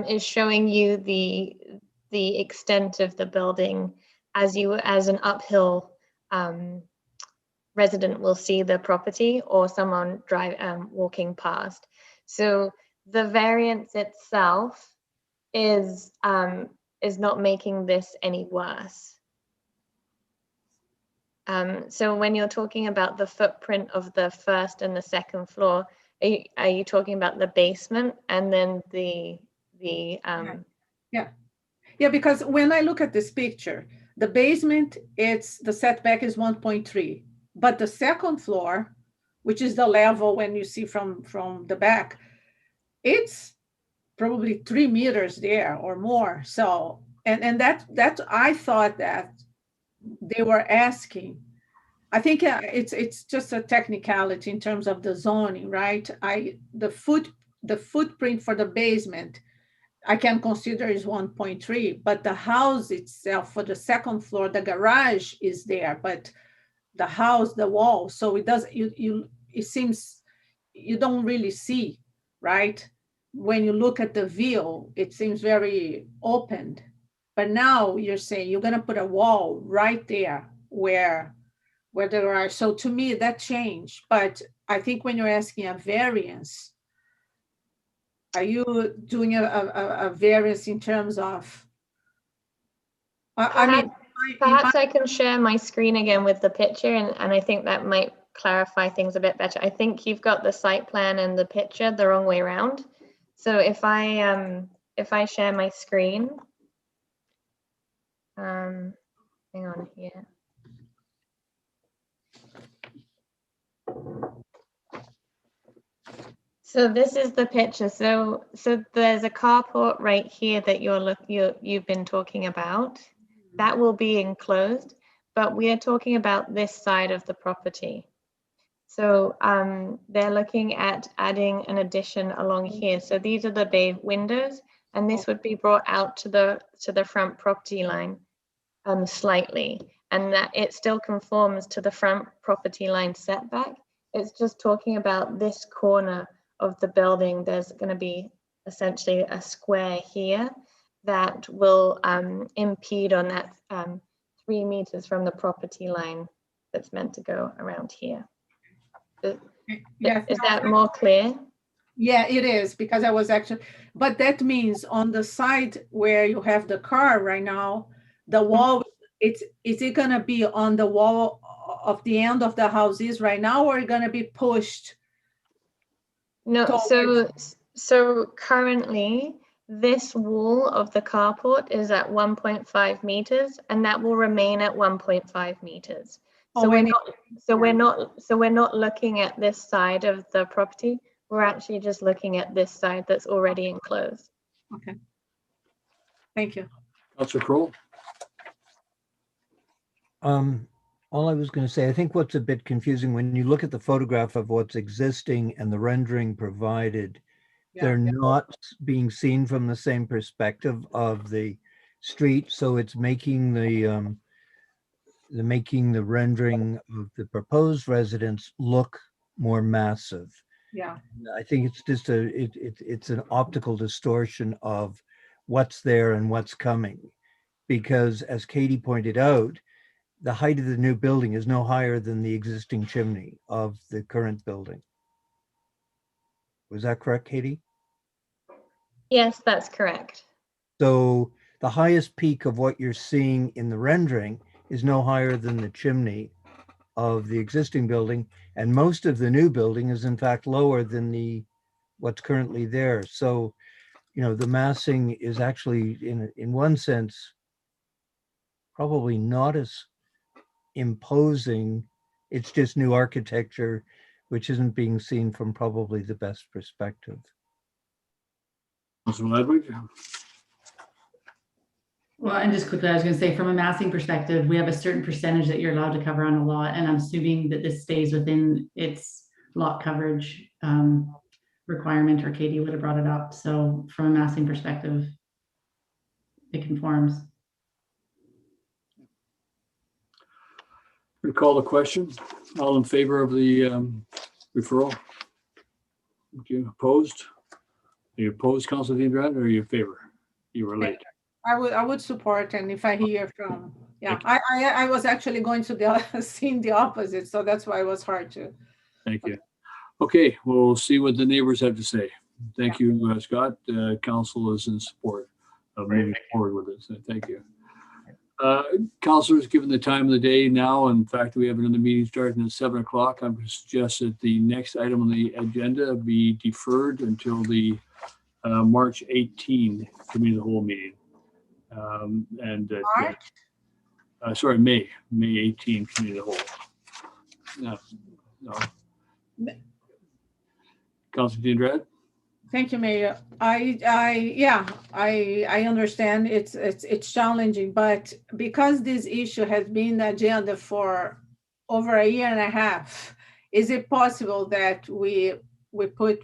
is showing you the extent of the building as an uphill resident will see the property or someone walking past. So the variance itself is not making this any worse. So when you're talking about the footprint of the first and the second floor, are you talking about the basement and then the Yeah, because when I look at this picture, the basement, the setback is 1.3, but the second floor, which is the level when you see from the back, it's probably 3 meters there or more. So, and that I thought that they were asking. I think it's just a technicality in terms of the zoning, right? The footprint for the basement, I can consider is 1.3, but the house itself for the second floor, the garage is there, but the house, the wall, so it does, it seems you don't really see, right? When you look at the view, it seems very opened. But now you're saying you're gonna put a wall right there where there are, so to me that changed. But I think when you're asking a variance, are you doing a variance in terms of, perhaps I can share my screen again with the picture, and I think that might clarify things a bit better. I think you've got the site plan and the picture the wrong way around. So if I share my screen, hang on here. So this is the picture. So there's a carport right here that you've been talking about. That will be enclosed, but we are talking about this side of the property. So they're looking at adding an addition along here. So these are the bay windows, and this would be brought out to the front property line slightly, and that it still conforms to the front property line setback. It's just talking about this corner of the building. There's going to be essentially a square here that will impede on that 3 meters from the property line that's meant to go around here. Yes. Is that more clear? Yeah, it is, because I was actually, but that means on the side where you have the car right now, the wall, is it gonna be on the wall of the end of the houses right now, or gonna be pushed? No, so currently this wall of the carport is at 1.5 meters, and that will remain at 1.5 meters. So we're not looking at this side of the property. We're actually just looking at this side that's already enclosed. Okay. Thank you. Councillor Kroll? All I was going to say, I think what's a bit confusing when you look at the photograph of what's existing and the rendering provided, they're not being seen from the same perspective of the street. So it's making the rendering of the proposed residence look more massive. Yeah. I think it's just it's an optical distortion of what's there and what's coming, because as Katie pointed out, the height of the new building is no higher than the existing chimney of the current building. Was that correct, Katie? Yes, that's correct. So the highest peak of what you're seeing in the rendering is no higher than the chimney of the existing building, and most of the new building is in fact lower than what's currently there. So, you know, the massing is actually in one sense probably not as imposing. It's just new architecture, which isn't being seen from probably the best perspective. Councillor Ledwidge? Well, and just quickly, I was going to say, from a massing perspective, we have a certain percentage that you're allowed to cover on a lot, and I'm assuming that this stays within its lot coverage requirement, or Katie would have brought it up. So from a massing perspective, it conforms. Recall the question. All in favor of the referral? Okay, opposed? Are you opposed, Councillor Diandrat, or are you in favor? You were late. I would support, and if I hear from, I was actually going to seeing the opposite, so that's why it was hard to. Thank you. Okay, we'll see what the neighbors have to say. Thank you, Scott. Council is in support of moving forward with it, so thank you. Councilors, given the time of the day now, and the fact that we have another meeting starting at 7 o'clock, I'm going to suggest that the next item on the agenda be deferred until the March 18 committee of the whole meeting. Sorry, May 18 committee of the whole. No. Councilor Diandrat? Thank you, Mayor. I understand it's challenging, but because this issue has been the agenda for over a year and a half, is it possible that we put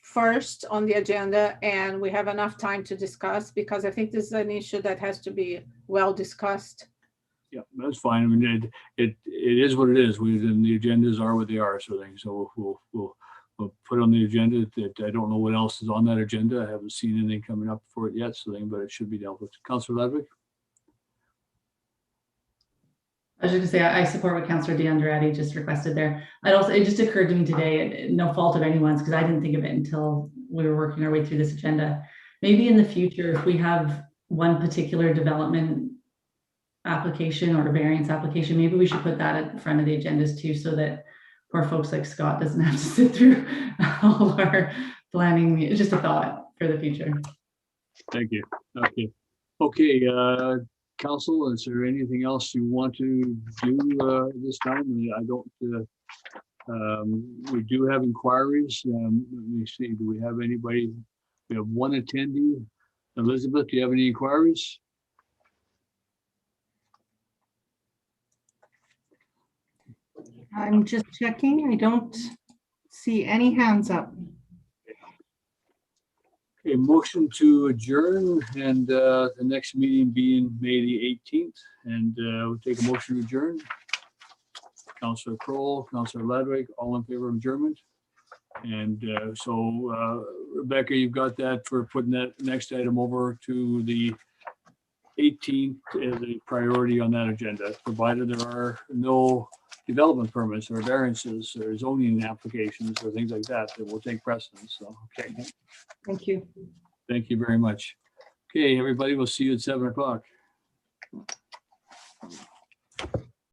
first on the agenda and we have enough time to discuss? Because I think this is an issue that has to be well discussed. Yeah, that's fine. I mean, it is what it is. And the agendas are what they are, sort of thing. So we'll put on the agenda. That I don't know what else is on that agenda. I haven't seen anything coming up for it yet, but it should be dealt with. Councillor Ledwidge? I was just going to say, I support what Councillor Diandrat just requested there. It just occurred to me today, no fault of anyone's, because I didn't think of it until we were working our way through this agenda. Maybe in the future, if we have one particular development application or variance application, maybe we should put that at the front of the agendas too, so that poor folks like Scott doesn't have to sit through all our planning. It's just a thought for the future. Thank you. Okay. Council, is there anything else you want to do this time? I don't. We do have inquiries. Let me see. Do we have anybody? We have one attendee. Elizabeth, do you have any inquiries? I'm just checking. I don't see any hands up. A motion to adjourn, and the next meeting being May the 18th, and we'll take a motion to adjourn. Councillor Kroll, Councillor Ledwidge, all in favor of adjournment? And so Rebecca, you've got that for putting that next item over to the 18th as a priority on that agenda, provided there are no development permits or variances or zoning applications or things like that that will take precedence. So, okay, Thank you. thank you very much. Okay, everybody, we'll see you at 7 o'clock.